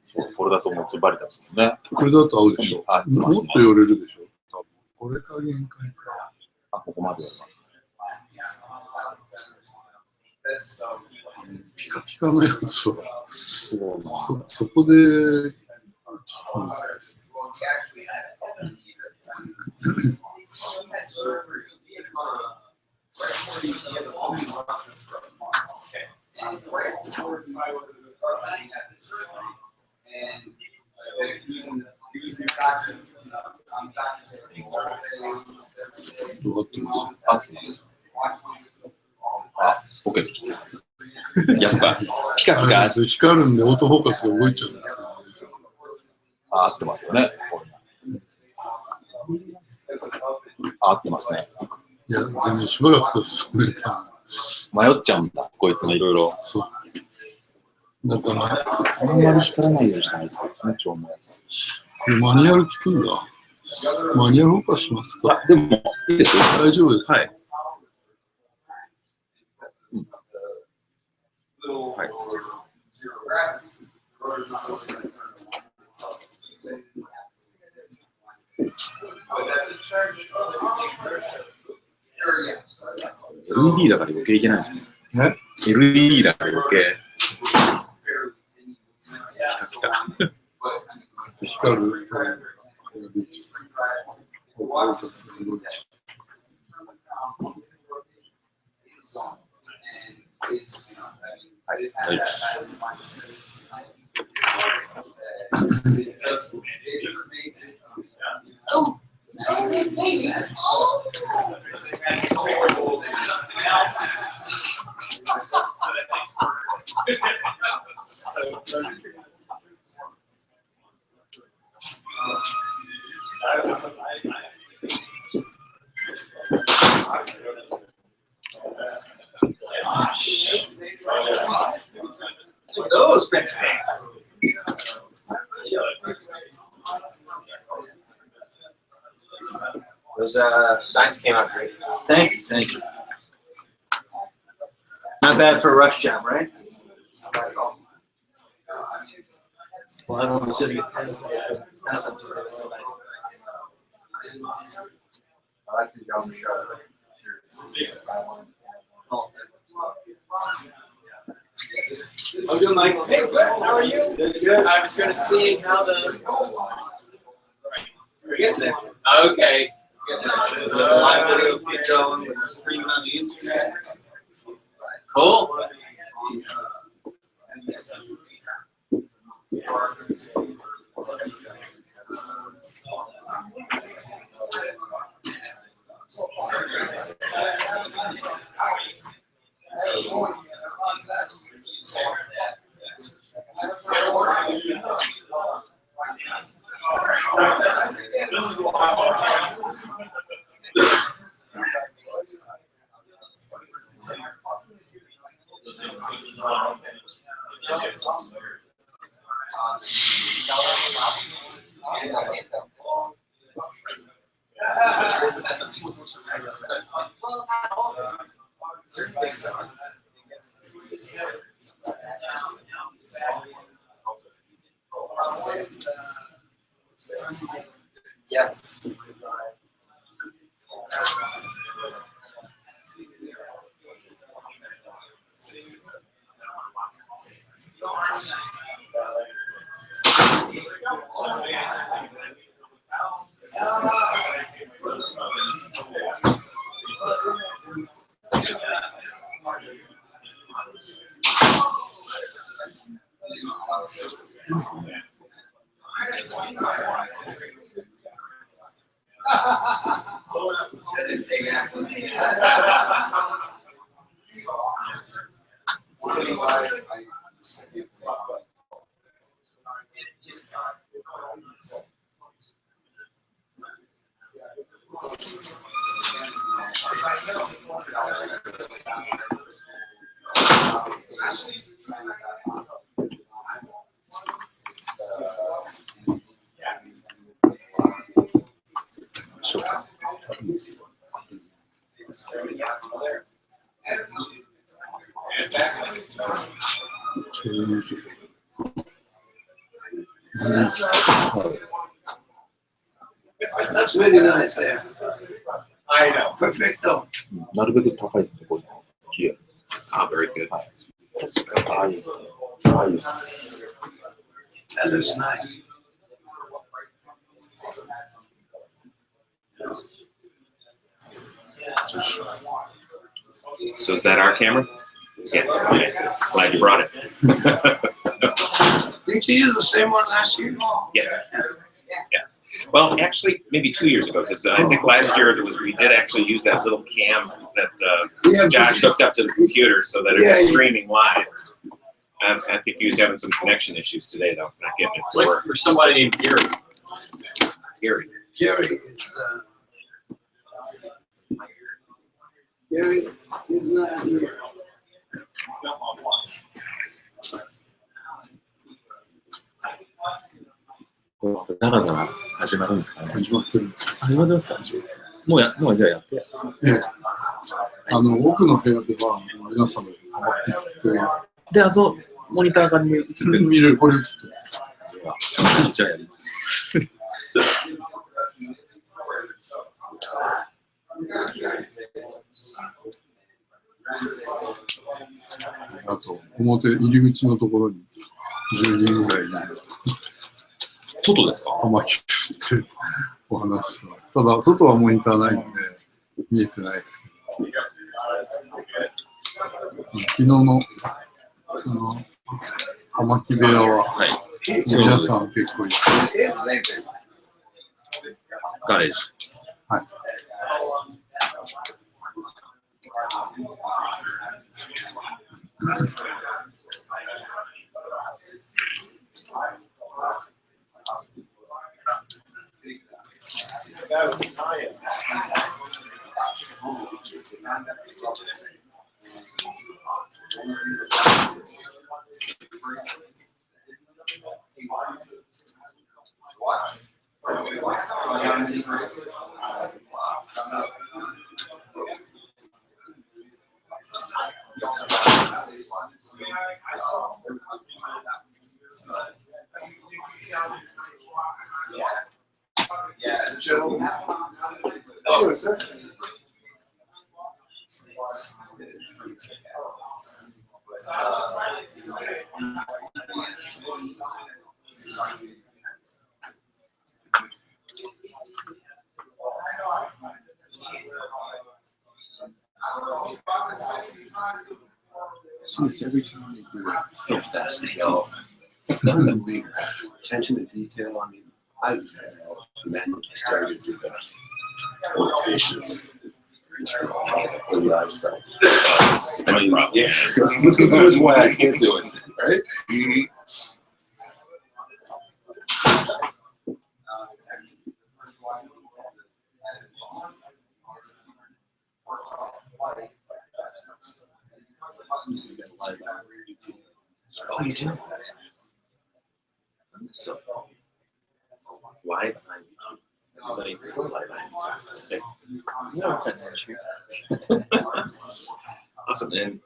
そう、これだともうズバリですもんね。これだと合うでしょ。もっと寄れるでしょ。多分これが限界か。あ、ここまでやります。ピカピカのやつは、そこで、ちょっと難しい。どう合ってます？合ってます。あ、ボケてきて。やっぱ、ピカピカ。光るんでオートフォーカスが動いちゃうんですよ。あ、合ってますよね。合ってますね。いや、でもしばらくと進めた。迷っちゃうんだ、こいつがいろいろ。そう。だから、あんまり光らないようにしたいですね、超も。マニュアル聞くんだ。マニュアルフォーカスしますか。でも、いいですよ。大丈夫です。はい。はい。LED だから余計いけないですね。LED だから余計。ピカピカ。光る。はい、大丈夫です。Those fancy pants. Those signs came out great. Thank you, thank you. Not bad for a rush job, right? Not bad at all. Well, I don't know, sitting at tennis on Tuesday, so I like the young shot. I'm doing Mike. Hey, good. How are you? Good, good. I was going to see how the. We're getting there. Okay. The live video keep going. We're streaming on the internet. Cool. Yes. That's really nice there. I know. Perfecto. なるべく高いところに消える。Ah, very good. 高いです。 That looks nice. So is that our camera? Yeah. Glad you brought it. Did you use the same one last year? Yeah. Yeah. Well, actually, maybe 2 years ago, because I think last year we did actually use that little cam that Josh hooked up to the computer so that it was streaming live. I think he was having some connection issues today, though, not getting it to work. For somebody named Gary. Gary. Gary is not here. だらだら始まるんですかね。始まってるんです。始まってますか。もうじゃあやって。奥の部屋では皆さんのハマって吸って。で、モニターから映ってる。見れる、これ映ってます。じゃあやります。あと、表入り口のところに10人ぐらいいる。外ですか？玉木吸ってお話してます。ただ、外はモニターないんで、見えてないですけど。昨日の、玉木部屋は、皆さん結構いて。ガレージ。はい。Oh, sir. Since every time you do it, it's so fascinating. The attention to detail. I mean, I just had manually started with the quotations. Or the eyesight. I mean, yeah, that's why I can't do it, right? Mm-hmm. Oh, you do? So, live on YouTube. Anybody live on YouTube? Awesome. And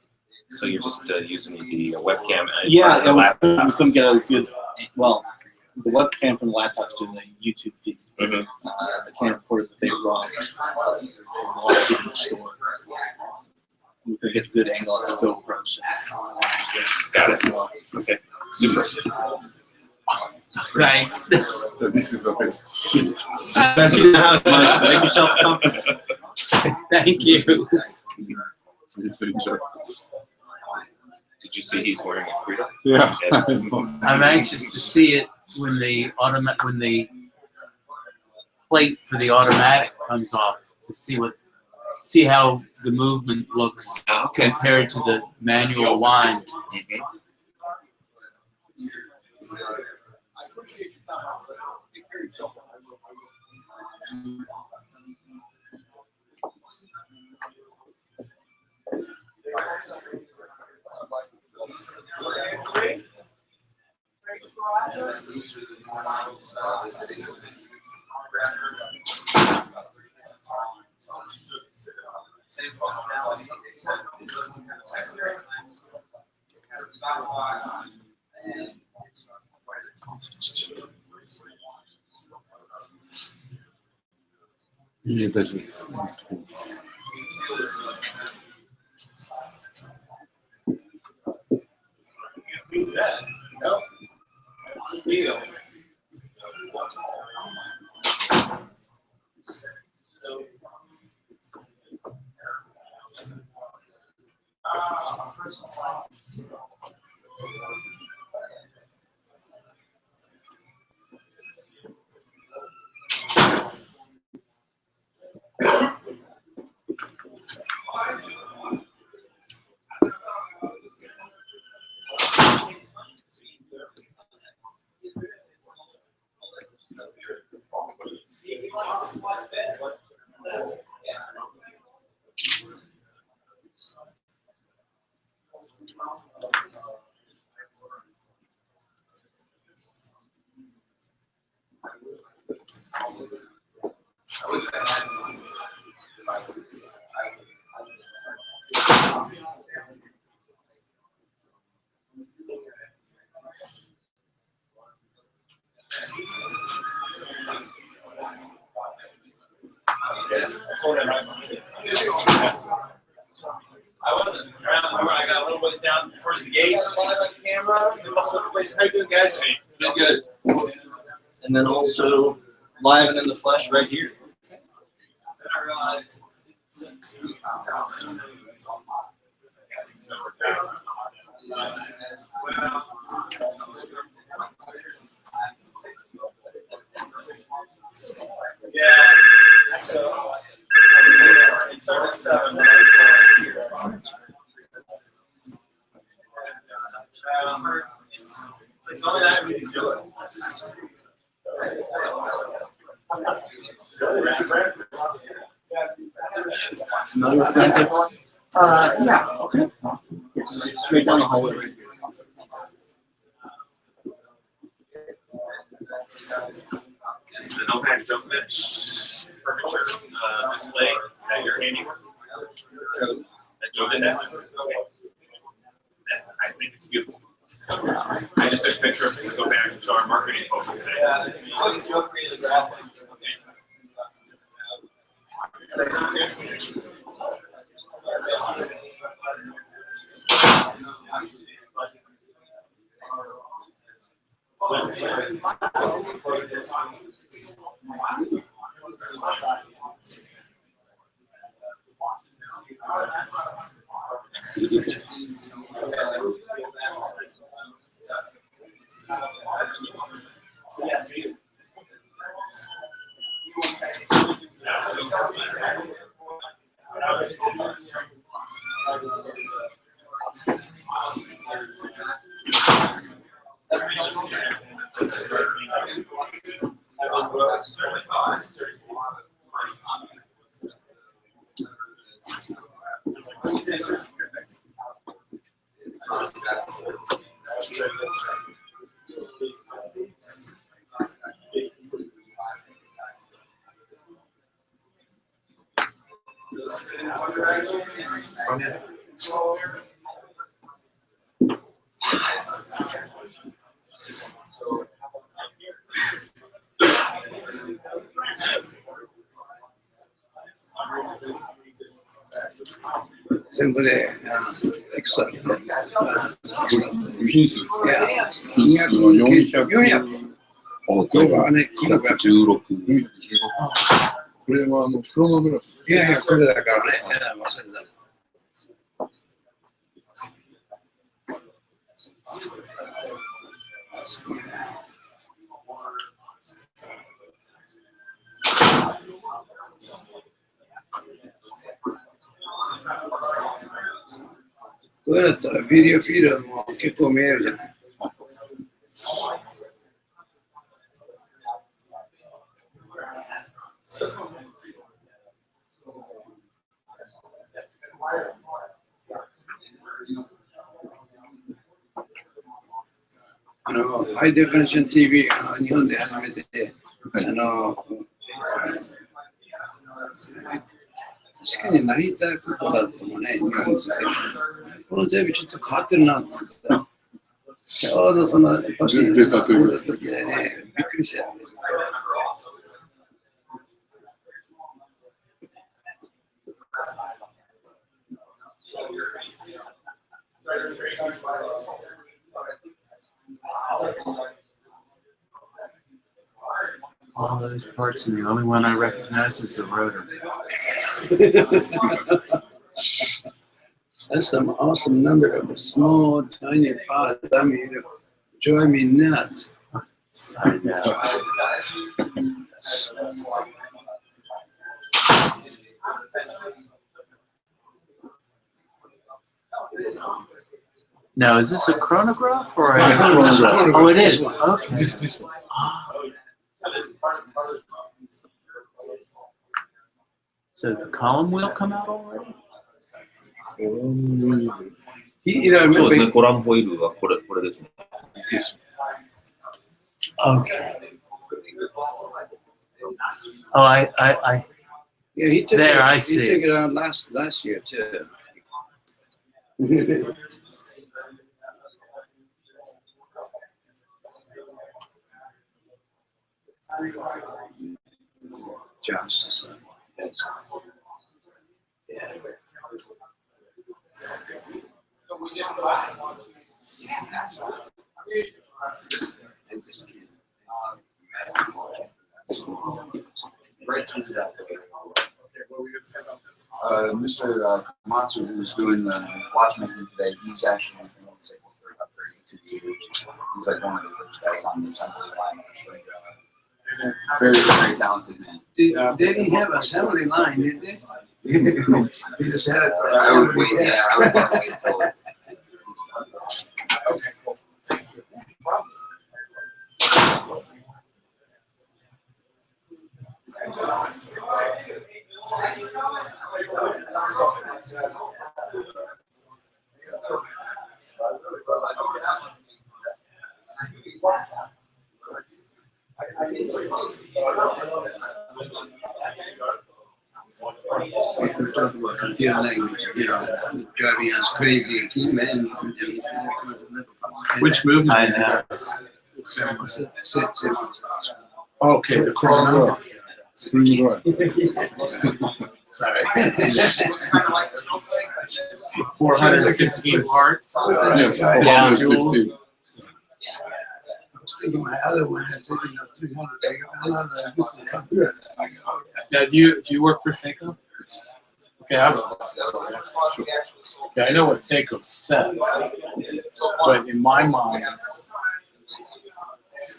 so you're just using the webcam? Yeah, the laptop. we couldn't get a good, well, the webcam from the laptop to the YouTube feed. Mm-hmm. The camera recorded that they raw a lot of people in the store. We could get a good angle on the GoPro. So. Got it. Okay. Super. Thanks. This is a best shit. Best you know how to make yourself comfortable. Thank you. Please enjoy. Did you see he's wearing a Credo? Yeah. I'm anxious to see it when the plate for the automatic comes off to see how the movement looks compared to the manual wind. Mm-hmm. Same functionality, except it doesn't have secondary. It's not wide, and it's not quite as いえ、大丈夫です。I wasn't around. I got a little ways down towards the gate. Live on camera. How you doing, guys? Good. And then also live and in the flesh right here. Then I realized. Yeah. So it started at 7. It's only that we can do it. Familiar with Grand Seiko? Yeah, okay. Straight down the hallway right here. Is the Novak Djokovic furniture display that your handiwork? That Joe did that? I think it's beautiful. I just took a picture of it to go back and show our marketing folks and say, Sempre extra. 部品数。いや、400。お、これはね、キログラム。16。これはクロノグラフ。いやいや、これだからね、忘れた。これだったらビデオフィールドも結構見えるじゃない。ハイデフィニッション TV 日本で初めて、確かに成田空港だったもんね、日本について。この全部ちょっと変わってるなと思った。ちょうどその年に出たというか時でね、びっくりしたよね。All those parts, and the only one I recognize is the rotor. That's some awesome number of small, tiny pods. I mean, it drive me nuts. I know. Now, is this a chronograph or a Chronograph. Oh, it This is. one. Okay. So the column wheel come out already? You know, そう remember, ですね、コラムホイールはこれですね。 Okay. Oh, I yeah, he took There, it, I he see. took it out last year too. Josh, that's yeah. Mr. Matsu, who's doing the watchmaking today, he's actually upgrading to the he's like one of the first guys on the assembly line for Spring Drive. Very, very talented man. Did he have an assembly line, didn't he? He just had it for I would assembly wait, yeah, desk. I would want to wait until it. Okay, cool. We're talking about computer language, you know, driving us crazy. Keep man. Which movement? I know. Okay, the chrono. Spring Drive. Sorry. Looks kind of like the Snowflake. 416 parts. Yes, Yeah. 416. I was thinking my other one has 300. I don't know that this is a computer. Now, do you work for Seiko? Okay, okay, I know what Seiko says, but in my mind,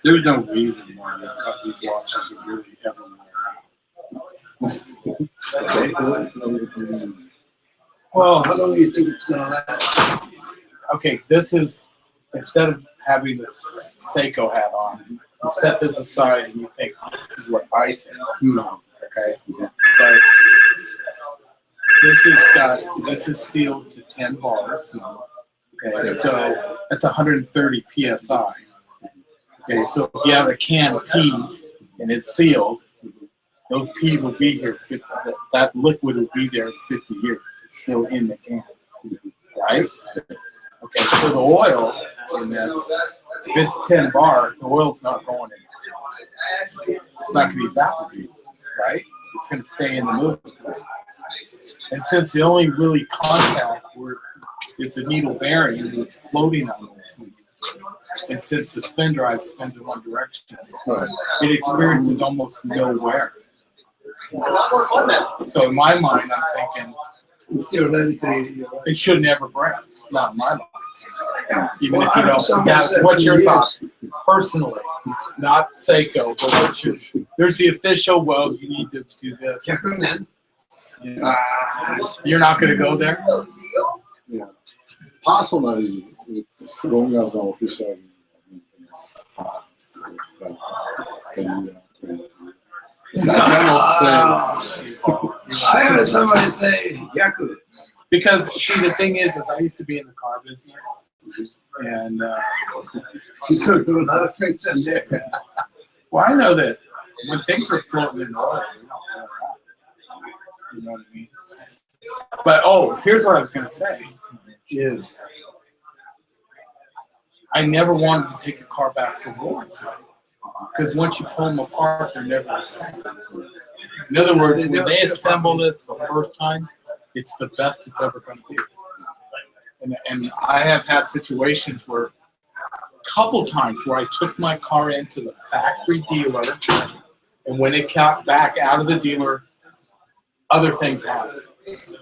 there's no reason why these watches are really ever wear. Well, how long do you think it's gonna last? Okay, this is, instead of having the Seiko hat on, you set this aside and you think, this is what I think. Okay, but this is sealed to 10 bars. Okay, so that's 130 psi. Okay, so if you have a can of peas and it's sealed, those peas will be here. That liquid will be there in 50 years. It's still in the can, right? Okay, so the oil in this, if it's 10 bar, the oil's not going in. It's not going to evaporate, right? It's going to stay in the movement. And since the only really contact is the needle bearing that's floating on this, and since the spin drive spins in one direction, it experiences almost no wear. So in my mind, I'm thinking Theoretically, it should never break. It's not in my mind. Even if you Well, don't, someone that's said what's for your years. thoughts personally, not Seiko, but what's your, there's the official, well, you need to do this. You're not going to go there? Yeah. Personally, it's longer than official maintenance. Like 10 years, 20 years. I cannot say. I heard somebody say Yaku. Because, see, the thing is I used to be in the car business, and You took a lot of things in there. well, I know that when things are floating in oil, we don't wear out. You know what I mean? But, oh, here's what I was going to say, is I never wanted to take a car back for warranty. Because once you pull them apart, they're never the same. In other words, when they assemble this the first time, it's the best it's ever going to be. And I have had situations where, a couple times where I took my car into the factory dealer, and when it got back out of the dealer, other things happened.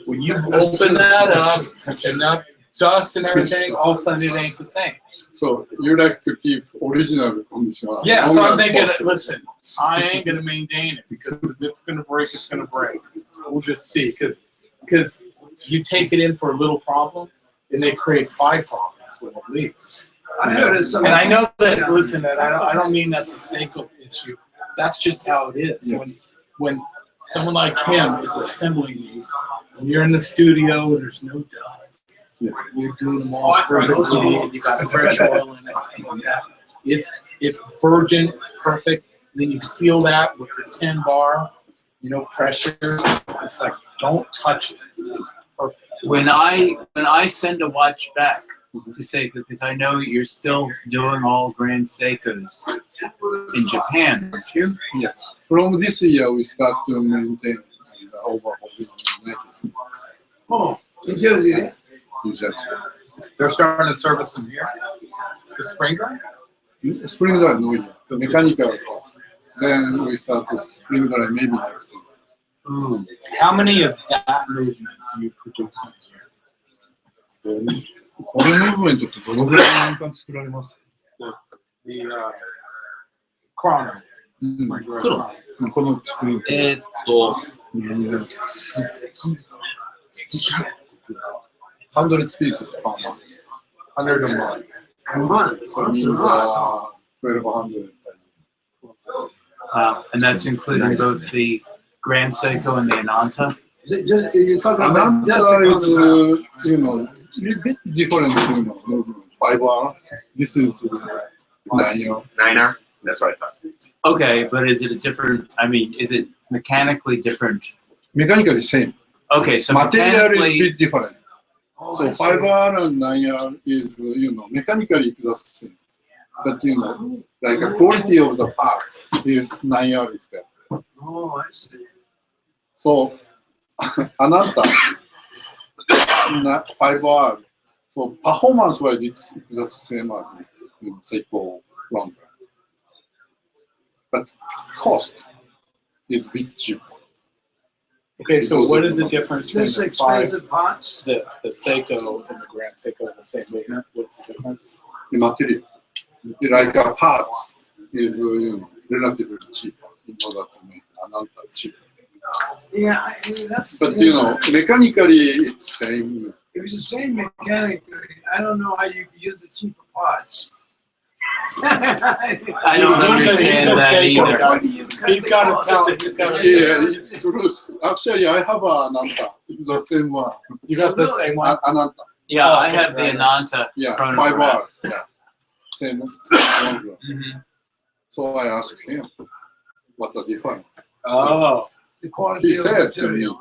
When you open that up, and that dust and everything, all of a sudden it ain't the same. So you like to keep original condition. Yeah, so I'm thinking, listen, I ain't gonna maintain it because if it's gonna break, it's gonna break. We'll just see, because you take it in for a little problem, and they create 5 problems when it leaves. And I know that. Listen, that I don't mean that's a Seiko issue. That's just how it is. Yes. When someone like him is assembling these, and you're in the studio and there's no dust. Yeah. You're doing them all perfectly, and you got fresh oil in it, something like that. It's virgin, it's perfect. And then you seal that with the 10 bar, pressure. It's like, don't touch it. It's perfect. When I send a watch back to Seiko, because I know you're still doing all Grand Seikos in Japan, aren't you? Yes. From this year, we start to maintain and overhaul the United States. Oh, in Jersey, Exactly. They're starting to service them here. The Spring Drive? Spring Drive, no year. Mechanical parts. Then we start to Spring Drive maybe next year. How many of that movement do you produce in a year? このムーブメントってどのぐらいの年間作られます？ The chrono. このスプリント。100 pieces per month. 100 a month. a month. So it means 1,200. And that's including both the Grand Seiko and the Ananta? You're talking about Ananta is, a bit different, movement. 5R. This is 9R. 9R? That's what I thought. Okay, but is it a different, is it mechanically different? Mechanically same. Okay, so material is a mechanically, bit different. So 5R and 9R is, mechanically it's the same. But, like the quality of the parts is 9R is better. Oh, I see. So, Ananta, 5R, so performance-wise it's the same as Seiko Chronograph. But cost is a bit cheaper. Okay, so what is the difference between This the expensive parts? the Seiko and the Grand Seiko in the same movement? What's the difference? The material, like parts, is relatively cheap in order to make Ananta cheap. Yeah, I mean, that's. But mechanically it's same. If it's the same mechanically, I don't know how you can use the cheaper parts. I don't understand that either. What do you cut He's the got to tell. cost? He's got to. Yeah, it's true. Actually, I have an Ananta. It's the same one. You got the same one. Ananta. Yeah, I Okay, have the right. Ananta Yeah, 5R. chronograph. Yeah, same chronograph. Mhm. So I asked him, what's the difference? Oh. The quality He of said to me, material.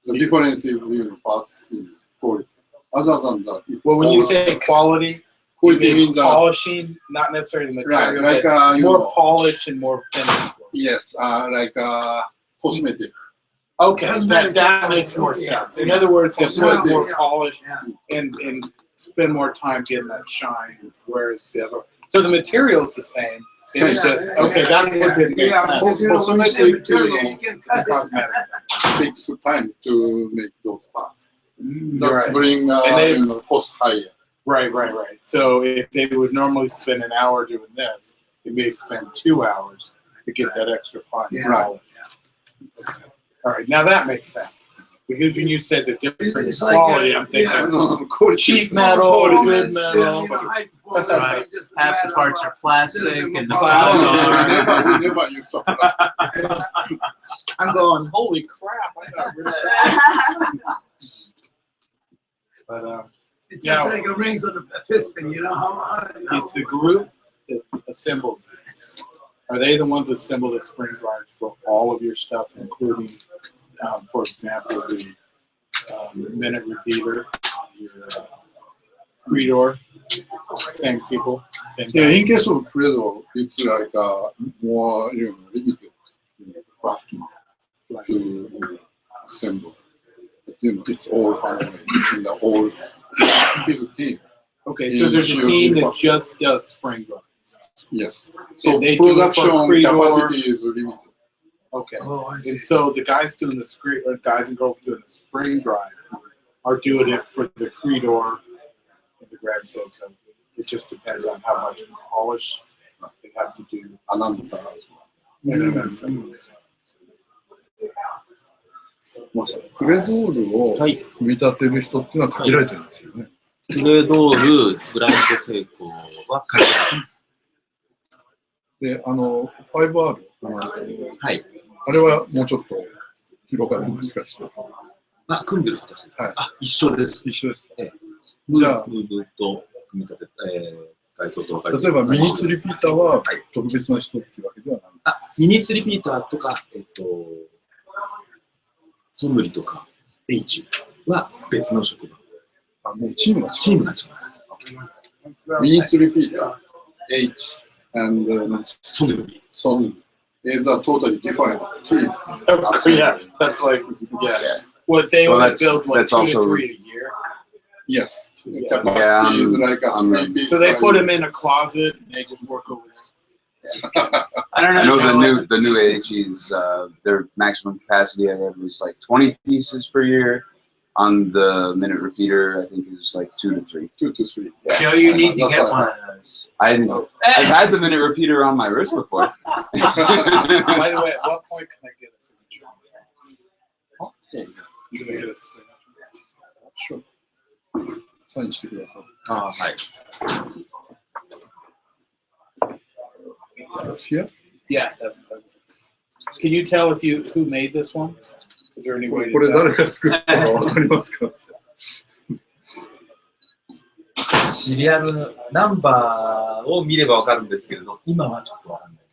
the difference is parts is quality. Other than that, it's Well, when you say quality, quality you mean means polishing, not necessarily the right, material, like but more polished and more finished. yes, like cosmetic. Okay, that makes more sense. In other words, it's Cosmetic. more polished Yeah. and spend more time getting that shine, whereas the other. So the material's the same. It's Same. just okay. That's what did make Yeah, sense. you know, when you say Cosmetic, material, you can The cut it. cosmetic. Takes time to make those parts. You're That's right. bring And they- cost higher. Right. So if they would normally spend an hour doing this, they may spend 2 hours to get that extra fine Yeah. polish. Okay. All right, now that makes sense. Because when you said the different It's like quality, a- I'm thinking yeah. Quality cheap is metal, quality. good metal. High performance, Right. just a Half the matter parts of, are plastic them and the apart. parts No, are. we never use plastic. I'm going, holy crap! I got rid of that. But It's just Yeah. like a rings on a piston, how it's the group that assembles these. Are they the ones that assemble the spring drives for all of your stuff, including, for example, the minute repeater, your Creedor, same people, same Yeah, guys. in case of Credo, it's like more limited crafting to assemble. But, it's all handmade in the whole his team. Okay, so there's a team that just does spring drives. Yes. So they do it for production Creedor. capacity is limited. Okay. Oh, I see. And so the guys doing the screen, or guys and girls doing the spring drive are doing it for the Creedor and the Grand Seiko. It just depends on how much polish they have to do. Another as well. まあ、クレドールを組み立てる人っていうのは限られてるんですよね。クレドール、グランドセイコーは限られてます。で、5R、はい。あれはもうちょっと広がるんですかして。あ、組んでる形です。はい。あ、一緒です。一緒ですか。ええ、じゃあ、ムーブと組み立て、外装と分かれて例えばミニツリピーターは特別な人っていうわけではない。あ、ミニツリピーターとか、ソムリとか、H は別の職場。あ、もうチームが違う。チームが違う。ミニツリピーター、H, and Somu is a totally different team. Yeah, that's like, yeah. What they Well, only that's- build, what, that's 2 also- to 3 a year? Yes. Yeah. Capacity is like a Yeah, 3-piece. So they put them in a closet and they just work over there. I don't know. I know Joe, the new AHEs, their maximum capacity I have is like 20 pieces per year. On the minute repeater, I think is like 2 to 3. 2 to 3. Joe, you need to That's get all one right. of those. I've had the minute repeater on my wrist before. By the way, at what point can I get a signature? You gonna get a signature? Sure. サインしてください。あ、はい。Here? Yeah. Can you tell if you who made this one? Is there any way こ to れ tell? 誰が作ったかわかりますか？シリアルナンバーを見ればわかるんですけれど、今はちょっとわかんない。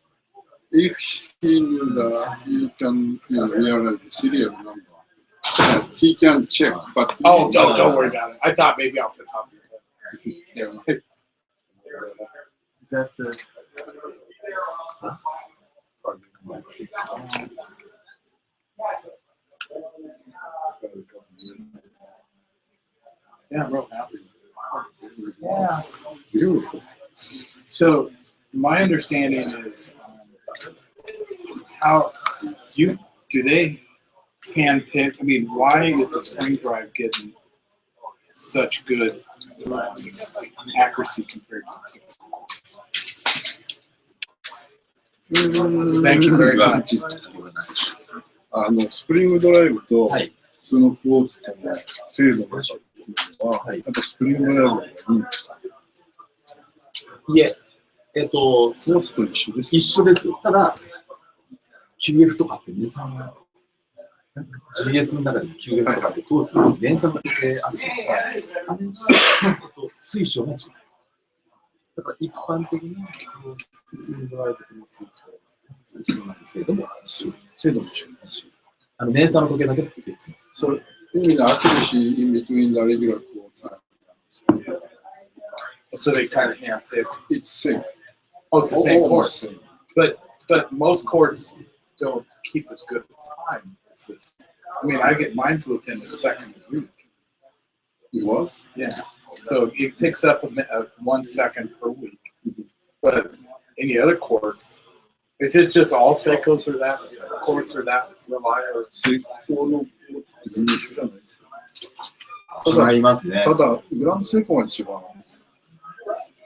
If he knew that you can realize the serial number, he can check, but Oh, don't worry about it. I thought maybe off the top of your head. Yeah. Is that the? Yeah, I'm real happy. Yeah. Beautiful. So my understanding is how do they hand pick? I mean, why is the Spring Drive getting such good accuracy compared to the typical quartz? Thank you very much. スプリングドライブとはい普通のクォーツとの精度の差っていうのは、やっぱスプリングドライブがいいんですか？いえ、クォーツと一緒です。一緒です。ただ、QF とかって年産が、GS の中でも QF とかってクォーツの年産が出てあるじゃないですか。水晶が違う。だから一般的にスプリングドライブとの水晶なんですけれども、精度も一緒。年産の時計だけ別に。So, you mean accuracy in between the regular quotes? So they kind of hand pick. It's same. Oh, it's the same Almost quartz. same. But most quartz don't keep as good time as this. I mean, I get mine within a second a week. It was? Yeah. So it picks up 1 second per week. But any other quartz, is it just all Seikos or that quartz or that reliable? 成功の全然一緒じゃないですか。違いますね。ただ、グランドセイコーが一番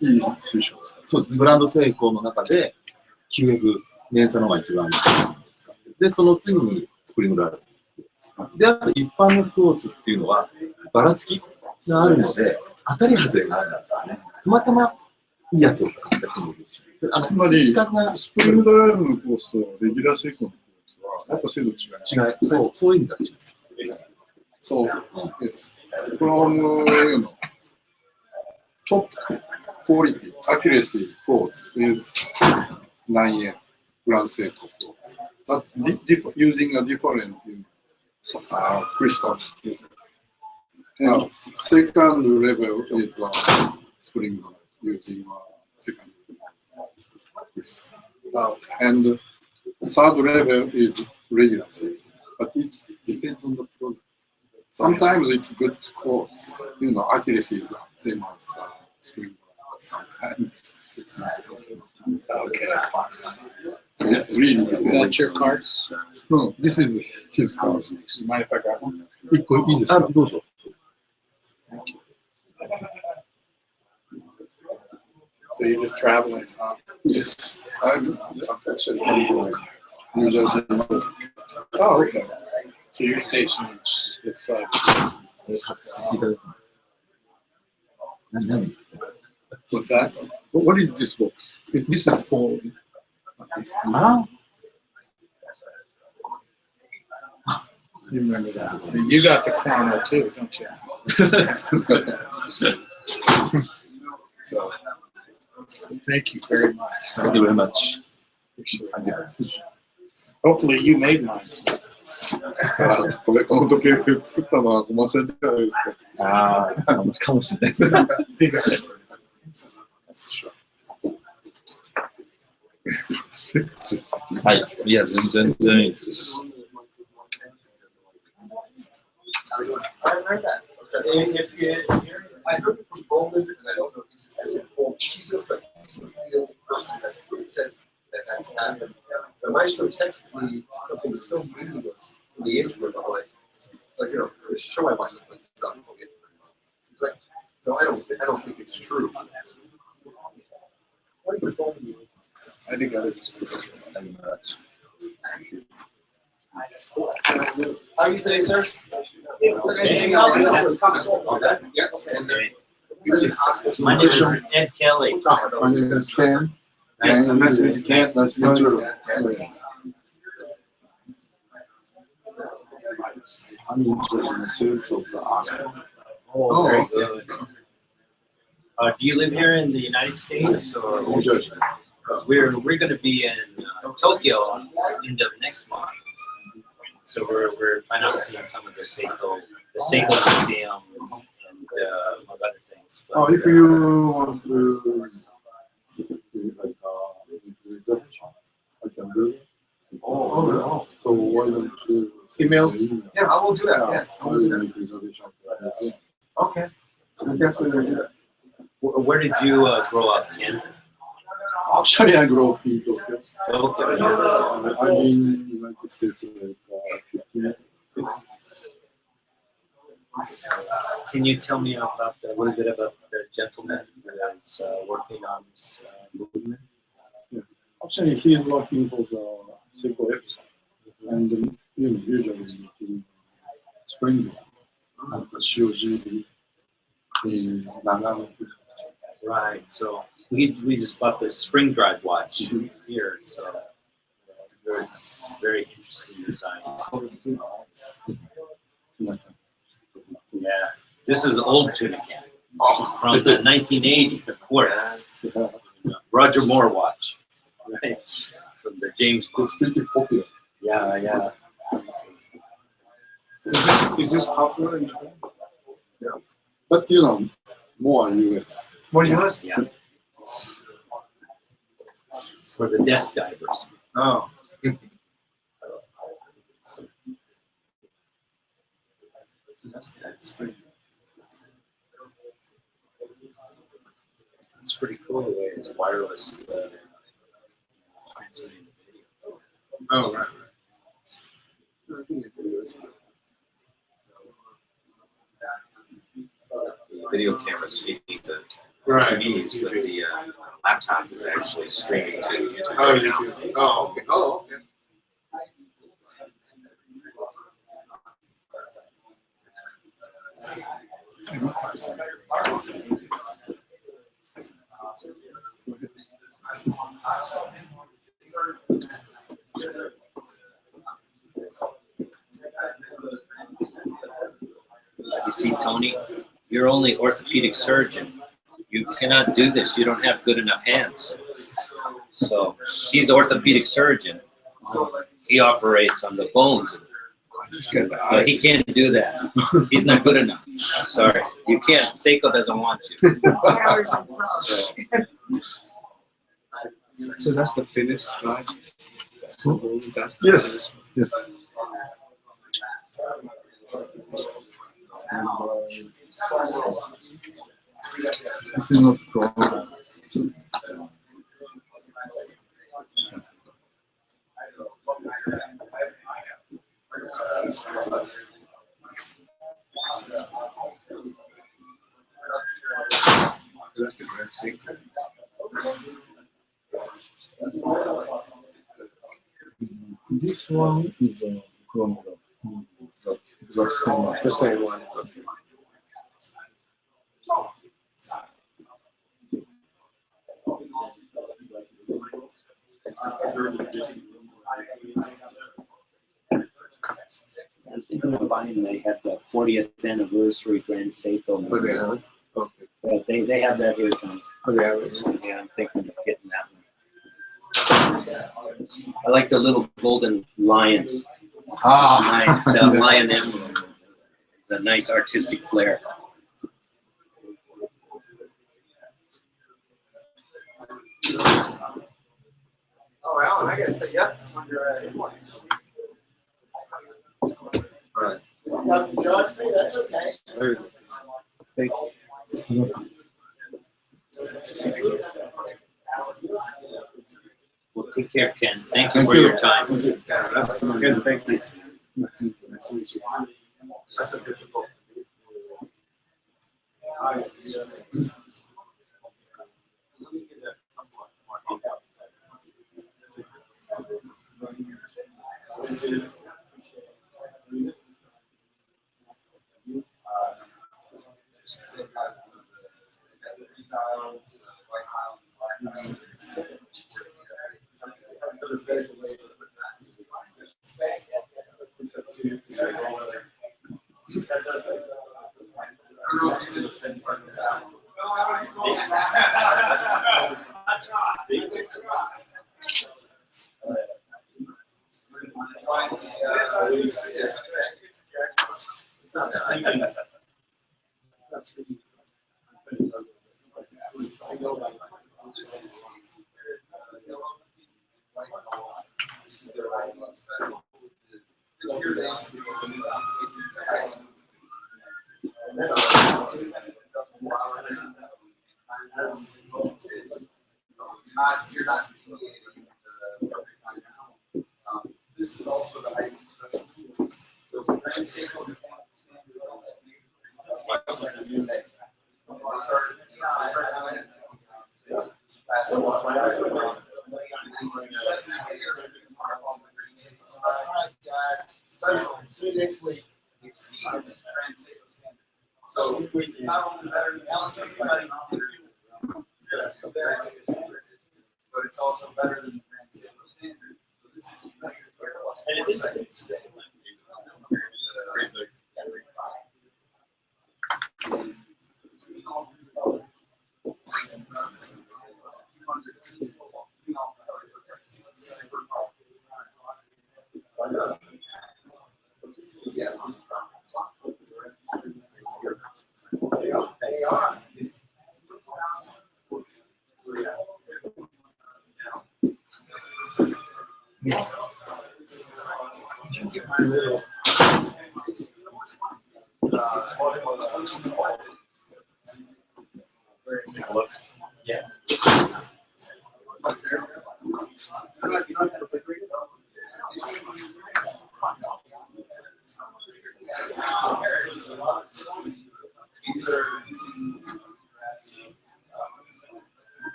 いい水晶ですか？そうです。ブランド成功の中で QF 年産の方が一番いいで、その次にスプリングドライブ。で、あと一般のクォーツっていうのはばらつきがあるので、当たり外れがあるんですよね。たまたまいいやつを買った人もいるし。つまり、比較がスプリングドライブのコースとレギュラーセイコーのコースは、やっぱ精度違い。そういう意味が違う。So, yes. From, top quality, accuracy quotes is 9M, Grand Seiko quotes. That using a different crystal. And second level is Spring Drive using second level. And third level is regular Seiko, but it depends on the product. Sometimes it's good quotes, you know, accuracy is the same as Spring Drive, but sometimes it's not. Okay. So it's really. Is that your cards? No, this is his cards. You mind if I grab one? 一個いいですか？どうぞ。 So you're just traveling, huh? Yes, I'm actually from New Jersey. Oh, okay. So your station is what's that? What is this box? This is for. Oh, You remember that? You got the chrono too, don't you? So, thank you very much. Thank you very much. Appreciate it. Hopefully you made mine. これ、この時計作ったのはごませんじゃないですか。ああ、かもしれないです。 はい。いや、全然いいです。 I heard that. I heard it from Goldman, and I don't know if he's just informed. He's the only person that says that that's happened. The maestro texted me something so meaningless in the instrument. I'm like, you know, sure I watched this stuff. He's like, so I don't think it's true. I think I understand. How are you today, sir? Okay. Yes. My name is Ed Kelly. My name is Ken. Nice to Nice to meet you, Ken. Nice to meet you. I'm interested in the sales of the Oscar. Oh, very good. Do you live here in the United States or? New Jersey. We're going to be in Tokyo end of next month. So we're planning on seeing some of the Seiko Museum and among other things. But, Oh, if you want to like reservation, I can do it. Oh. So why don't you Email? Yeah, I will do that. Yes, I I will do will that. make reservation. Okay. I'll definitely do that. where did you grow up, Ken? Actually, I grew up in Tokyo. Okay. I've been in the United States like 15 years. Can you tell me about a little bit about the gentleman who is working on this movement? Actually, he's working for the Seiko website, and you know, usually in Spring at the COG in Nagano. Right. So we just bought the Spring Drive watch here. So very interesting design. Yeah. This is old tuna can from the 1980 quartz Roger Moore watch. Right. From the James Bond. It's pretty popular. Yeah. Is this popular in Japan? Yeah. But you know, more US. More US? Yeah. For the desk divers. Oh. So that's pretty. It's pretty cool the way it's wireless. Transmitting the video. Oh, right. The video camera's feeding the Right. TVs, but the laptop is actually streaming to YouTube. Oh, YouTube. Oh, okay. Oh, okay. You see, Tony, you're only orthopedic surgeon. You cannot do this. You don't have good enough hands. So he's an orthopedic surgeon. He operates on the bones But he can't do that. He's not good enough. Sorry. You can't. Seiko doesn't want you. So that's the finished drive? That's the Yes. Yes. This is not problem. That's the Grand Seiko. This one is a chronograph. The same one. The same one. I was thinking of buying. They have the 40th anniversary Grand Seiko. But they have it? Okay. But they have that here, Tom. Oh, they have it. Yeah, I'm thinking of getting that one. I like the little golden lion. Nice. The lion emblem. It's a nice artistic flair. Oh, Alan, I gotta say, yep, on your invoice. Right. Not to judge me, that's okay. Very good. Thank you. Well, take care, Ken. Thank you for your time. That's good. Thank you. Nice to meet you. That's a difficult. You're not this is also the height special tools. So Grand Seiko special next week exceeds Grand Seiko standard. So it's not only better than but it's also better than the Grand Seiko standard. So this is yeah.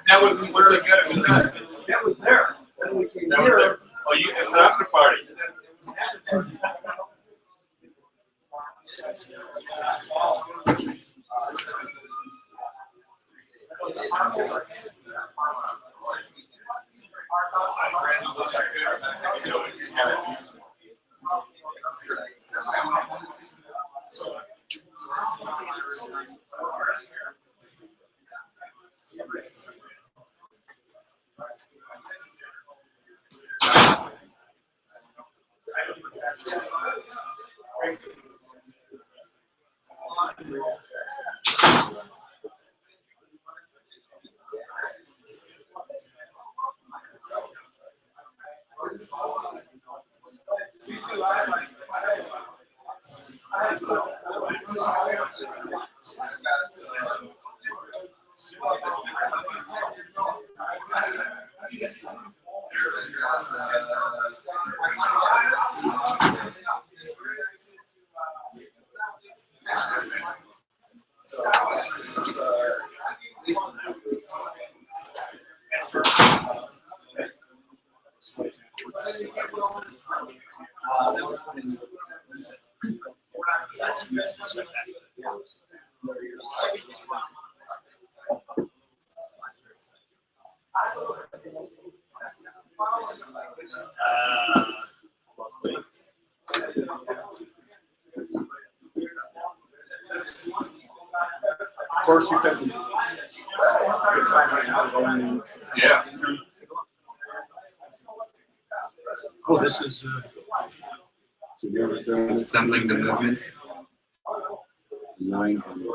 That wasn't where they got it. That was there. Then we came here. Oh, you it's after party. Of course, you can. Yeah. Oh, this is. Assembling the movement. 900.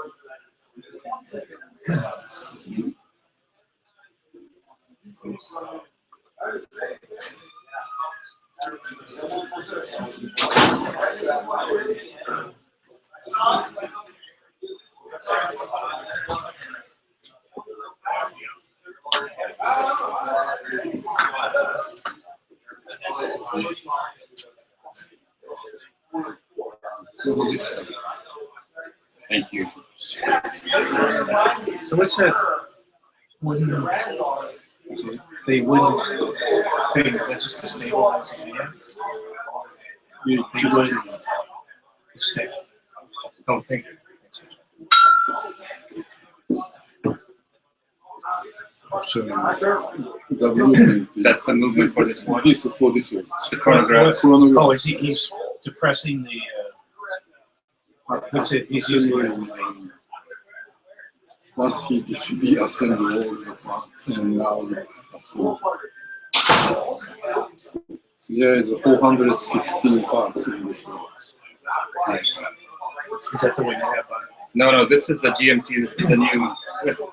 Thank you. So what's that wooden, the wooden thing? Is that just to stabilize his hand? The wooden stick. Don't think it. Actually, the movement. That's the movement for this one. This for this one. It's the chronograph. Oh, is he's depressing the, what's it, he's using Once he assembled all the parts, and now it's assembled. There is 416 parts in this one. Nice. is that the way they have on? No, this is the GMT. This is the new.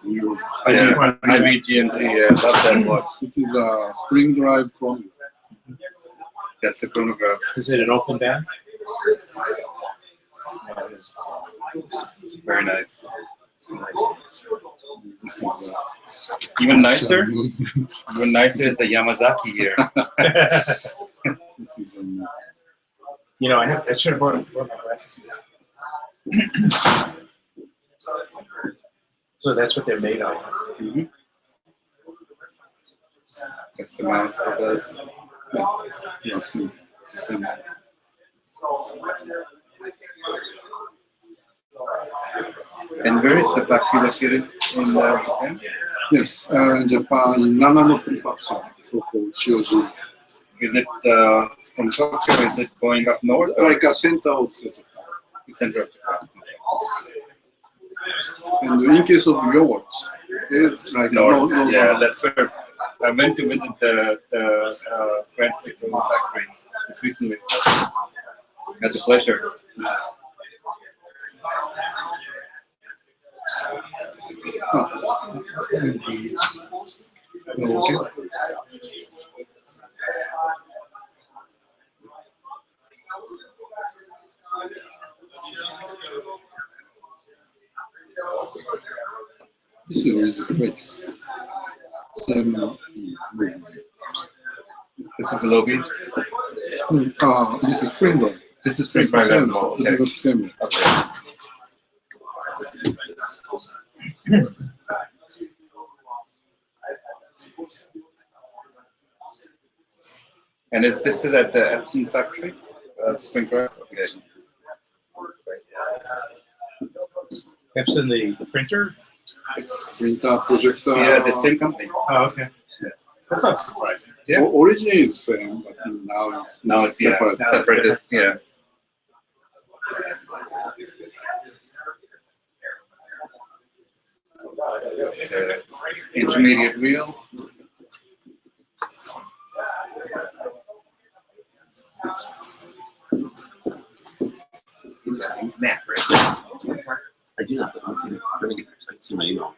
New- I made GMT. Yeah, love that watch. This is a Spring Drive Chronograph. That's the chronograph. Is it an open band? Very nice. This is Even nicer. Even nicer is the Yamazaki here. this is You know, I should have brought my glasses. So that's what they're made of. Mhm. That's the mount for those. yes, And where is the factory located in Japan? yes, Japan, Nagano Prefecture, so-called Shizuku. Is it from Tokyo? Is it going up north? Like a center of Japan. Center of Japan? And in case of your watch, it's like North. no, Yeah, that's where I went to visit the Grand Seiko factory just recently. Had the pleasure. Okay. This is with face. This is the low beat. This is Spring Drive. This is Spring Drive as well. This Okay. is same. Okay. And this is at the Epson factory, Spring Drive? Okay. Epson, the printer? It's Printer, projector. yeah, the same company. Oh, okay. That's not surprising. Yeah. Origin is same, but now it's Yeah, separate. separated. Yeah. Intermediate wheel. Matt, right? I do not. Let me see my email.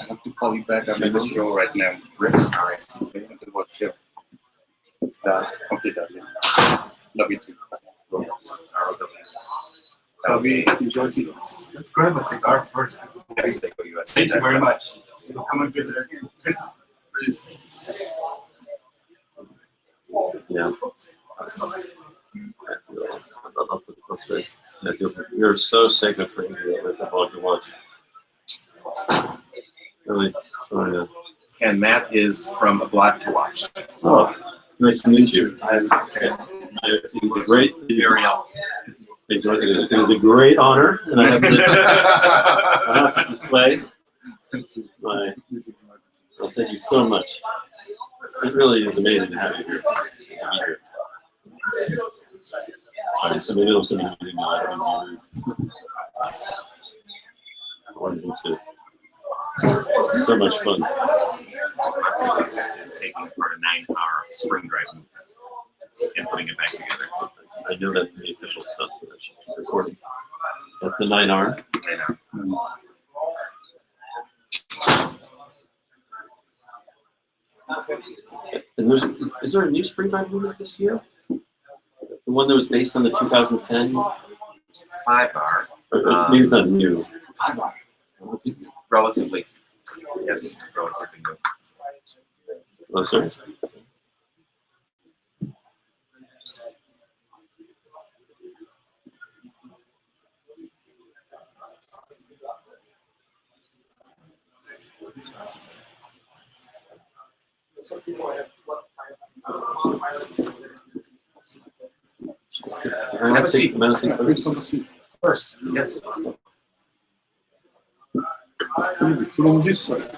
I have to call you back. I'm at the show right now. Rick, Okay, what show? Okay, darling. Love you too. Bobby, enjoy it. let's grab a cigar first. Thank you very much. You'll come and visit again. Please. Yeah. You're so sacred for me about your watch. Really trying to. And Matt is from A Block to Watch. Oh, nice to meet you. It was a great. It was a great honor, and I have to display my. Well, thank you so much. It really is amazing to have you here. So maybe it'll send me an email. I don't know. I wanted him to. This is so much fun. Is taking apart a 9-hour Spring Drive movement and putting it back together. I know that from the official stuff that I should keep recording. That's the 9R. I know. And is there a new Spring Drive movement this year? The one that was based on the 2010? 5-bar. Maybe it's not new. Relatively. Yes, relatively new. Oh, sorry. Have a seat. Please have a seat. Of course. Yes. From this side.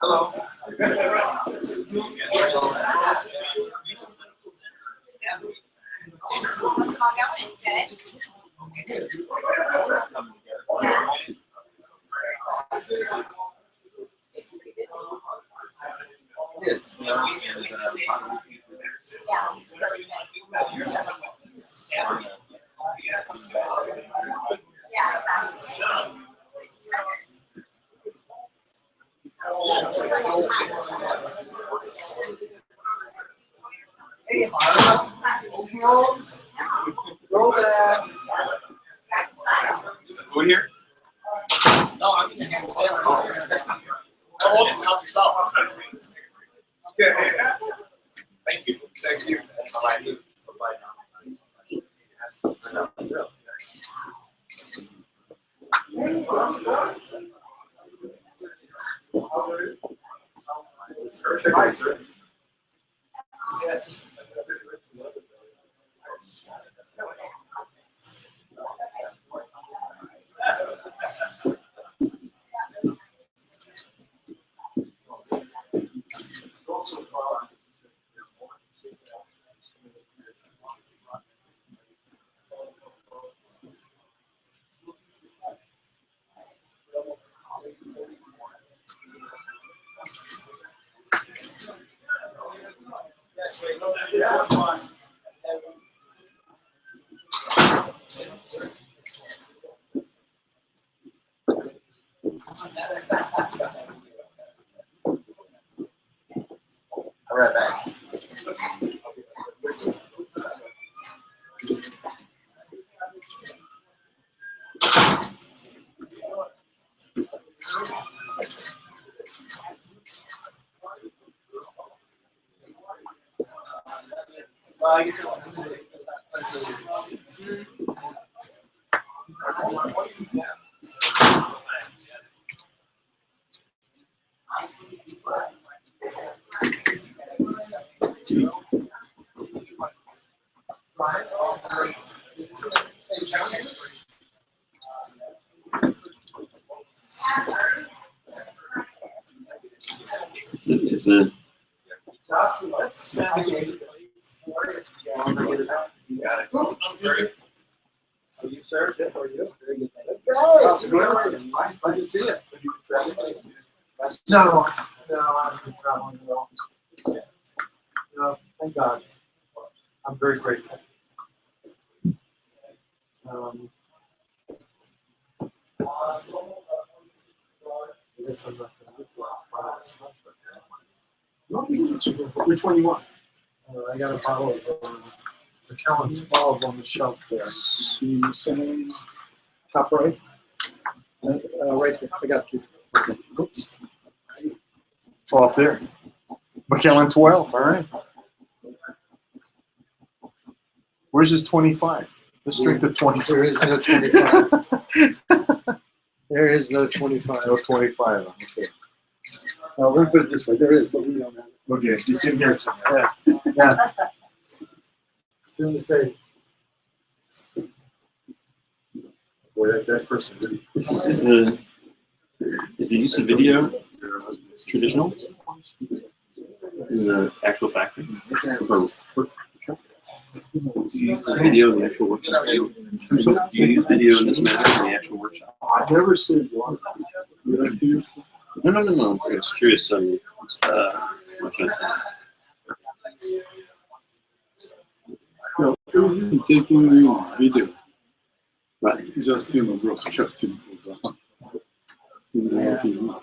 Hello. Yes. Hey, Marla. Roll that. Is the food here? No, I'm gonna hand it down. Oh, help yourself. Okay. Thank you. Thank you. Bye-bye. Yes. All right, back. Well, I guess It's the Joshua, that's the sound. You got it. Sorry. Are you served it or you? Very good. How's it going? Fine to see it. Have you been traveling? No, I haven't been traveling at all. No, thank God. I'm very grateful. I guess I'm not going to look for this much, but no, you can get you. Which one you want? I got a bottle of the Callan 12 on the shelf there. See, same. Top right. Right here. I got you. Okay. Oops. Oh, up there. McKellen 12, all right. Where's his 25? Let's drink the 25. There is no 25. There is no 25. No 25, okay. We'll put it this way. There is, but we don't have it. Okay, it's in here somewhere. Yeah. It's in the safe. Boy, that person really. is the use of video traditional in the actual factory? Do you use video in the actual workshop? Do you use video in this matter in the actual workshop? I never said one. No. I'm just curious. What can I say? No, even taking the video, Right. just broadcasting was on. In the TV.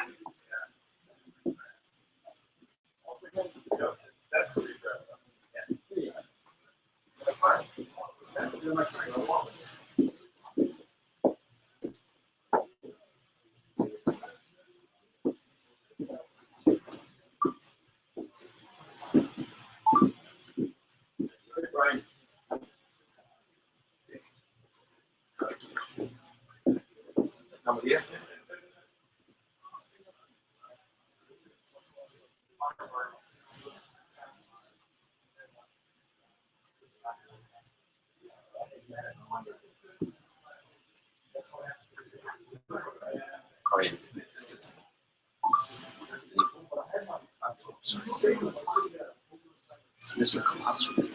Mr. Komatsu.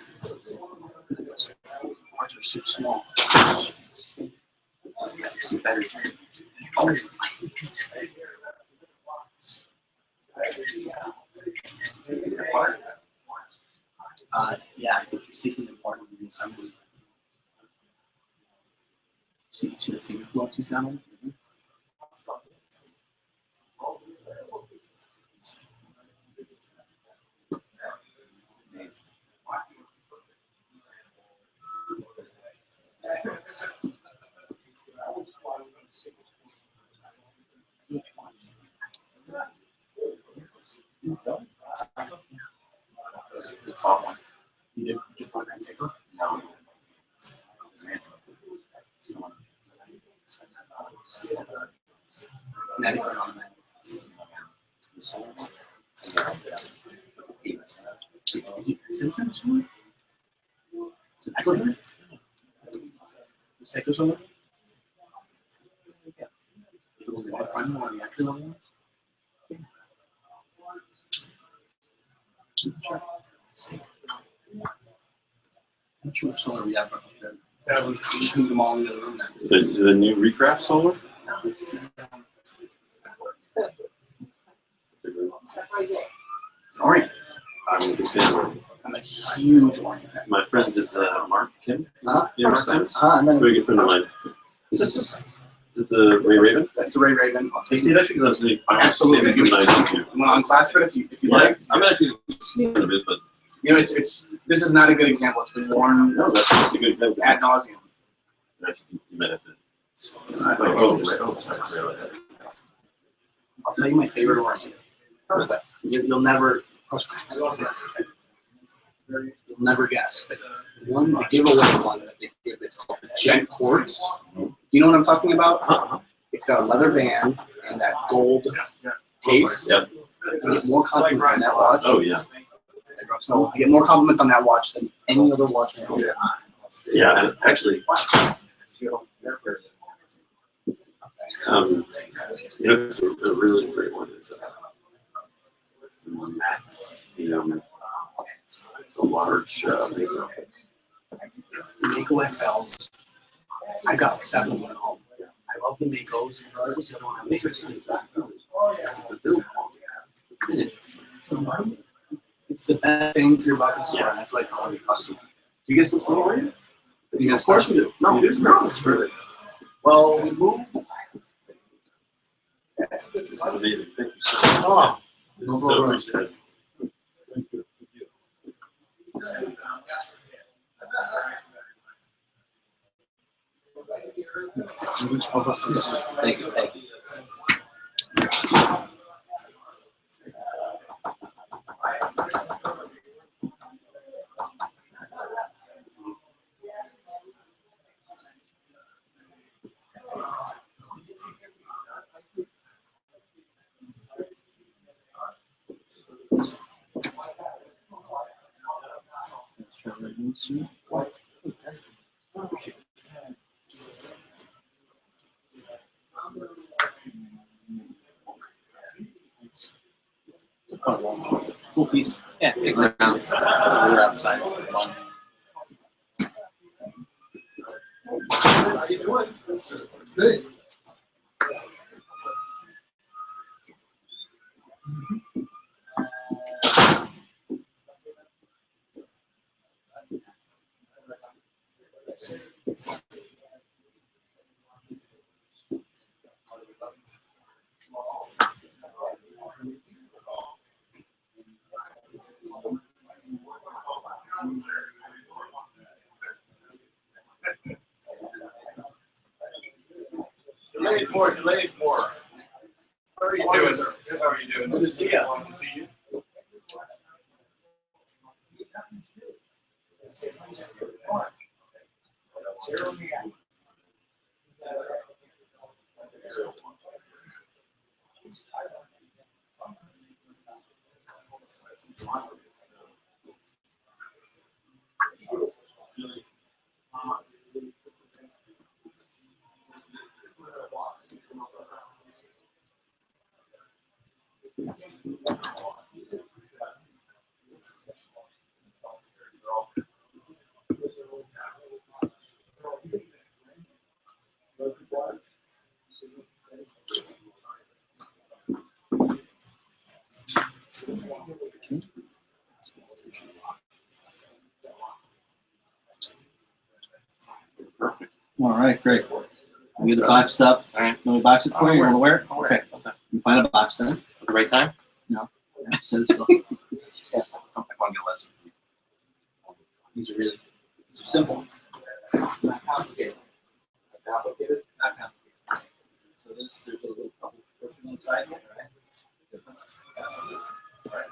Parts are so small. It's better. Oh, I think it's yeah, I think he's taking it apart in the assembly. See the finger glove he's got on? You did just want Grand Seiko? No. Connecticut on that. Citizen solar? Is it actually? Seiko solar? Yeah. Is it only one front one on the entry level ones? Sure. I'm not sure which solar we have up there. We just moved them all into the room now. Is it a new recraft solar? No, it's Orient. I'm a big fan. I'm a huge Orient fan. My friend is Mark Kim. Huh? Yeah, Mark Kim. No. Very good friend of mine. Is it the Ray Raven? That's the Ray Raven. You see that? Because I'm Absolutely. maybe give it an idea. You want to unclasp it if you like? I'm actually seeing it a bit, but You know, it's this is not a good example. It's been worn no, that's a good example. ad nauseum. Actually, you might have to. I'll tell you my favorite Orient. You'll never guess. But the giveaway one that they give, it's called the Gent Quartz. You know what I'm talking about? It's got a leather band and that gold case. Yep. You get more compliments on that watch. Oh yeah. So I get more compliments on that watch than any other watch. Yeah, and actually, you know, it's a really great one. It's Max, you know, it's a large Mako. Mako XLs. I got like 7 of them at home. I love the Makos. What was the other one? I Mako Sleep. It's the best thing for your buck in the store, and that's why I tell every customer. Do you guys still sell Orient? Of course we do. No, no. Really. Well, we moved. This is amazing. Thank you so much. Oh, It's so appreciated. Thank you. Thank you. Cool piece. Yeah, take it around. We're outside. How you doing? Good. Delayed more, delayed more. How are you doing, sir? Good, how are you doing? Good to see you. Good to see you. All right, great. We get it boxed up. All right. Let me box it for you. You want to wear it? I'll wear it. Okay. You find a box then. At the right time? No. Says so. I want to get a lesson. These are really simple. Not complicated. Not complicated. Not complicated. So there's a little couple pushing on the side here, right? All right.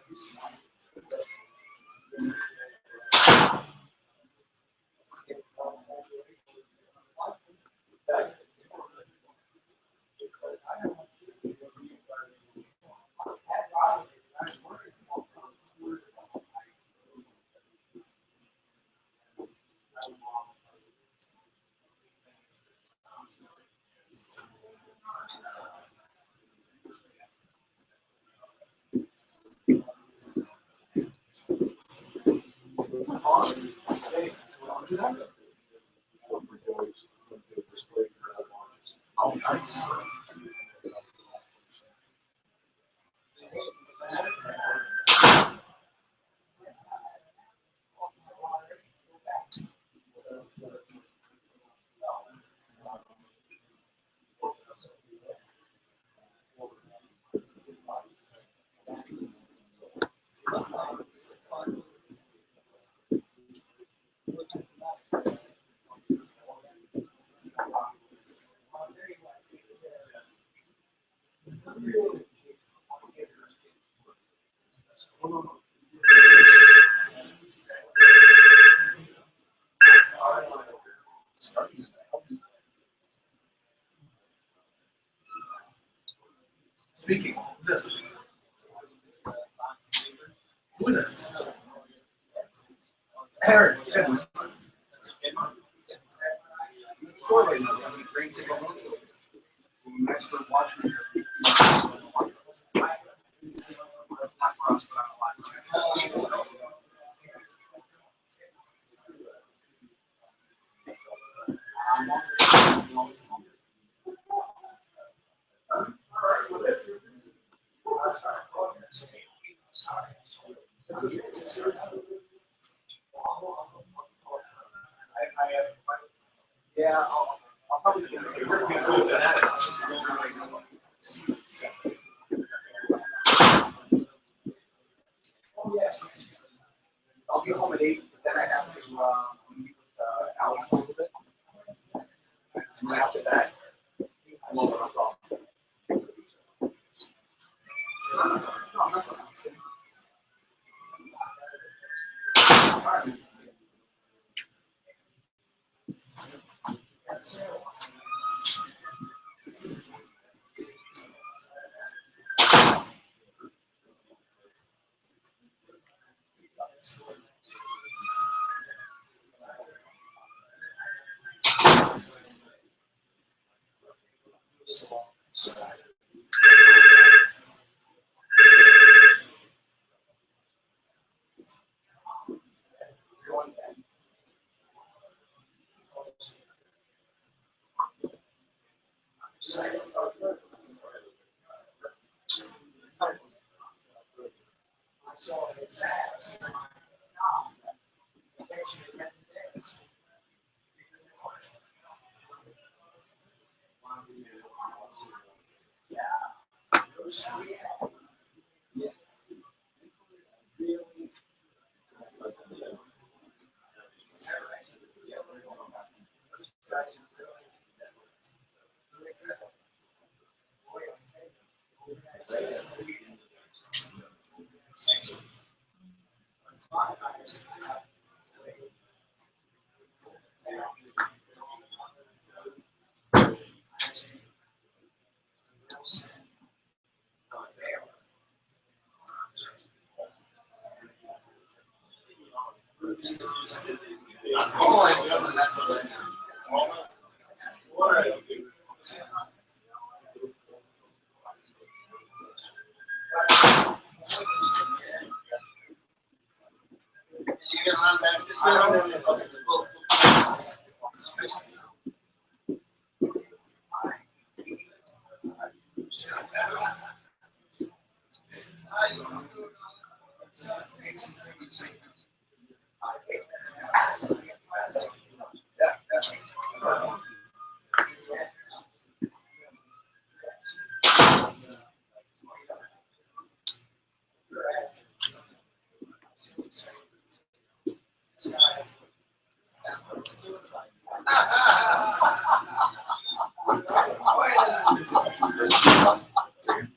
Oh, nice. Speaking, who's this? Who is this? Aaron, it's good. Store right now, I'm in Grand Seiko Roadshow. I'm an expert watchmaker. Not for us, but I'm a watchmaker. Yeah, I'll probably get I'll be home at 8, but then I have to meet with Alex a little bit. And then after that, I won't have a problem.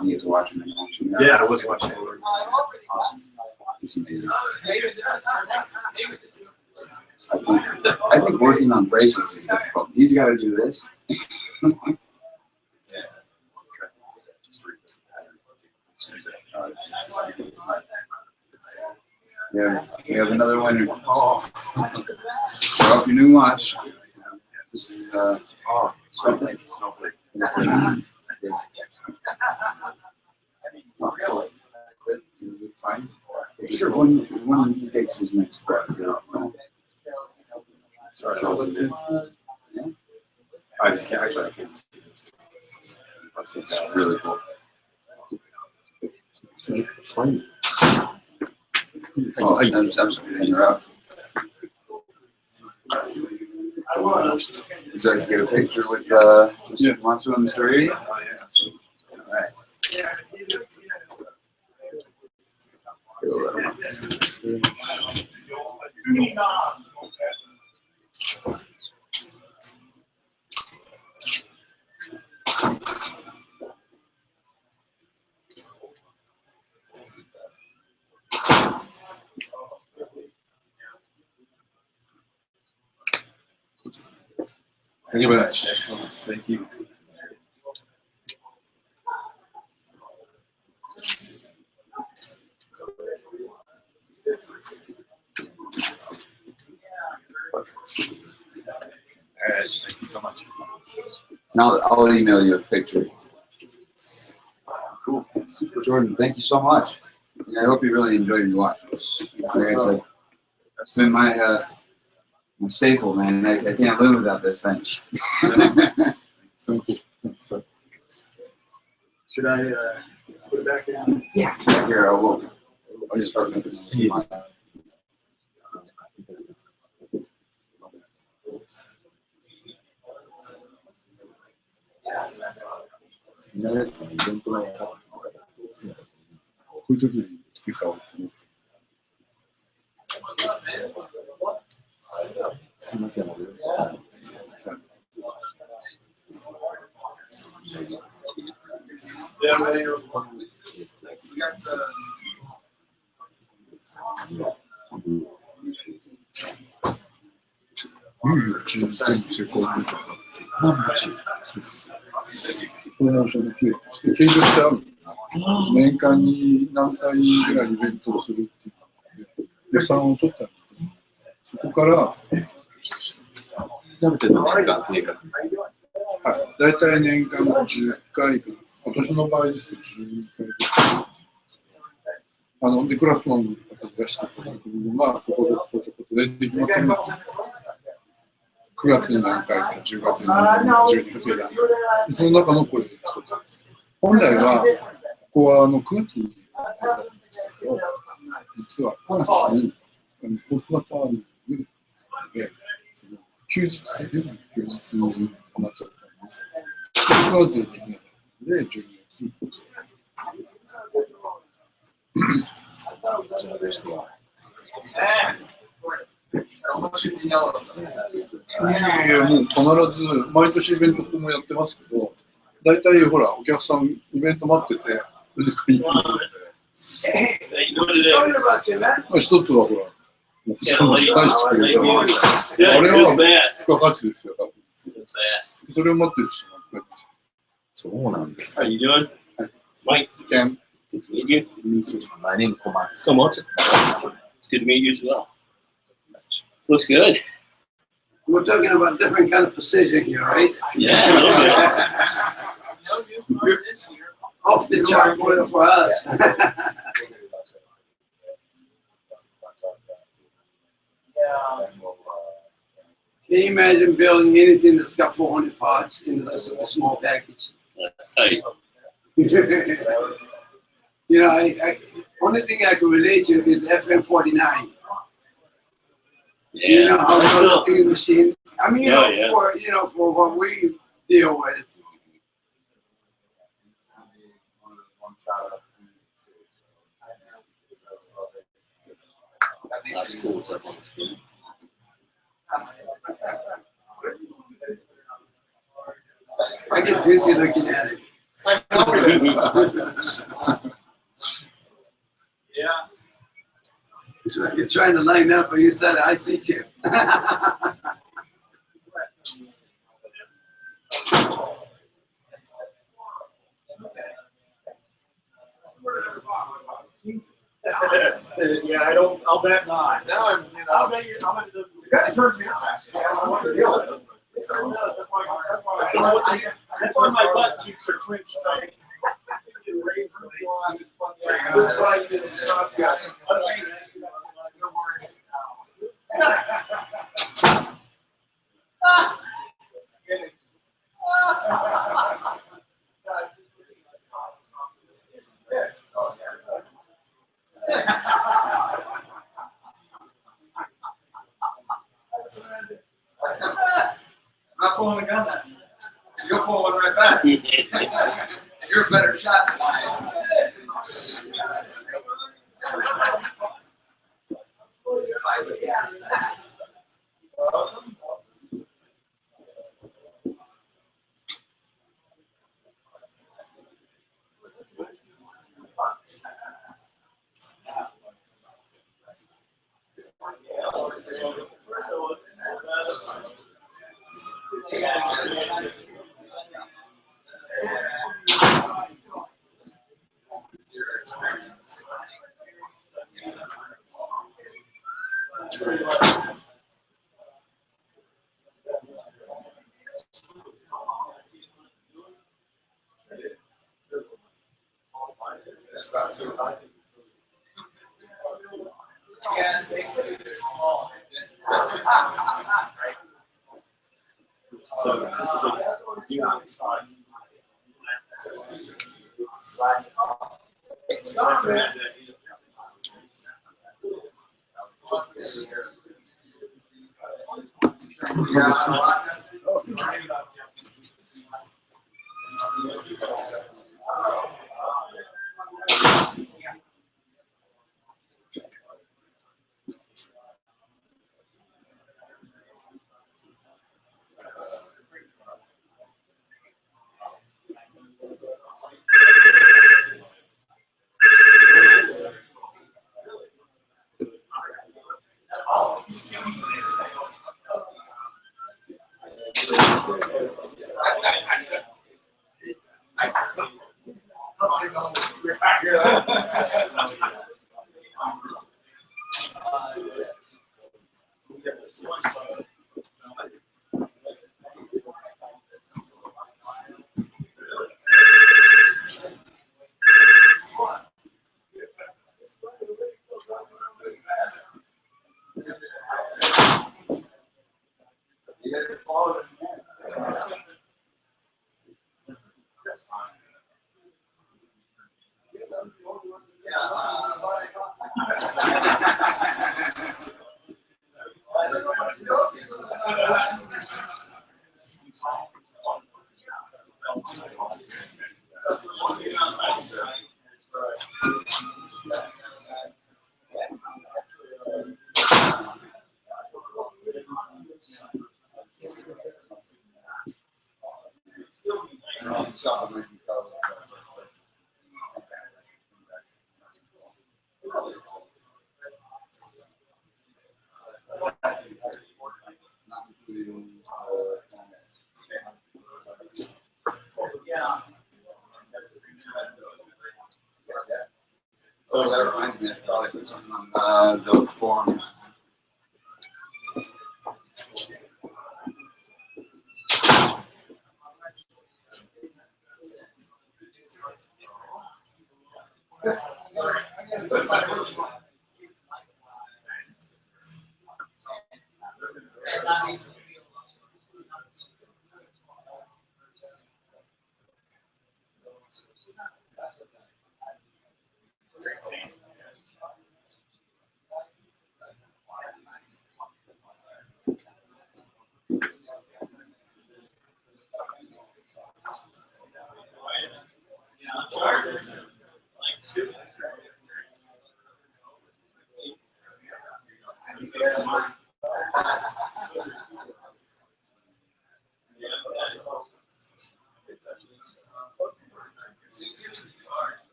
You get to watch him. Yeah, I was watching. Awesome. It's amazing. I think working on bracelets is difficult. He's got to do this. Yeah, we have another winner. Oh, show off your new watch. This is Snowflake. Snowflake. Fine. Sure. When he takes his next breath, I just can't. Actually, I can't see this. It's really cool. It's fine. Oh, I'm sorry to interrupt. Would you like to get a picture with Mr. Matsu and Mr. Ito? All right. Thank you very much. Excellent. Thank you. All right. Thank you so much. Now I'll email you a picture. Cool. Super Jordan, thank you so much. I hope you really enjoyed your watch. Like I said, it's been my staple, man. I can't live without this thing. Thank you. Should I put it back in? Yeah. Here, I'll just start making this. Yeah, man.年間に何回ぐらいイベントをするっていう予算を取ったんですけど、そこから食べてるの年間計画。はい、大体年間10回から、今年の場合ですと12回ぐらい。で、クラフトマンの方が出していただく部分が、こことこことここで決まってるんです。9月に何回か、10月に何回か、12月に何回か。その中のこれ一つです。本来は、ここは9月にやったんですけど、実は9月にポート型に出るので、休日になっちゃったんですよ。9月にできなかったので、12月に来ました。いやいや、もう必ず、毎年イベントもやってますけど、大体ほら、お客さん、イベント待ってて、それで買いに来るので。一つはほら、その大好きなあれは付加価値ですよ、多分。それを待ってる人がいっぱいいます。そうなんです。 How you doing? Mike. Ken. Good to meet you. My name is Komatsu. Komatsu. It's good to meet you as well. Looks good. We're talking about different kind of precision here, right? Yeah, a little bit. Off the chart for us. Can you imagine building anything that's got 400 parts in a small package? That's tight. You know, only thing I can relate to is FM49. Yeah. You know how the machine. I mean, Yeah. For what we deal with. That's cool. It's up on the screen. I get dizzy looking at it. Yeah. It's like you're trying to line up, but you said I see you. Yeah, I'll bet not. Now I'm, I'll bet it kind of turns me on, actually. I don't want to deal with it. That's why my butt cheeks are clenched, right? This bike is not good. I'm not pulling a gun at you. You'll pull one right back. You're a better shot than I am. So that reminds me, I should probably put something on those forums.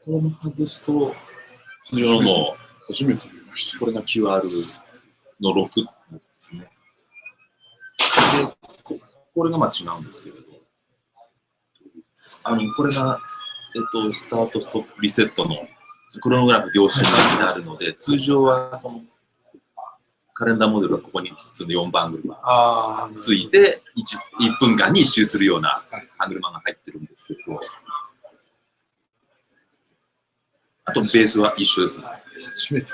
これ外すと、通常の、初めて見ました。これが QR の6ですね。で、これがまあ違うんですけれど、これが、スタート、ストップ、リセットのクロノグラフ両親になるので、通常はこのカレンダーモデルはここに普通の4番アングルがついて1分間に1周するようなアングルマンが入ってるんですけど、あとベースは一緒ですね。初めて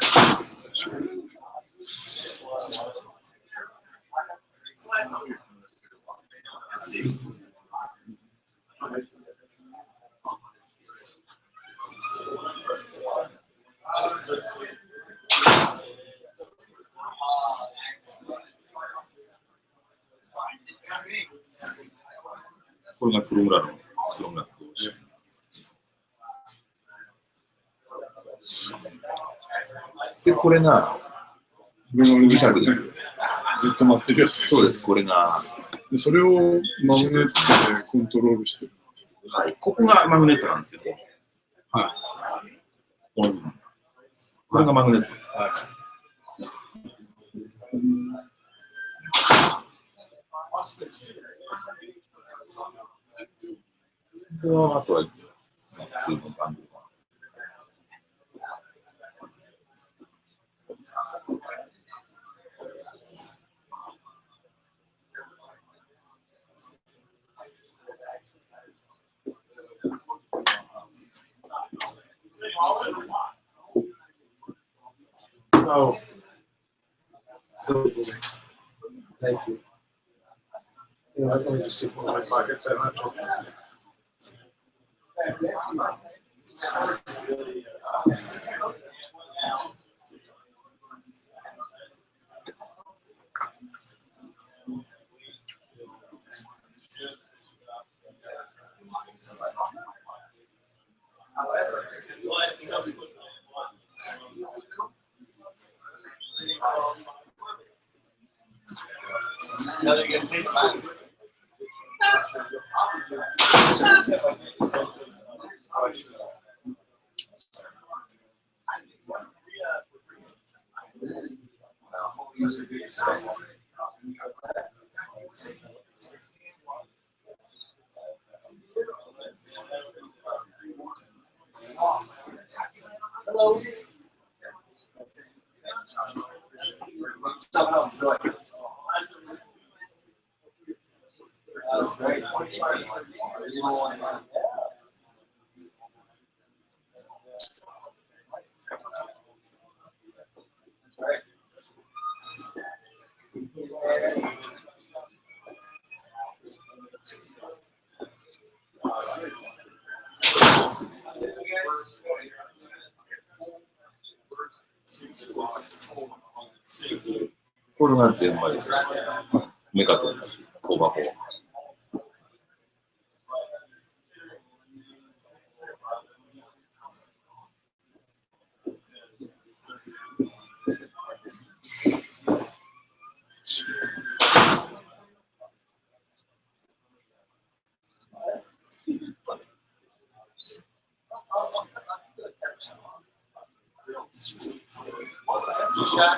これがクロムラのクロムラ同士。で、これが磁石です。ずっと待ってるやつ。そうです、これが。でそれをマグネットでコントロールしてる。はい、ここがマグネットなんですよ。はい。この部分。これがマグネット。はい。これはあとは普通のバンド。Oh, so thank you. Yeah, I can just stick one in my pocket, so I don't have to. Now they're getting paid back. Hello. Stop out, enjoy.これが全枚です。メカと工箱。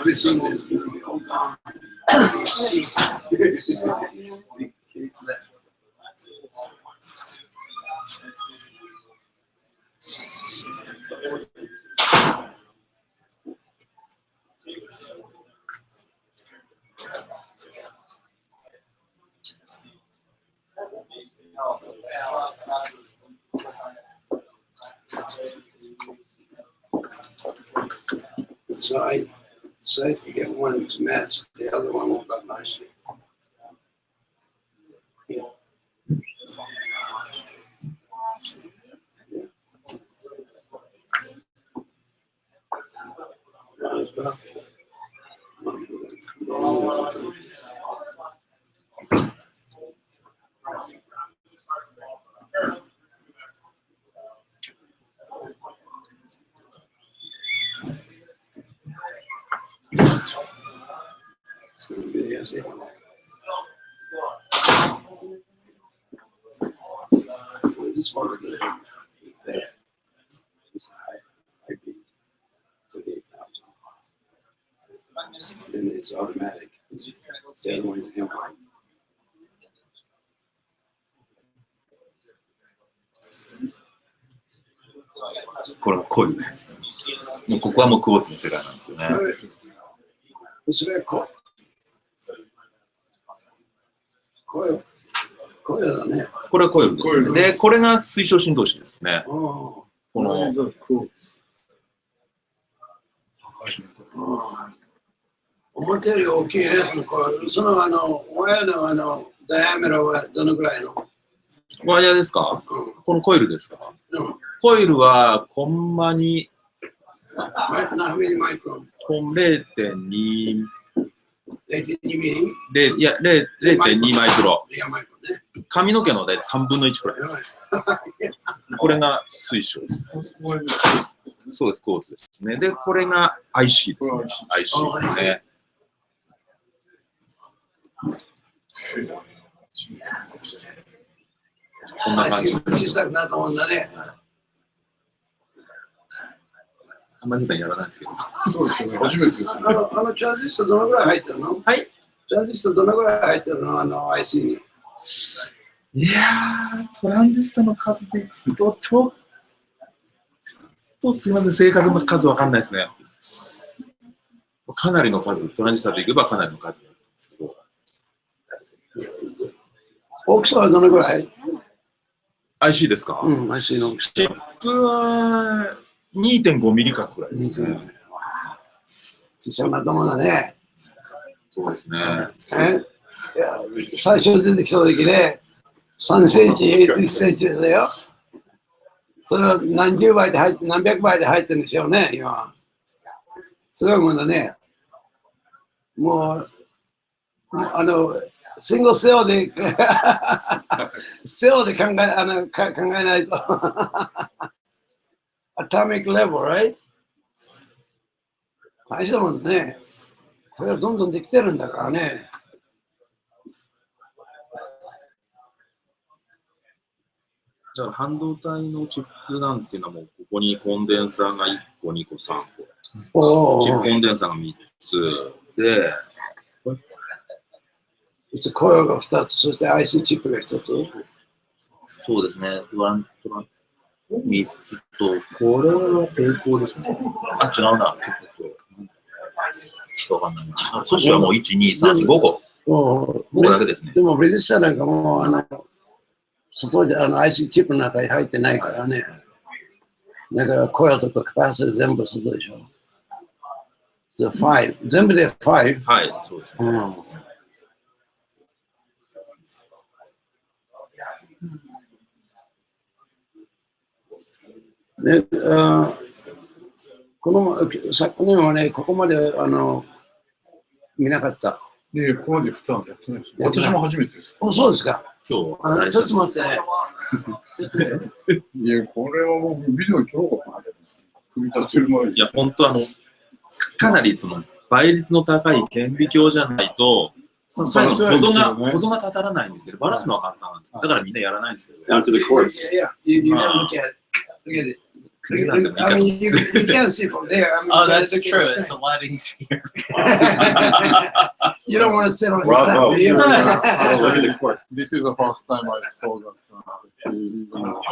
Everything is going to be all gone. Big case left. So I decided to get one to match the other one will go nicely. Yeah. This one is there. This high beat. So 8,000. And it's automatic. The other one is handheld. これも濃いです。もうここはもうクォーツの世界なんですよね。それはコイルだね。これはコイルです。で、これが水晶振動子ですね。この表より大きいね、そのワイヤーのダイアメラはどのぐらいの？ワイヤーですか？このコイルですか？コイルはコンマに何ミリマイクロン0.2 0.2ミリで、いや、0.2マイクロ。ね、髪の毛の大体3分の1くらいです。これが水晶です。そうです、クォーツですね。で、これが IC ですね。IC ですね。こんな感じ。小さくなったもんだね。あんまり普段やらないですけど。そうですよね。初めてですね。トランジスタどのぐらい入ってるの？はい。トランジスタどのぐらい入ってるのIC に。いやー、トランジスタの数でいくと、ちょっとすみません、正確な数わかんないですね。かなりの数、トランジスタでいけばかなりの数なんですけど。大きさはどのぐらい？ IC ですか？うん、IC の大きさ。チップは2.5 ミリ角くらいですね。小さなものだね。そうですね。いや、最初出てきた時ね、3センチ、1センチだよ。それは何十倍で入って、何百倍で入ってるんでしょうね、今。すごいもんだね。もう、シングルセオで、セオで考えないと。Atomic level, right? 大事だもんね。これはどんどんできてるんだからね。だから半導体のチップなんていうのはもうここにコンデンサーが1個、2個、3個。チップコンデンサーが3つで、コイルが2つ、そして IC チップが1つ。そうですね。3つと、これは抵抗ですね。あ、違うな。ちょっとわかんないな。そしてはもう1、2、3、4、5個。5個だけですね。でも、レジスタなんかも外でIC チップの中に入ってないからね。だから、コイルとかカパシティ全部外でしょ。5。全部で5。はい、そうですね。で、昨年はね、ここまで見なかった。で、ここまで来たんでやってないです。私も初めてです。そうですか。今日ちょっと待ってね。いや、これはもうビデオに撮ろうかな。組み立てる前に。いや、本当かなり倍率の高い顕微鏡じゃないと、保存がたたらないんですよ。バラすのは簡単なんですよ。だからみんなやらないんですけど。Down to the quartz. Yeah, you gotta look at it. Look at it. I mean, you can't see from there. I mean, Oh, that's true. It's a lot easier. You don't want to sit on Bravo. his lap. Look at the quartz. This is the first time I saw that.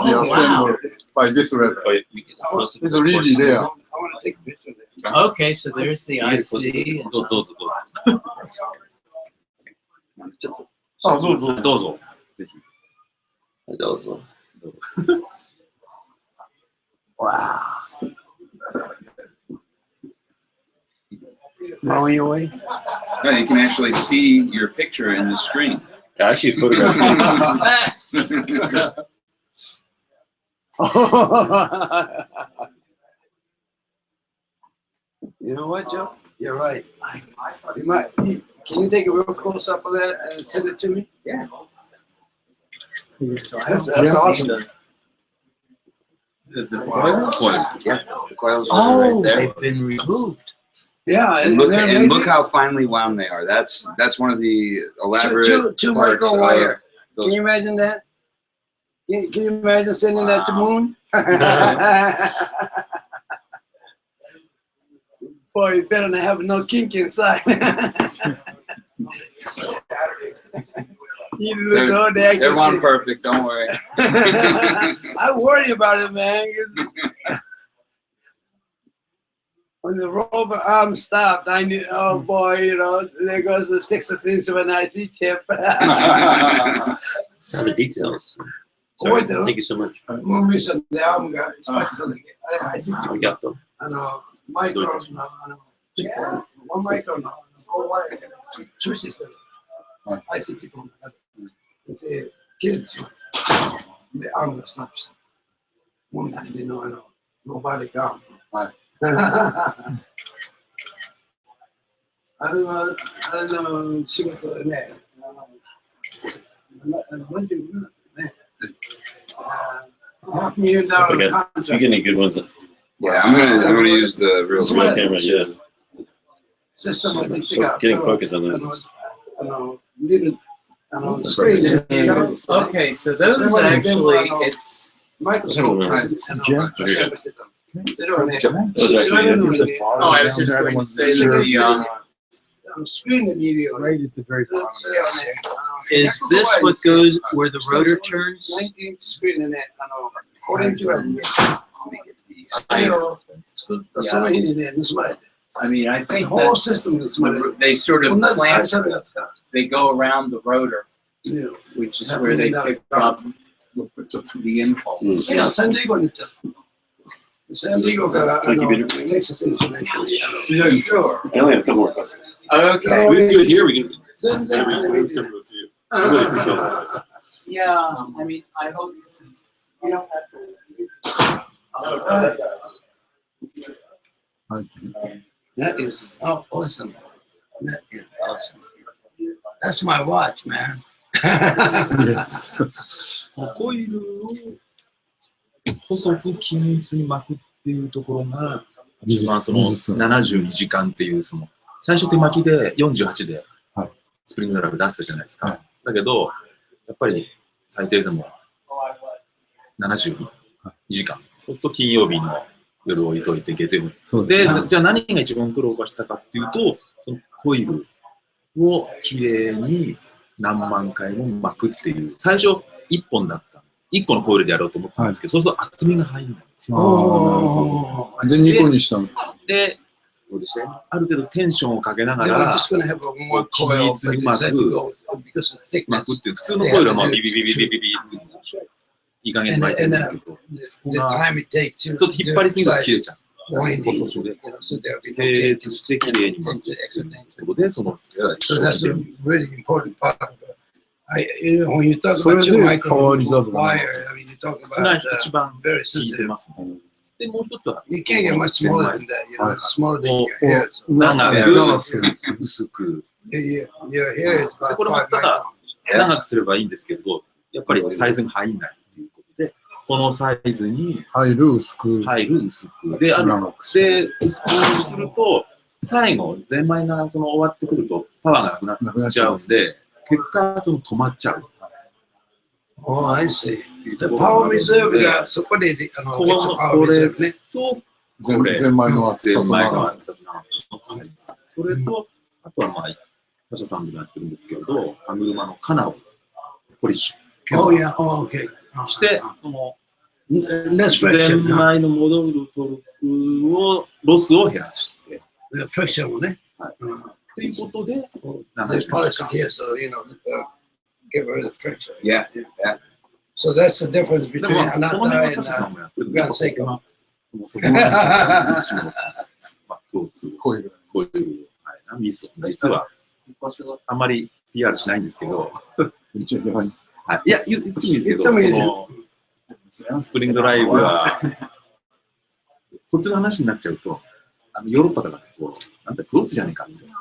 Oh, wow. By this level. It's really rare. I want to take a picture of it. Okay, so there's the IC. どうぞ。あ、どうぞ。どうぞ。どうぞ。Wow. Mowing your way? No, you can actually see your picture in the screen. I actually photographed You know what, Joe? You're right. Can you take a real close up of that and send it to me? Yeah. That's awesome. The coil. Yeah. The coils are Oh, right there. they've been removed. Yeah, And look how finely wound they are. That's one of the elaborate two parts micro of wire. those. Can you imagine that? Can you imagine sending that to Moon? Boy, you better not have no kink inside. They're one perfect. Don't worry. I worry about it, man. When the rubber arm stopped, I knew, oh boy, there goes the Texas Instrument IC chip. the details. Sorry, thank you so much. We got them. One micron, two systems. IC chip on the kids. The arm snaps. One time, nobody come. I don't know, 仕事でね。$500,000 If you get any good ones, Yeah, I'm gonna use the real real camera, yeah. System Getting focus on this. Okay, so those actually, it's Microscope. Those are actually oh, I was just going to say that I'm screening immediately. Right at the very bottom. is this what goes where the rotor turns? 19 screening it. オレンジはね、作ったその日にね、盗まれて。I mean, I think whole that's, system is they sort of 同じ会 clamp, 社のやつか。 they go around the rotor, which is where they pick up the impulse. いや、サンディエゴに行っちゃった。サンディエゴからネクサスにしないと。I only have a couple more questions. Okay. We good here. We can. 全然金見てない。 Yeah, I mean, I hope this is, you don't have to. That is awesome. That is awesome. That's my watch, man. Yes. コイルを細く均一に巻くっていうところが、一番その72時間っていう、その最初手巻きで48でスプリングドライブ出したじゃないですか。だけど、やっぱり最低でも72時間。そうすると金曜日の夜置いといて月曜日。で、じゃあ何が一番苦労がしたかっていうと、そのコイルをきれいに何万回も巻くっていう、最初1本だった。1個のコイルでやろうと思ったんですけど、そうすると厚みが入んないんですよ。で、2個にしたの。で、ある程度テンションをかけながら、均一に巻くっていう、普通のコイルはまあビビビビビビビっていい加減に巻いてるんですけど、ちょっと引っ張りすぎると切れちゃう。整列してきれいに巻くっていうことで、その、when you talk about your microphone wire, I mean, you talk about very sensitive. で、もう一つは、 You can't get much smaller than that, you know, smaller than your hair. So 長く、薄く。 your hair is about これも 5 microns. ただ、長くすればいいんですけど、やっぱりサイズが入んないということで、このサイズに入る薄く。入る薄く。で、で、薄くすると、最後、ゼンマイがその終わってくると、パワーがなくなっちゃうんで、結果、その止まっちゃう。Oh, I see. The power reserve がそこで、これと、これ、ゼンマイの厚さと長さ。それと、あとはまあ、他社さんでもやってるんですけど、歯車のカナをポリッシュ。Oh, yeah. Oh, okay. して、その、 Less ゼ friction. ンマイの戻るトルクを、ロスを減らして。Friction もね。ということで、 There's polish here, so, you know, get rid of friction. Yeah, yeah. So that's the difference で between も、この Anata 辺は and 他社さんもやってるんで Grand Seiko. 共通コイル。こういう、ミスを実はあんまり PR しないんですけど、いや、言ってもいいですけど、そのスプリングドライブは、こっちの話になっちゃうと、ヨーロッパとかこう、なんてクローツじゃねえかみたいな。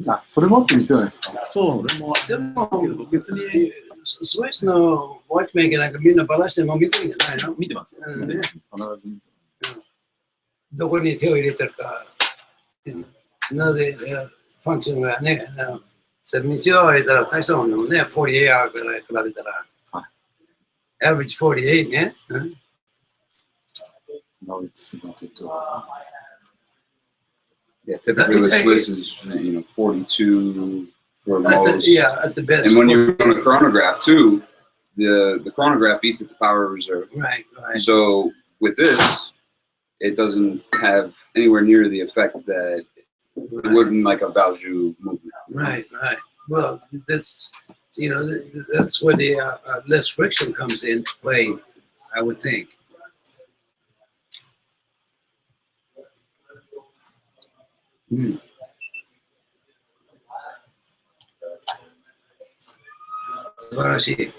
あ、それもって見せないですか？そう、でも、別に、スイスのウォッチメーカーなんかみんなバラしても見てるんじゃないの？見てますよ。どこに手を入れてるか、なぜファンクションがね、72を入れたら大したもんでもね、48から比べたら、average 48ね。No, it's not at Yeah, typically with Swiss is 42 for most. Yeah, at the best. And when you're on a chronograph too, the chronograph eats at the power reserve. Right, right. So with this, it doesn't have anywhere near the effect that it would in like a Valjoux movement. Right, right. Well, that's that's where the less friction comes in play, I would think. Hmm. 素晴らしい。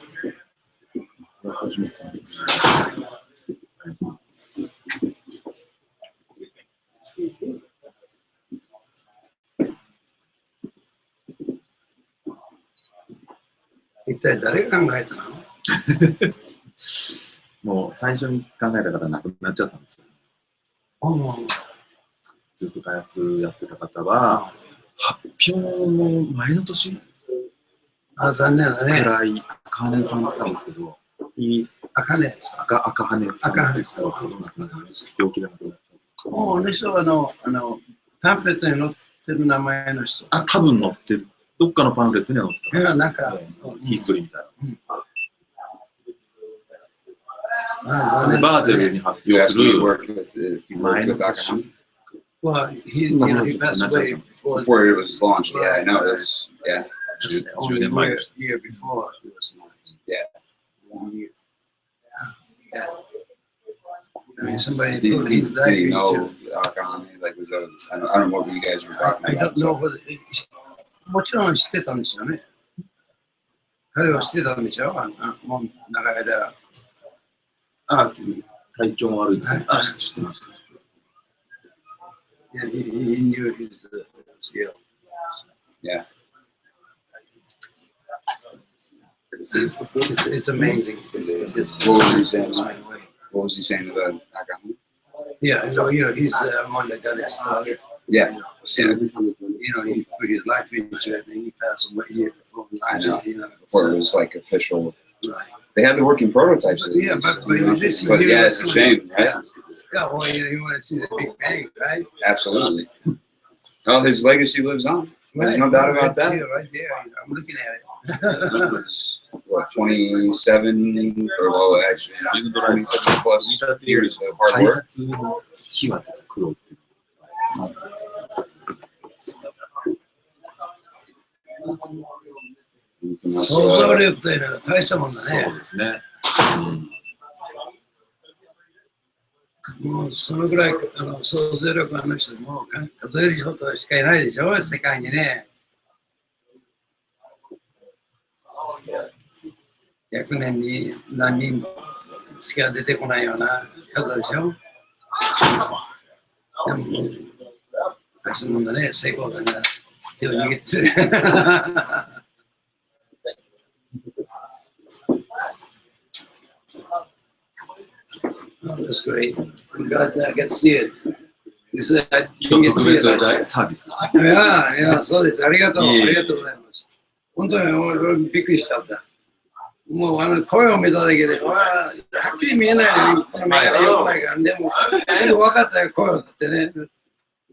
一体誰が考えたの？もう最初に考えた方亡くなっちゃったんですよ。ずっと開発やってた方は、発表の前の年残念だね。暗い赤羽さんって言ったんですけど、赤羽さん。赤羽さんはその亡くなったんですよ。病気で亡くなった。あの人はパンフレットに載ってる名前の人。多分載ってる。どっかのパンフレットには載ってた。なんか、ヒストリーみたいな。バーゼルに発表する前の年。Well, he passed away before it was launched. Yeah, I know. It was, yeah. Only year before it was launched. Yeah. 1 year. Yeah. I mean, somebody Did, put his life did he know into. Akane? Like, was that? I don't know what you guys were talking I about. don't know whether. もちろん知ってたんですよね。彼は知ってたんでしょもう長い間。あ、体調悪いですね。あ、知ってます。Yeah, he knew his skill. Yeah. It's amazing. It's just What was he saying? my way. What was he saying about Akane? Yeah, so, you know, he's one that got it started. Yeah. You know, he put his life into it, and he passed away here before. I know. You know, Before it was like official. right. They had the working prototypes. Of Yeah, these, but you know? this But year- yeah, it's a shame, right? Yeah, well, you want to see the Big Bang, right? Absolutely. Well, his legacy lives on. There's no doubt about that. Right there, I'm looking at it. It was, what, 27 or well, actually 27 plus years of hard 開 work. 発の秘話とか苦労っていう。想像力というのは大したもんだそうね。ですね。もうそのぐらい想像力ある人もう数える人しかいないでしょ、世界にね。100年に何人しか出てこないような方でしょ。でも大したもんだね、成功だね。手を握って。Oh, that's great. I'm glad that I get to see it. This is I 今 didn't 日 get to 特 see 別 it. なサービス。いやいや、そうです。ありがとう。いえいえありがとうございます。本当に俺びっくりしちゃった。もう声を見ただけで、わあ、はっきり見えないのに、この目が良くないから、でも、すぐ分かったよ、声をだってね。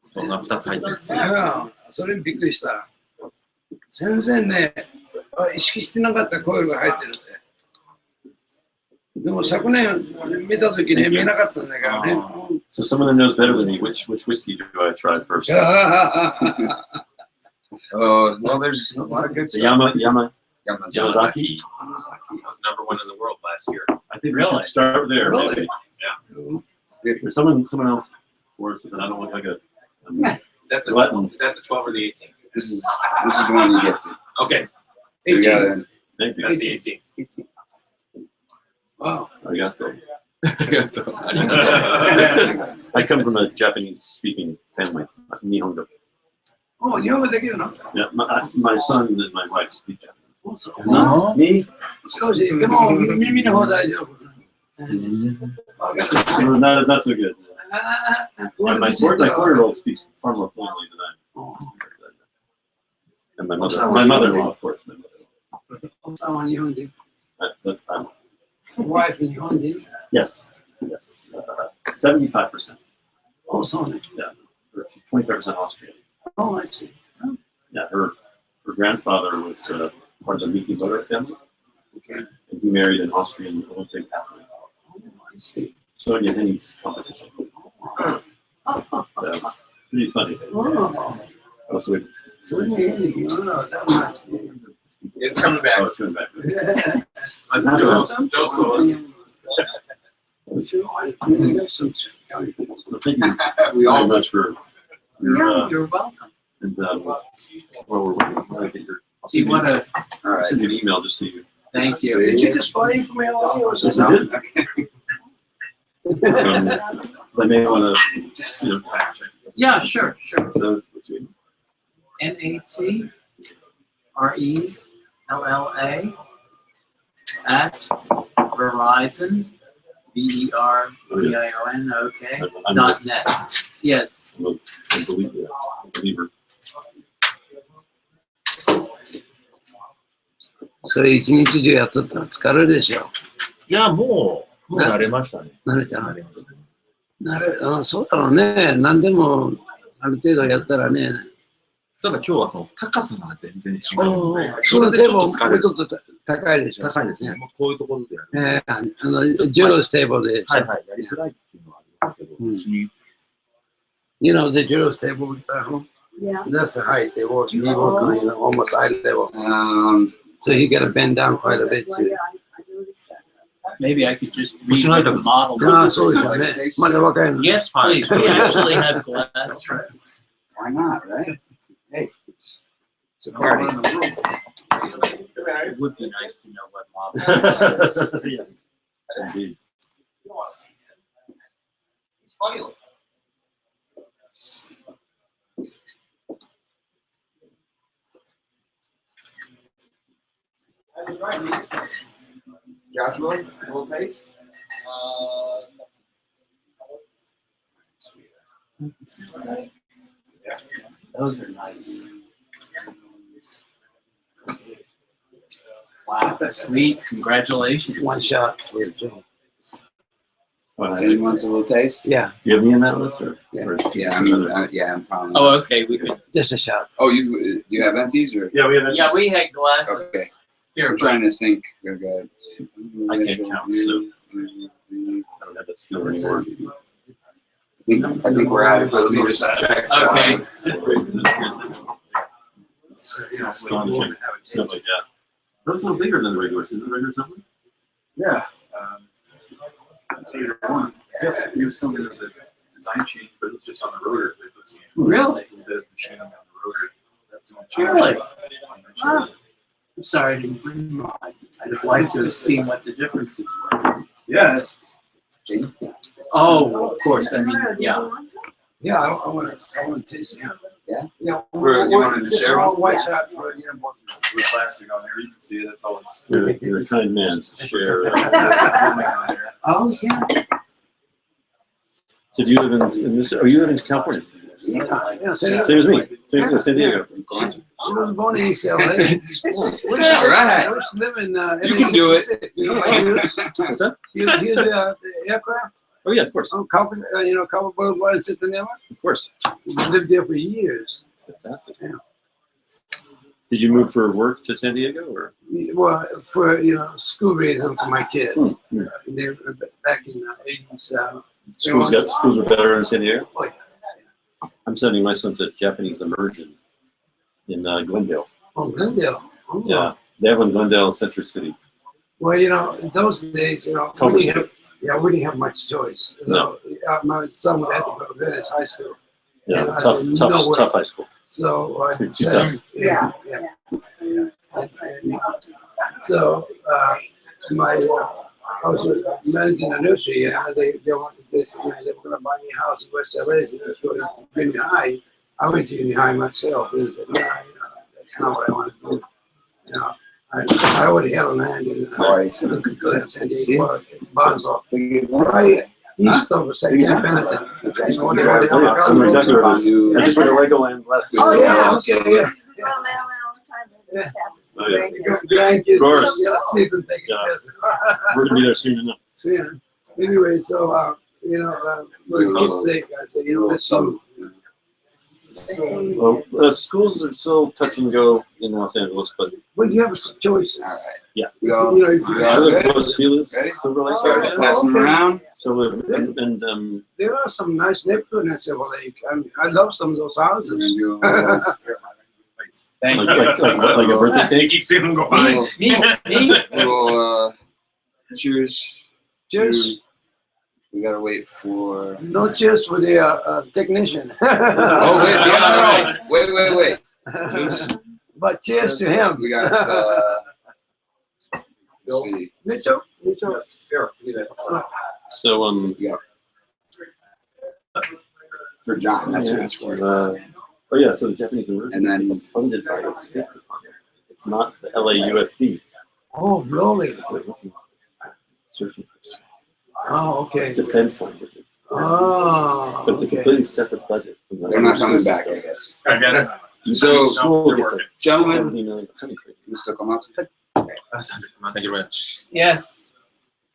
そんな2つ入ってるんですね。いや、それにびっくりした。全然ね、意識してなかった声が入ってるって。でも昨年見たときね、見えなかったんだからね。So someone that knows better than me, which whiskey do I try first? Well, there's a lot of good The stuff. Yamazaki. Was #1 in the world last year. I think we should start there. Really? Maybe. There's someone else worse than I don't look like a. Is that the Latin. Is that the 12 or the 18? This is the one you gifted. Okay, We got it. Thank you. that's the 18. Wow. Arigato. ありがとう。ありがとう。 I come from a Japanese-speaking family. Nihongo. もう日本語できるの Yeah, my son and my wife speak Japanese. そうな Me? 少し、でも耳の方大丈夫。 Not so good. And my 4-year-old speaks far more fluently than I. And my mother-in-law, of course. My mother-in-law. 奥さんは日本人。 But, wife 日本人。 yes, 75%. そうね。 Yeah, 25% Austrian. Oh, I see. Yeah, her grandfather was part of the Mikimoto family. Okay. And he married an Austrian Olympic athlete. I see. Sonia Henny's competition. So, pretty funny. Oh, Also, so yeah, you know, that much. It's coming back. oh, it's coming back. That's Some- Joe. some- Well, thank you We all very much for your, You're welcome. and well, we're waiting. I think I'll Do you want to? All right. send you an email just so you. Thank you. Did you just fly in from LA or Yes, something? I did. I may want to, fact check. Yeah, sure. So, what's your- NATRELLA at Verizon, VERZION, okay, I'm .net. Yes. a believer. それ一日中やっとったら疲れるでしょ。いや、もう慣れましたね。慣れた慣れましたね。そうだろうね。何でもある程度やったらね。ただ今日はその高さが全然違うので、そのテーブルも疲れる。ちょっと高いでしょ。高いですね。もうこういうところでやる。ジェロステーブルで。はいはい、やりづらいっていうのはありますけど、別に You know the Juro's table at home? Yeah. That's the height. They work, he work on, almost eye level. So he got to bend down quite a bit Well, too. yeah, I noticed that. Maybe I could just read what the model. ああ、そうですよね。まだ若いの。 Yes, please. We actually have glass. Why not, right? Hey, it's a party. It would be nice to know what model this is. Yeah. Indeed. It's funny. Joshua, a little taste? Those are nice. Wow, sweet. Congratulations. One shot. Jane wants a little taste? Yeah. You have me in that list, or? Yeah. or- Yeah, I'm probably. Oh, okay. We could. Just a shot. Oh, do you have empties or? Yeah, we have. Yeah, we had glasses. Okay. Here, I'm trying to think. Okay. I can't count soup. I don't have that skill anymore. I think we're out. Let's just check. Okay. It's astonishing. Stuff like that. That's a little bigger than the regular. Is it regular something? Yeah. One. Yes, it was something that was a design change, but it was just on the rotor. Really? The machining on the rotor. That's the only change. Really? Ah, I'm sorry I didn't bring mine. I'd have liked to have seen what the differences were. Yeah. Jane? Oh, of course. I mean, yeah. Yeah, I want to taste it. Yeah? Yeah. You wanted to Just share? all white shot for, you know, both. With plastic on there, you can see it. That's all it's. You're a kind man to share. Oh, yeah. So do you live in this? Oh, you live in California? Yeah, Same as me. Same as San Diego. She was born in East LA. All right. Live in, You can do it. What's that? Here's the aircraft. Oh yeah, of course. On Copper, Copper Boulevard in Centennial. Of course. We lived there for years. Fantastic. Yeah. Did you move for work to San Diego, or? Well, for school reasons for my kids. Hmm. They were back in the 80s. Schools were better in San Diego? Oh, yeah. I'm sending my son to Japanese immersion in Glendale. Oh, Glendale. Oh. Yeah, they have one in Glendale, Century City. Well, in those days, we didn't have much choice. No. My son would have to go to Venice High School. Yeah, And I tough said, "No way." high school. So I Too said, tough. Yeah. So I was managing a nursery, and they wanted this. They were going to buy me a house in West LA. So let's go to junior high. I went to junior high myself. And I said, that's not what I want to do. I already had a land in San Diego, Bonzo, right east of St. Benedict. I know exactly where it is. I just went to Legoland last week. Oh, yeah, okay, yeah. Yeah. Grandkids, Of course. season ticket. Yeah. Yes. We're gonna be there soon enough. So, yeah. Anyway, so for kids' sake, I said, let's do. Well, schools are still touch and go in Los Angeles, but But you have choices. All right. yeah. I I live close to Los Silver Lake area. Passing them around. So and There are some nice neighborhoods in Silver Lake. I love some of those houses. Thank you. like a birthday You cake. keep seeing them go by. Well, cheers. Cheers. We gotta wait for. No cheers for the technician. Oh wait, yeah, wait. Cheers. But cheers to him. We got. Let's see. Mitchell. So For John, that's who it's for. Oh yeah, so the Japanese immersion And then- is funded by the state department. It's not the LAUSD. Oh, really? So they're looking, searching for Oh, okay. defense languages. Oh, But it's a okay. completely separate budget from the They're not coming school back, I system. guess. I guess. So, School gets like gentlemen, 70 million, something crazy. Mr. Komatsu. Thank you very much. Yes.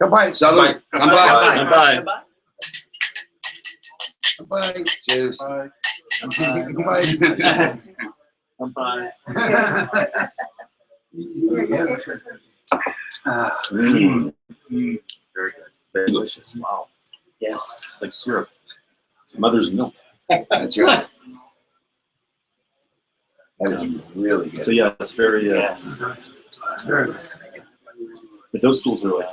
Goodbye. Salud. Kanpai. Bye. Goodbye. Cheers. Goodbye. Bye. Very good. Very delicious. Wow. Yes. Like syrup. It's mother's milk. That's right. That is really good. So yeah, it's very. Yes. But those schools are like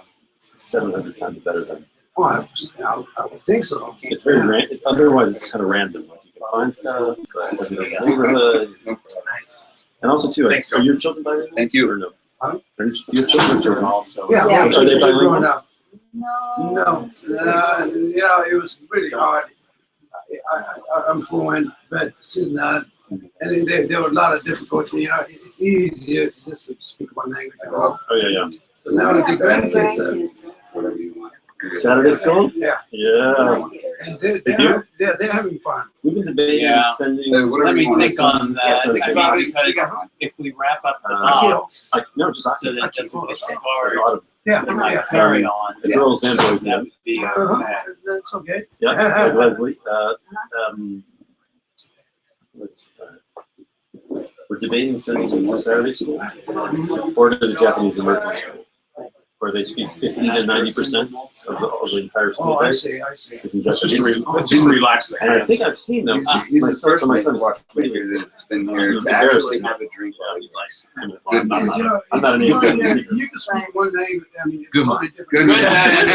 700 times better than. Well, I would think so. It's very it's otherwise it's kind of random. Like you can find stuff, but it doesn't know the neighborhood. Nice. And also too, Thanks, are your children bilingual? Thank you. Or no? Huh? Are your children also? Yeah, Are they bilingual? No, it was really hard. I'm fluent, but she's not. And there were a lot of difficulty. It's easier just to speak one language. Oh yeah. So now the grandkids Saturday school? Yeah. Yeah. And they're having fun. We've been debating sending. Let me think on that. Yeah, Because if we wrap up the box, no, just so that it doesn't get scarred, Yeah. and like carry on. The girls and boys That now. would be That's okay. Yeah, like Leslie. We're debating sending them to Saturday school or to the Japanese American school, where they speak 50 to 90% of the entire school Oh, I day. see. Is in Japanese. Let's just relax there. And I think I've seen them. He's My the son- first my man son's watchmaker that's been here He's to actually have a drink while he likes. Good man. I'm not an You English can speaker. speak one language. I mean, Good totally different. Good man.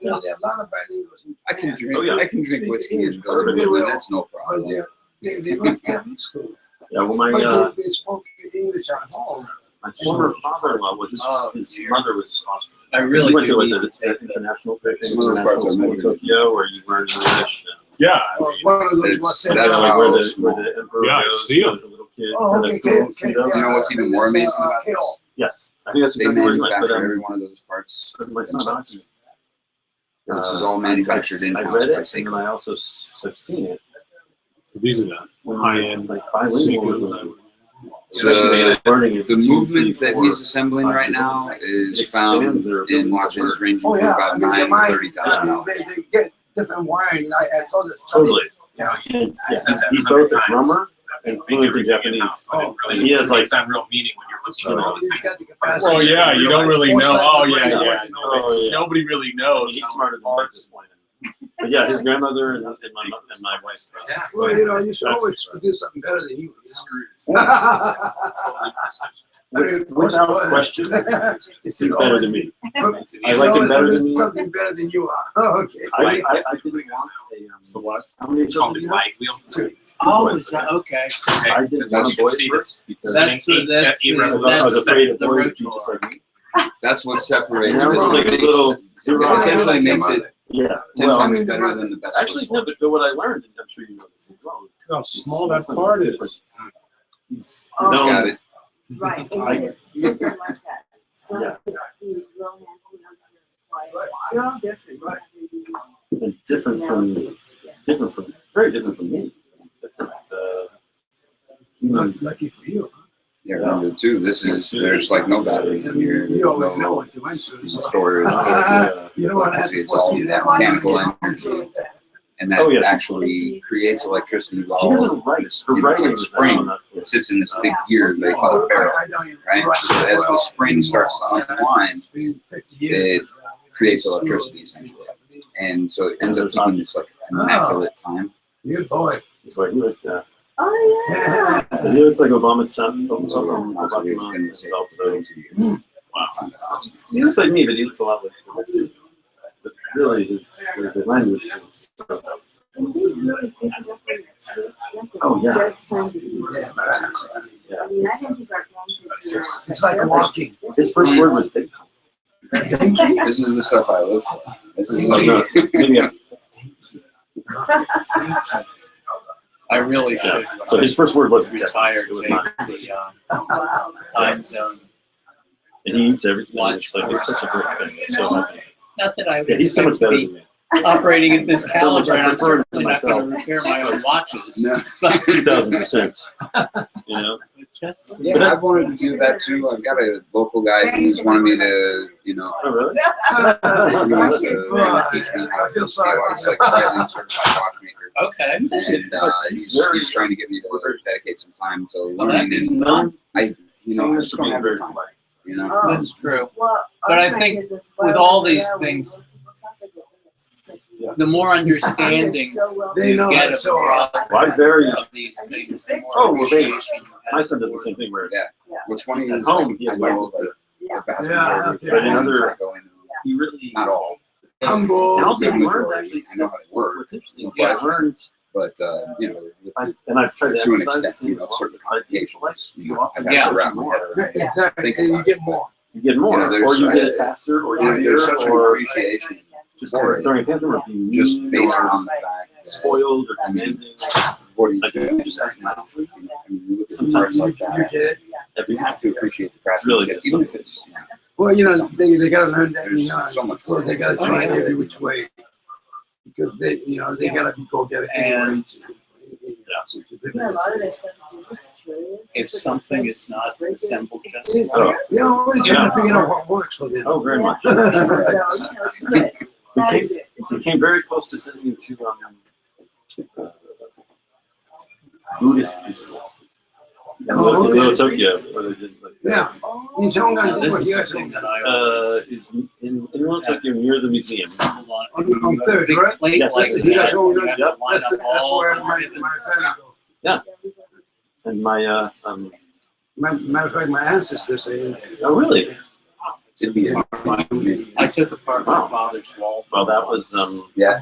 There are a lot of bilinguals in I can Japan. drink. Oh, yeah. I can drink whiskey and go to England. That's no But problem. they went to Japanese school. Yeah, well, my But they spoke English at home. my former father-in-law his mother was Austrian. I really He went do to need like to the take international Some of those parts are school in measured. Tokyo, where you learn English. Yeah. Well, one of those It's- was that's like how where the small. emperor Yeah, I goes see 'em. as a little kid. Oh, and okay, the school, okay, Ito. You know what's even more amazing about this? Kale. Yes, I think that's They exactly what he went. manufacture But every one of those parts my son, themselves. This is all manufactured I in-house read by it, and Seiko. I also have seen it. These are the high-end like bilingual. The movement that he's assembling right now is found in watches ranging Oh, from yeah. about I mean, $9,000 to $30,000. they get different wiring. I saw this. Totally. Yeah. And, he's both a drummer and fluent in Japanese. Oh, And he has like it's not real meaning when you're looking at all the time. Well, yeah, you don't really know. Oh, yeah. Oh, yeah. Nobody really knows. He's smarter than me at this point. But yeah, his grandmother and my wife. Well, you should always do something better than you. Without question, he's better than me. I like him better than me. Something better than you are. Oh, okay. I didn't want a what? How many children do you have? Oh, is that okay? I didn't want a boy first because I was afraid of boys would be just like me. That's what separates And I was this. like a little It essentially makes it yeah. 10 Well, times better than the best. actually, no, but what I learned, and I'm sure you know this as well. How small that part is. He's He's got it. Right, it's different like that. Some Yeah. could be real handful, they're all different. and different from very different from me. Different human. Lucky for you. Yeah, remember too, there's like no battery in here. You There's always know no what you went through. so- storage. You don't want to have to It's all foresee that one. mechanical energy. And that Oh, yes. actually creates electricity She while doesn't write. Her it's writing like is spring. on that It sits in this big gear they call a barrel, right? So as the spring starts to unwind, it creates electricity essentially. And so it ends up keeping this like immaculate time. Good boy. That's why he was. Oh, yeah. And he looks like Obama. So we've been the same for 2 years. Wow. He looks like me, but he looks a lot like this too. But really, the language is. And they really pick it up on your kids. That's Oh, yeah. the best time to teach them. Yeah. I mean, I didn't think our grandkids were. It's like walking. His first word was big. This is the stuff I live for. This is Oh, no. Maybe I really yeah. should. So his first word was Retired, It was take not. the time zone. And he eats everything. It's like it's such a great thing. So Not that I yeah, he's so much better than me. operating at this caliber, and I'm prefer it to certainly not going to myself. repair my own watches. No. 2,000%. You know. Just Yeah, I've wanted to do that too. I've got a local guy who's wanted me to, Oh really? he wants to teach me how to do watches, like a certified watchmaker. okay. And he's trying to get me to dedicate some time to Well, that learning. is And fun. I just don't have the time. You know, Oh, That's true. well, But our I think grandkids, as with well all as these their things, own, people's house, they get such a- The more understanding So well- They know get it of so the Well, I vary. of these things, the more Oh, well, they- appreciation you have. My son does the same thing where what's funny at is home like, he I has know license like to the vast Yeah, majority But in of other, I go into. he really, Not all. Humble. and also The he learned majority. actually, I know how they work. what's interesting is I learned, But you know, and I've tried to to an emphasize extent, this you thing know, as well, certain but it's like complications. you often I've get had to wrap my more. head around. Exactly. Think You about get it. more. You get more, You know, there's, or you get it faster, or easier, there's such an or appreciation just for it, throwing a tantrum, or being just mean, based or on the fact that spoiled, or I mean, demanding. what he's Like, doing you just ask nicely. I mean, you look at Sometimes parts like You that. get it. Every You have to appreciate the It's really craftsmanship, just even if it's, you know, Well, they gotta learn that, There's you know, so much so they gotta more. try it every which way. Because they gotta go get it anyway. Yeah, a lot of their stuff is just curious. If something is not assembled just It's, right, we're trying to figure out what works for them. Oh, very much. So, it's good. We came very close to sending it to Buddhist people. In Little Tokyo, where they did like, Yeah. He's hung now, on this to is it, something that I always is in Little Tokyo near the museum. stumble on. On You have a third, big right? plate Yes, like that's He that, does all you that. have to line That's up all where the my divots. family goes. And my Matter of fact, my ancestors say it. oh really? it'd be I took apart my father's wall. Well, that was yeah. We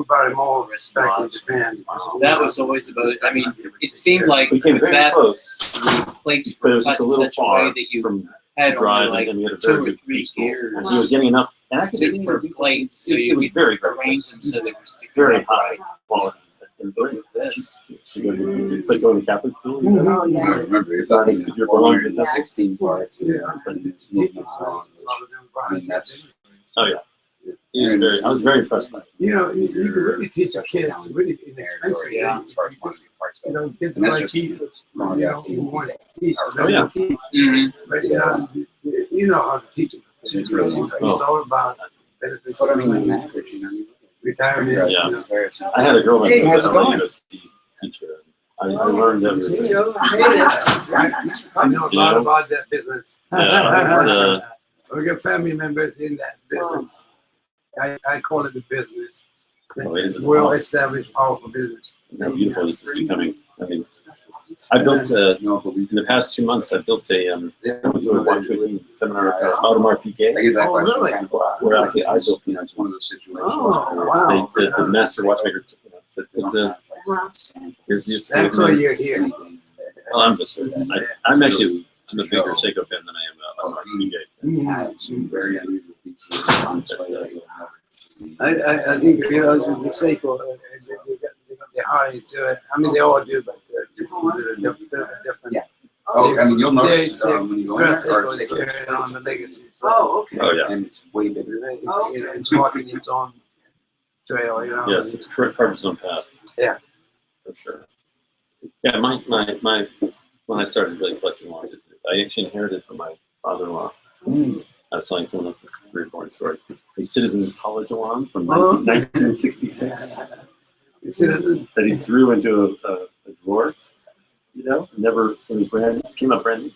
brought him all back in Japan. That was always about, I mean, it seemed like we came with very that, close, the plates but it were was cut just a in little such a way far that you from had drive, only and we had a like 2 very or good 3 preschool. gears And he was getting enough, and actually per plate, so it you was could very arrange them so they were sticking very up high right. quality. And But with this, it's like going to Catholic school. Oh, I remember you're talking If you're belonging to 416 parts Yeah. and it's movement wrong, which, I mean, that's Oh yeah, I was very impressed by it. You can really teach a kid really inexpensive. Yeah. as far as quantity of parts go. Get the And that's right just teachers. You want to teach. Oh, yeah. But you know how to teach them. It's really It's all about benefits. But I mean, on average, you know, Retirement. Yeah. You know. I had a girl Hey, that how's was it a going? university teacher. I learned everything. I know a lot about that business. Yeah, We got family members in that business. I call it a business. Oh, it is a Well established, powerful business. how beautiful this is becoming. I mean, I built in the past 2 months. I built a watchmaking seminar for Audemars I Piguet, get that Oh, question really? kind of a lot. where actually I built. You know, it's one of those situations. Oh, where wow. The master watchmaker said, they don't have, "Here's the That's why you're escapements." here. Well, I'm just. I'm actually a bigger Seiko fan than I am Audemars Piguet. had some very unusual pieces on display that you'll never see. I think the Seiko, they got their heart into it. I mean, they all do, but they're different. Yeah. Oh, I mean, you'll notice They- when you go in Grand there, or Seiko is Seiko, carrying on the legacy. So, okay. Oh yeah. and it's way bigger. It's walking its own trail, you know. Yes, it's carved its own path. Yeah. For sure. Yeah, my when I started really collecting watches, I actually inherited from my father-in-law. I was telling someone else this very boring story. A Citizen College alarm from 1966 Citizen. that he threw into a drawer. You know, never it was came up brand new.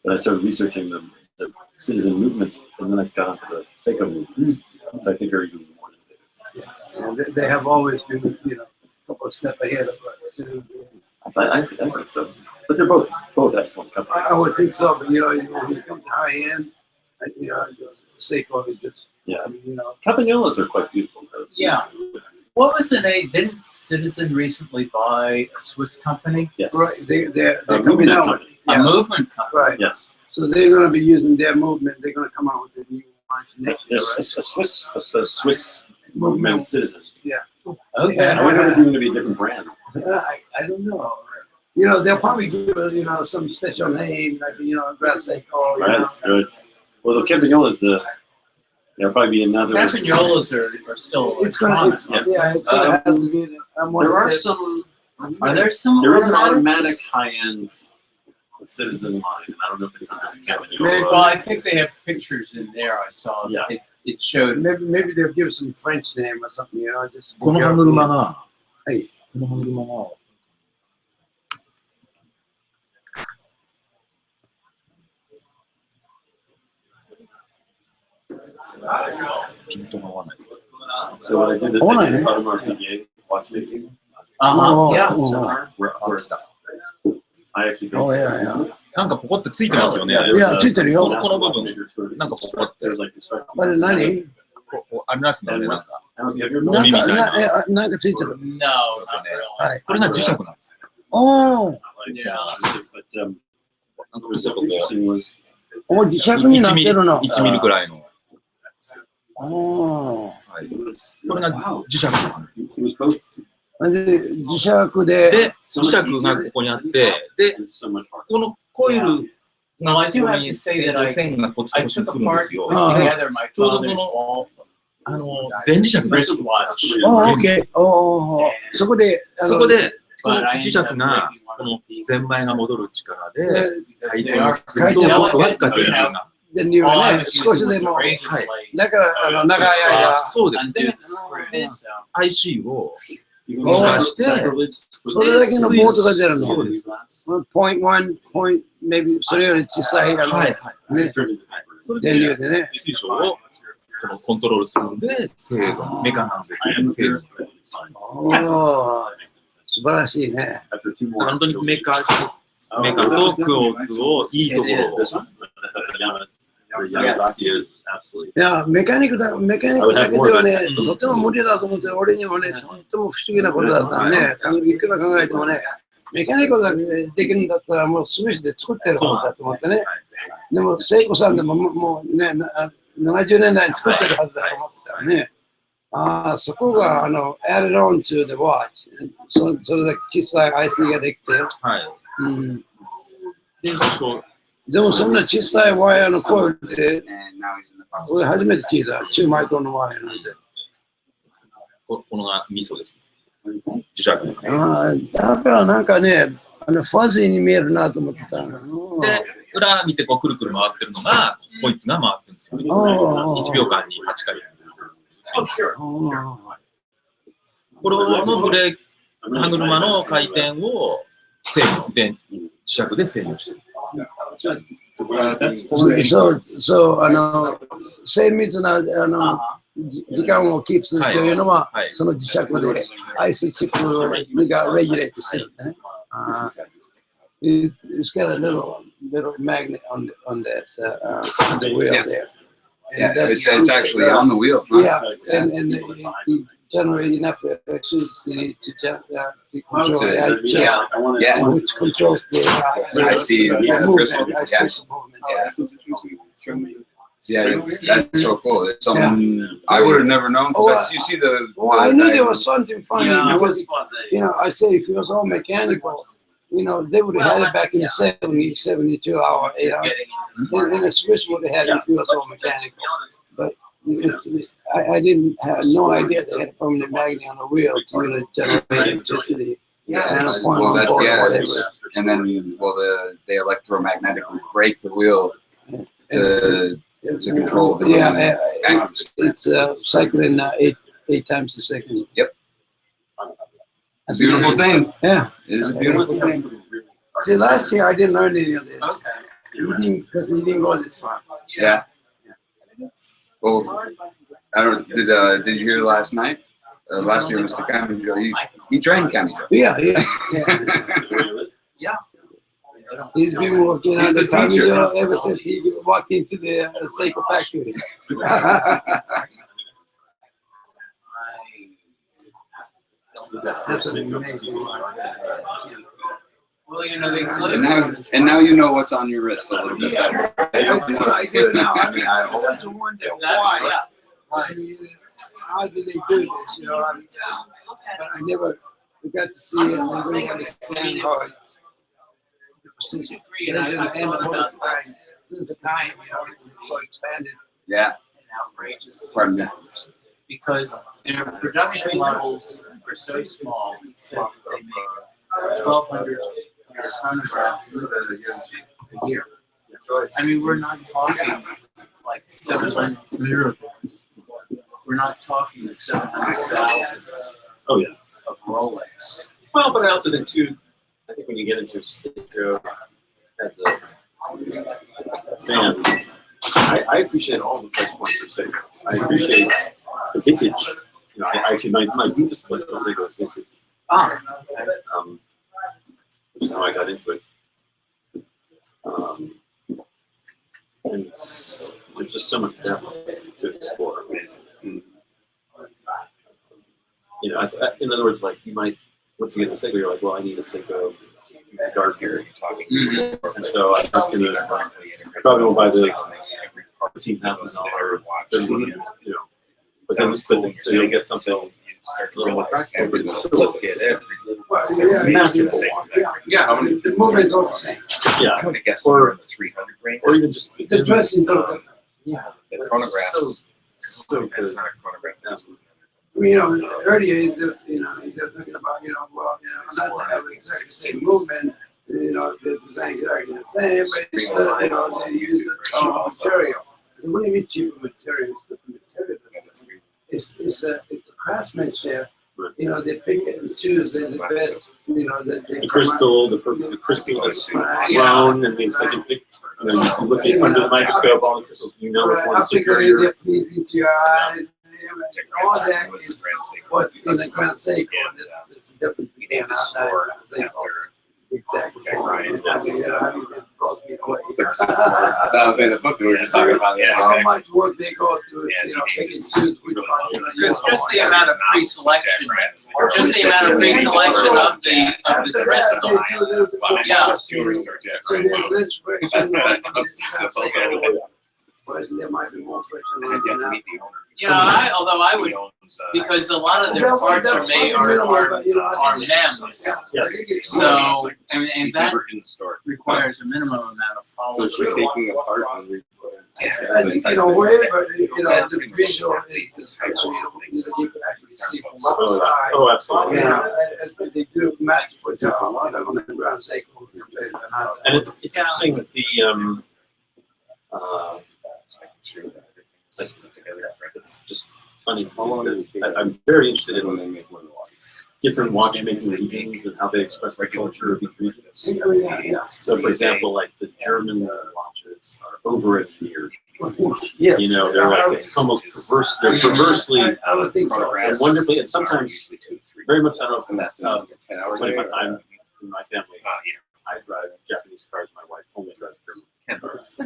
But I started researching the citizen movements, and then I got onto the Seiko movements, which I think are even more innovative. Yeah, they have always been, a couple of steps ahead of us. I think so. But they're both excellent companies. I would think so, but when you come to high end, Seiko is just, Yeah. you know. Campagnolas are quite beautiful. Yeah. What was the name? Didn't Citizen recently buy a Swiss company? Yes. Right, they're A coming movement out. company. A movement company. Right. Yes. So they're going to be using their movement. They're going to come out with a new launch next year, There's right? a Swiss movement citizen. Yeah. Okay. I wonder if it's even going to be a different brand. I don't know. They'll probably give us, some special name, like, Grand Seiko. Right. So it's well, the Campagnola is there'll probably be another. Campagnolas are still It's going electronic. to, it's going to have to be, There are some. Are there some? There is an automatics? automatic high-end Citizen line, and I don't know if it's under the Campagnola. Well, I think they have pictures in there. I saw. Yeah. It showed. maybe they'll give some French name or something, just. この歯車が、はい。この歯車が、ピントが合わない。 So what I did is Oh, I did nice. Audemars Piguet watchmaking Uh-huh. Oh, Yeah. oh. seminar where I actually Oh, don't. yeah, yeah. なんかポコってついてますよね。いや、ついてるよ。この部分、なんかポコって。あれ何？ありますね、なんか。なんかついてる。No, not really. はい。これが磁石なんです。おー。 What was interesting was お、磁石になってるの。 1ミリくらいの。おー。これが磁石なんです。で、磁石で。で、磁石がここにあって、で、このコイル Well, I do have to say that I took apart together my father's wall 電磁石です。 wristwatch. おー、OK。おー。そこで、そこで、この磁石が、このゼンマイが戻る力で、回転をすると、わずか電流が。電流がね、少しでも。だから、長い間。そうですね。で、IC を回して、それだけのボートが出るの。そうです。 0.1、maybe それより小さい、電流でね。水晶をコントロールするので、精度、メカなんですね。おー、素晴らしいね。本当にメカとクオーツをいいところを。いや、メカニックだけではね、とても無理だと思って、俺にもね、とても不思議なことだったね。いくら考えてもね、メカニックだけでできるんだったら、もうスミスで作ってるはずだと思ってね。でも、聖子さんでももうね、70年代に作ってるはずだと思ってたらね。ああ、そこが、added on to the watch。それだけ小さい IC ができて。はい。うん。でもそんな小さいワイヤーのコイルで、俺初めて聞いた、2マイクロのワイヤーなんて。このがミソです。磁石。ああ、だからなんかね、ファジーに見えるなと思ってた。で、裏見てこうくるくる回ってるのが、こいつが回ってるんですよ。1秒間に8回。これのブレーキ、歯車の回転を制御で、磁石で制御してる。精密な時間をキープするというのは、その磁石で IC チップがレギュレートしてるんだね。It's got a little magnet on the wheel there. Yeah, it's actually on the wheel. Huh? Yeah, and it generates enough electricity to control the IC, which controls the movement. Yeah, that's so cool. It's something I would have never known because you see the. Well, I knew there was something funny because I say if it was all mechanical. They would have had it back in the 70s, 72 hour, 8 hour. And the Swiss would have had it if it was all mechanical. But I didn't have no idea they had a permanent magnet on the wheel to generate electricity. Well, and then they electromagnetically break the wheel to control the magnets. It's cycling 8 times a second. Yep. It's a beautiful thing. Yeah. It is a beautiful thing. See, last year I didn't learn any of this. Because he didn't go this far. Yeah. Well, did you hear last night? Last year, Mr. Kamijo, he trained Kamijo. Yeah. He's been working on the Kamijo ever since he walked into the Seiko factory. That's amazing. Well, they and now you know what's on your wrist a little bit better. I do now. I mean, I always wonder why. How do they do this? But I never got to see it. I really understand how it's. Since the time, it's so expanded. Yeah. Outrageous success. Because their production levels are so small. He said they make 1,200 chronograph movies a year. I mean, we're not talking like 700. We're not talking the 700,000 of Rolex. Well, but I also think too, I think when you get into Seiko as a fan, I appreciate all the price points of Seiko. I appreciate the vintage. My deepest collection of Seiko is vintage. Which is how I got into it. And there's just so much depth to explore. You know, in other words, like you might, once you get the Seiko, you're like, well, I need a Seiko guard here. And so I'm not gonna, I probably won't buy the $15,000 you know, but then so you'll get something a little more practical, but it's still look at every masterful watch. Yeah, the movement's all the same. Yeah, I would guess somewhere in the 300 range. or even just The dressing different. Yeah, the chronographs. so good. It's not a chronograph. You know, earlier, you're talking about, well, not to have exactly the same movement, the design exactly the same, but it's, they use the cheap material. What do you mean cheap material? It's different material. It's a craftsmanship. They pick and choose the best, The crystal, the crystal that's grown, and things they can pick. You know, you look at under the microscope, all the crystals, you know which one's superior. All that is what's in the Grand Seiko. It's a difference between outside and Seiko. Exactly. That was in the book that we were just talking about. How much work they go through, pick and choose which one. Just the amount of pre-selection, just the amount of pre-selection of the crystal. Yeah. So there's this friction, there might be more friction. Yeah, although I would, because a lot of their parts are made are MEMS. Yes. So and that requires a minimum amount of polish. So we're taking apart and we I think, wherever, the visual is actually, you can actually see from outside. Oh, absolutely. And they do masterful job on the Grand Seiko. And it's interesting that the it's just funny. I'm very interested in different watchmaking regions and how they express the culture of each region. So, for example, like the German watches are over-engineered. Yes. They're like, it's almost perverse. They're perversely and wonderfully, and sometimes very much. I don't know if that's 10 hours. But I'm in my family. I drive Japanese cars. My wife only drives German cars.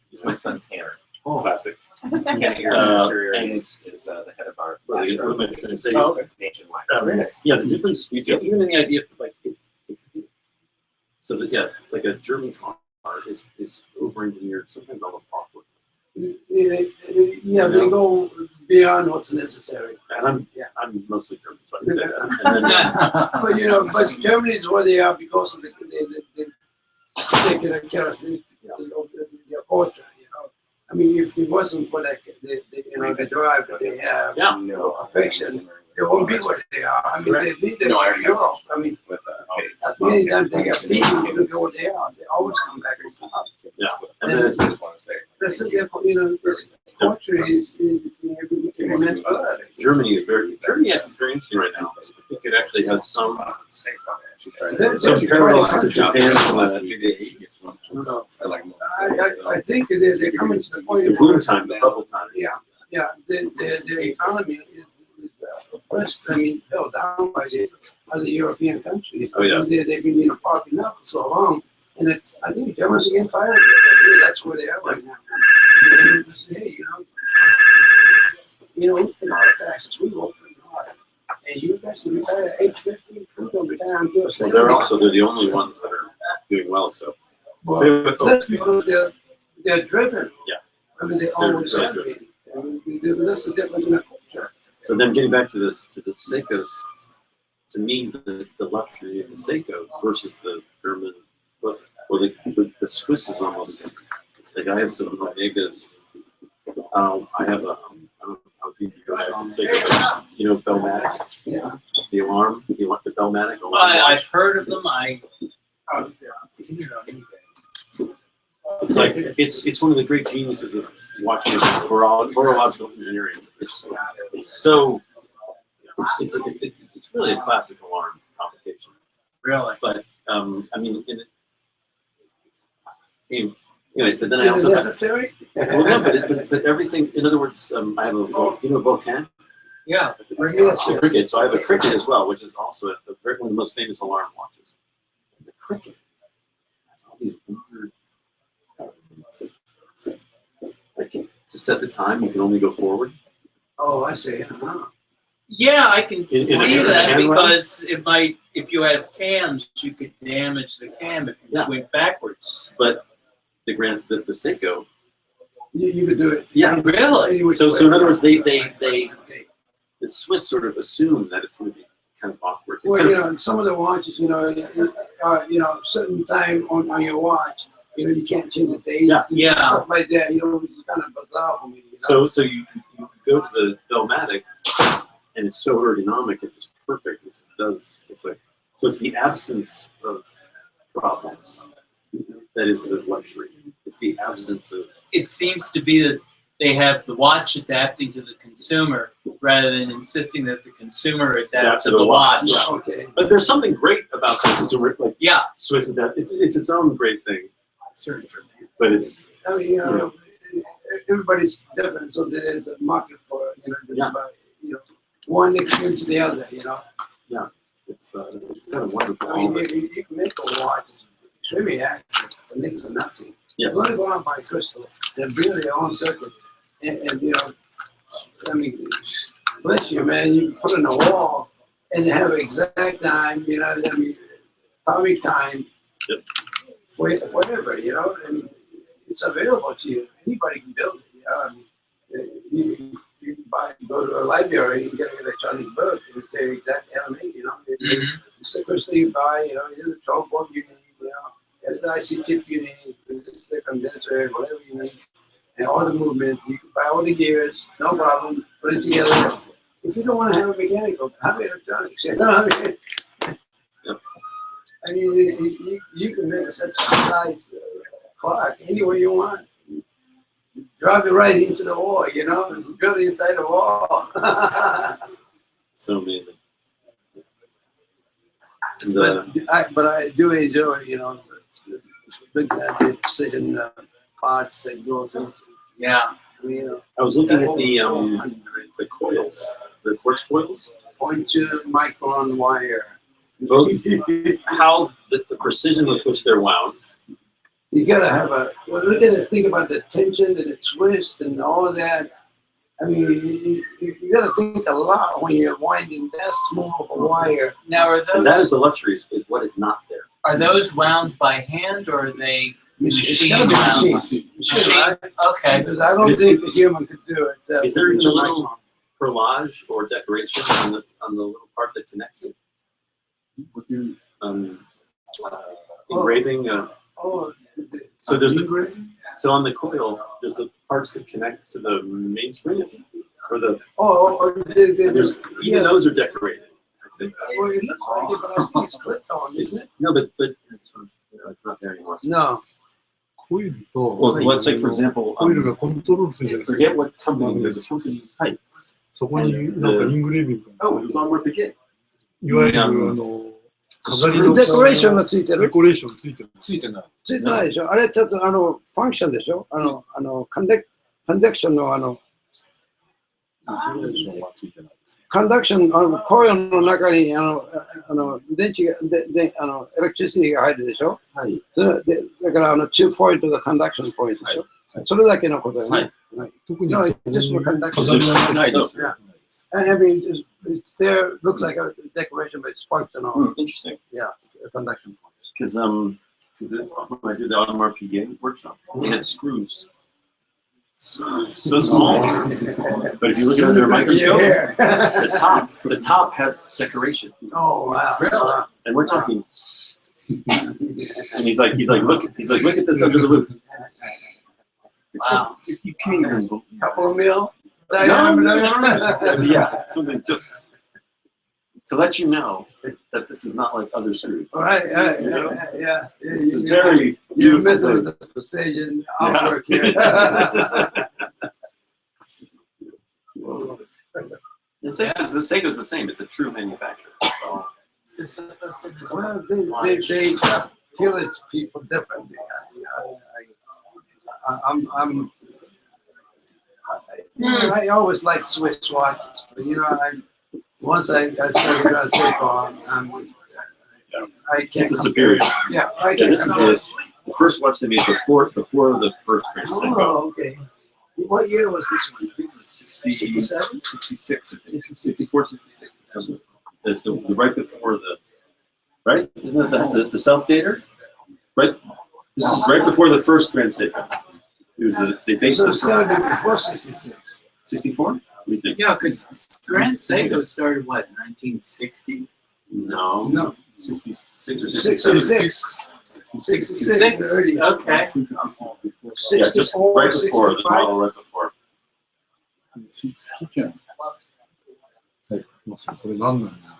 He's my son Tanner. Oh. Classic. And is the head of our nationwide. Yeah, the difference, even in the idea of like, so that like a German car is over-engineered, sometimes almost awkward. Yeah, they go beyond what's necessary. And I'm mostly German, so I can say that. And then, but Germany is where they are because of the particular characteristics of the culture. I mean, if it wasn't for the drive that they have, affection, they won't be what they are. I mean, they lead them in Europe. I mean, as many times they get beaten, you know what they are. They always come back and stuff. Yeah. And then, this culture is immense. Germany is very interesting right now. I think it actually has some parallels to Japan from the mid-80s. I think they're coming to the point. The boom time, the bubble time. Yeah. The economy is oppressed. I mean, held down by the other European countries. Oh, yeah. They've been popping up for so long, and I think Germans are getting tired of it. I think that's where they are right now. And hey, we pay all the taxes. We work pretty hard. And you guys can retire at age 50, we're going to retire until 70. They're the only ones that are doing well, so. Well, that's because they're driven. Yeah. I mean, they always have been. That's the difference in the culture. So then getting back to the Seikos, to me, the luxury of the Seiko versus the German, well, the Swiss is almost, like I have some Omegas. I have a, I don't know how deep you have Seiko, Bellmatic? Yeah. The alarm, you want the Bellmatic alarm? I've heard of them. I've seen it on eBay. It's like it's one of the great geniuses of watching horological engineering. It's really a classic alarm complication. Really, but I mean, but then I also have, necessary? well, no, but everything. In other words, I have a Vulcan. Yeah, the cricket. So I have a cricket as well, which is also one of the most famous alarm watches. The cricket has all these weird set the time, you can only go forward. Oh, I see. Yeah, I can In see a that hand because it might, if you have cams, you could damage the cam if you Yeah. went backwards. But the Seiko, You could do it. yeah, Really? So in other words, the Swiss sort of assume that it's going to be kind of awkward. It's Well, kind you of, know, some of the watches, certain time on your watch, you can't change the date. Yeah. Stuff like that, it's kind of bizarre for me. You know? so you go to the Bellmatic, and it's so ergonomic, it's just perfect. It's the absence of problems that is the luxury. It's the absence of. It seems to be that they have the watch adapting to the consumer rather than insisting that the consumer adapt to the watch. Yeah. Okay. But there's something great about the consumer, like Yeah. Swiss adapt. It's its own great thing. Certainly. But it's. I mean, everybody's different, so there's a market for it. One extreme to the other. Yeah, it's kind of wonderful. I mean, you can make a watch extremely accurate, but next to nothing. Yes. You want to go out by crystal and build your own circuit, and I mean, bless you, man. You put it in a wall and you have exact time. Atomic time. Yep. Forever. I mean, it's available to you. Anybody can build it. I mean, you can go to a library and get an electronic book and tell you exactly how to make it. It's the crystal you buy. Here's the 12 board you need. Here's the IC chip you need. Here's the condenser, whatever you need, and all the movement. You can buy all the gears, no problem. Put it together. If you don't want to have a mechanical, have electronics. I mean, you can make such a size clock anywhere you want. Drive it right into the wall, and build it inside the wall. So amazing. And, But I do enjoy, looking at the precision parts that go through. Yeah. I was looking at the coils, the quartz coils. 0.2 micron wire. Both how the precision with which they're wound. You gotta have look at it, think about the tension and the twist and all of that. I mean, you gotta think a lot when you're winding that small of a wire. Now, are And that is those the luxury, is what is not there. are those wound by hand or are they It's machine gotta be wound? machine. Machine. Right? Okay. Because I don't think a human could do it. Is there a 0.2 little micron. perlage or decoration on the little part that connects it? Engraving. So there's so on the coil, there's the parts that connect to the mainspring, or the. There's, even those are decorated. I think. Well, it looks like it, but I think it's clipped on, isn't it? No, but it's not there anymore. No. Well, let's say, for example, コイルがコントロールするじゃないですか。 forget what company. There's a company type. そこになんかイングレービングが。 Oh, it was on where to get. いわゆる飾りのデコレーションがついてる。デコレーションついてる。ついてない。ついてないでしょ。あれちょっとファンクションでしょ。コンダクションのコンダクションコイルの中に電池がエレクトリシティが入るでしょ。はい。だから2ポイントがコンダクションポイントでしょ。それだけのことよね。特に No, it's just for conduction. 飾りはないです。 Yeah. I mean, it's there, looks like a decoration, but it's functional. Interesting. Yeah, a conduction point. Because when I did the Audemars Piguet workshop, they had screws so small. But if you look at it under a microscope, the top has decoration. Oh wow! Really? And we're talking. And he's like, look at this under the loop. Wow. You can't even. Couple of mil. No. Yeah, something just to let you know that this is not like other screws. All right, yeah. This is very You're beautiful. missing the precision artwork here. The Seiko's the same. It's a true manufacturer. So. Well, they feel it people differently. I always like Swiss watches, but once I started Grand Seiko, I can't. This is superior. Yeah, I Yeah, can't. this is the first watch they made before the first Grand Seiko. Oh, okay. What year was this one? This is 67, 66, I think. 64, 66. Something. The right before the, right? Isn't that the self-dater? Right? This is right before the first Grand Seiko. It was they based So the it's gotta be before 66. 64? What do you think? Yeah, because Grand Seiko started what, 1960? No. No. 66 or 67? 66. 66. Okay. Yeah, just right before, the model right before. はい、まあ、これ何なんだ。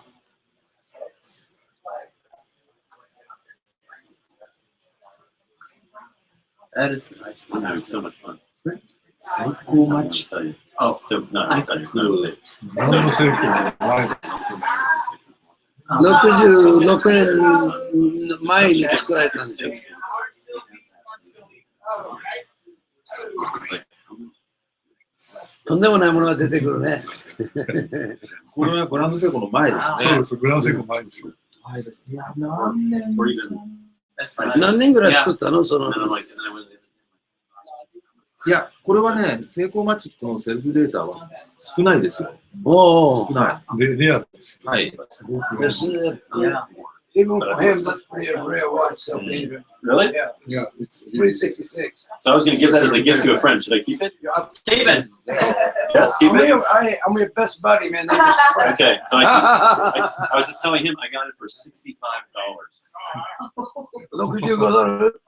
That is nice. I'm having so much fun. 最高マッチ。 I'll tell you. Oh, so no, I'll tell you. No, 何の成功もないです。 66年前に作られたんでしょ。とんでもないものが出てくるね。これはグランドセイコの前ですね。そうです、グランセイコ前ですよ。前です。いや、何年 or even 何年ぐらい作ったのその。 and then I'm like, and then I went. いや、これはね、セイコーマッチックのセルフデータは少ないですよ。おお。少ない。レアですよ。はい。すごく。 Even for him, that's pretty a rare watch. So Really? Yeah, it's 366. So I was going to give that as a gift to a friend. Should I keep it? Keep it. Yes, keep it. I'm your best buddy, man. Okay, so I was just telling him I got it for $65. 65ドル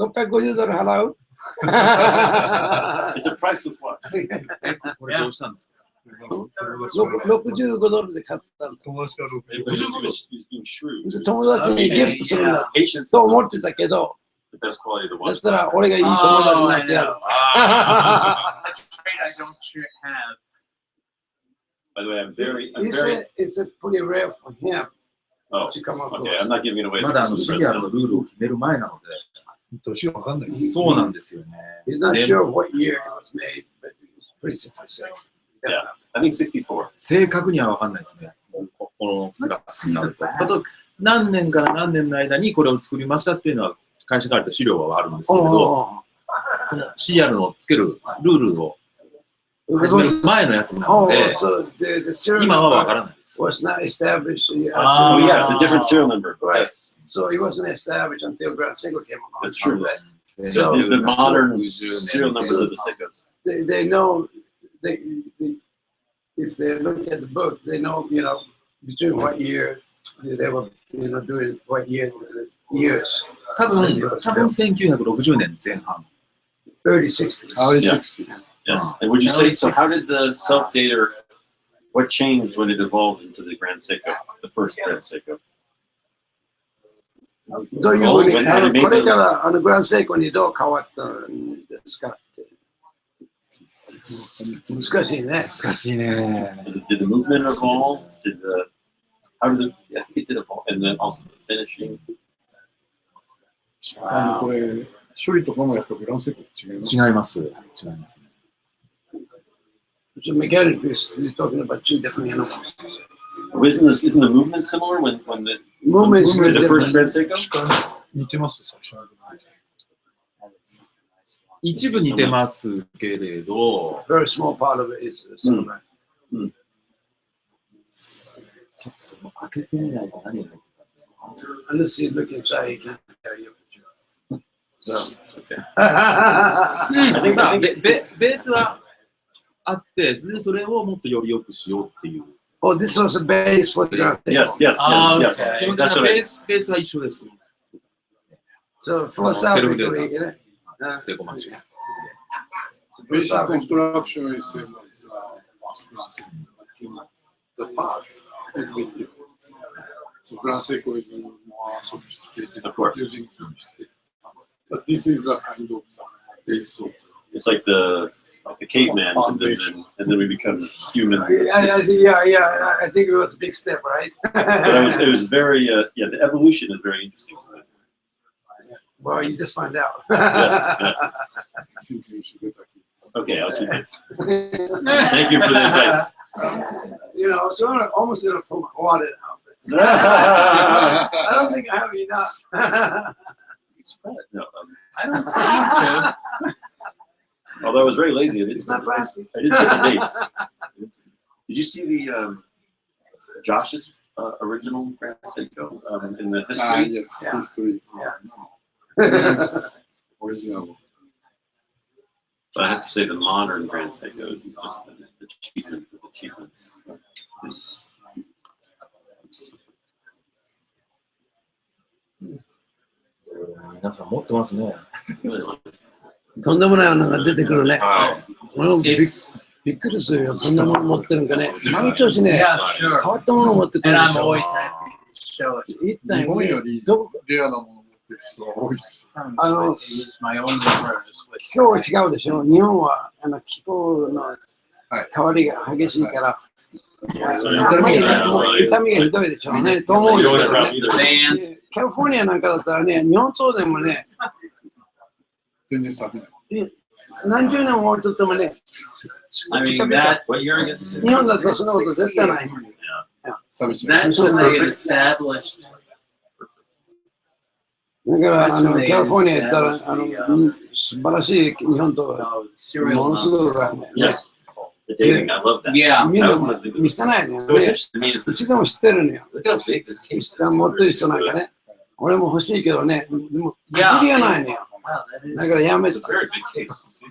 650ドル払う It's a priceless watch. これどうしたんですか65ドルで買ったんだ。友達が He was being shrewd. 友達にギフトするんだ Patience と思ってたけど、 the best quality of the だ watch. ったら俺がいい友達になってやる。 A trait I don't have. By the way, I'm very. It's a pretty rare for him Oh, to come up with. okay. I'm not giving it away. まだシリアルのルールを決める前なの年わかんないでで。す。そうなんですよね。 He's not sure what year it was made, but it's 366. Yeah, I think 64. 正確には分かんないですね。このクラスになると。例えば何年から何年の間にこれを作りましたっていうのは会社からと資料はあるんですけれど、このシリアルのつけるルールを始める前のやつなので、今は分からないです。Was not established. Oh, yeah, it's a different serial number. Right. Yes. So it wasn't established until Grand Seiko came along. That's true. So The modern serial numbers of the Seikos. They know they if they look at the book, they know between what year they were doing what years. 多分1960年前半。Early 60s. Early Yeah. 60s. Yes. And would you say, so how did the self-dater, what changed when it evolved into the Grand Seiko, the first Grand Seiko? どういうふうにこれからグランセイコにどう変わったんですかって難しいね。難しいね。Did the movement evolve? How did I think it did evolve, and then also the finishing. これ処理とかもやっぱグランセイコと違います。違います。違います。So mechanically, you're talking about two different animals. Isn't the movement similar when the Movement is to the first different. Grand Seiko? 似てます最初の。一部似てますけれど、 Very small part of it is similar. ちょっとその開けてみないと何が入ってるか。 Unless you look inside, you can't tell you. So, Okay. I think ベースはあって、それをもっとより良くしようっていう。oh, this was a base for the Grand Seiko. Yes, yes, yes, 基 yes. 本的 That's な what ベースは一緒です。 So philosophically, Seiko Machi. Basic construction is same as Grand Seiko. The parts is bit different. So Grand Seiko is more sophisticated, Of course. using sophisticated. But this is a kind of base of It's like the caveman, and then we become human. I think it was a big step, right? But it was very, the evolution is very interesting. Well, you just find out. I think you should get Okay, I'll keep it. Thank you for the advice. So I'm almost going to pull my wallet out. I don't think I have enough. No, I don't seem to. Although I was very lazy, I did It's not plastic. I did take the dates. Did you see the Josh's original Grand Seiko in the history? Yes, Yeah. history. Yeah. Original. But I have to say the modern Grand Seiko is just the achievement of achievements. Is皆さん持ってますね。 really like とんでもないのが出てくるね。はい。俺もびっ It's くりするよ。こんなもの持ってるんかね。毎年ね、 yeah, sure. 変わったもの持ってくる And でし I'm ょ。 always happy to show it. 一体日本よりどこレアなもの持ってる人が多いです。あの Use my own numbers. 気候が違うでしょ。日本は気候の変わりが激しいから、痛みがひどいでしょうね。と思うんだけどね。カリフォルニアなんかだったらね、日本そうでもね、全然錆びない。何十年も置いとってもね、 I mean, that, what year again? 日本だったらそんなこと絶対ない。錆びちゃう。 that's when they get established. だからカリフォルニア行ったら素晴らしい日本と Serial ものすご numbers. くね、 Yes. The dating, I love that. Yeah. みん That な was one of the things. 見せないね。 So what's interesting to me is う that ちでも知ってるのよ。 look how big this case is. 持ってる人なんかね、俺も欲しいけどね、でも、限りがないのよ。 Wow, that だからやめ It's て a。very big case.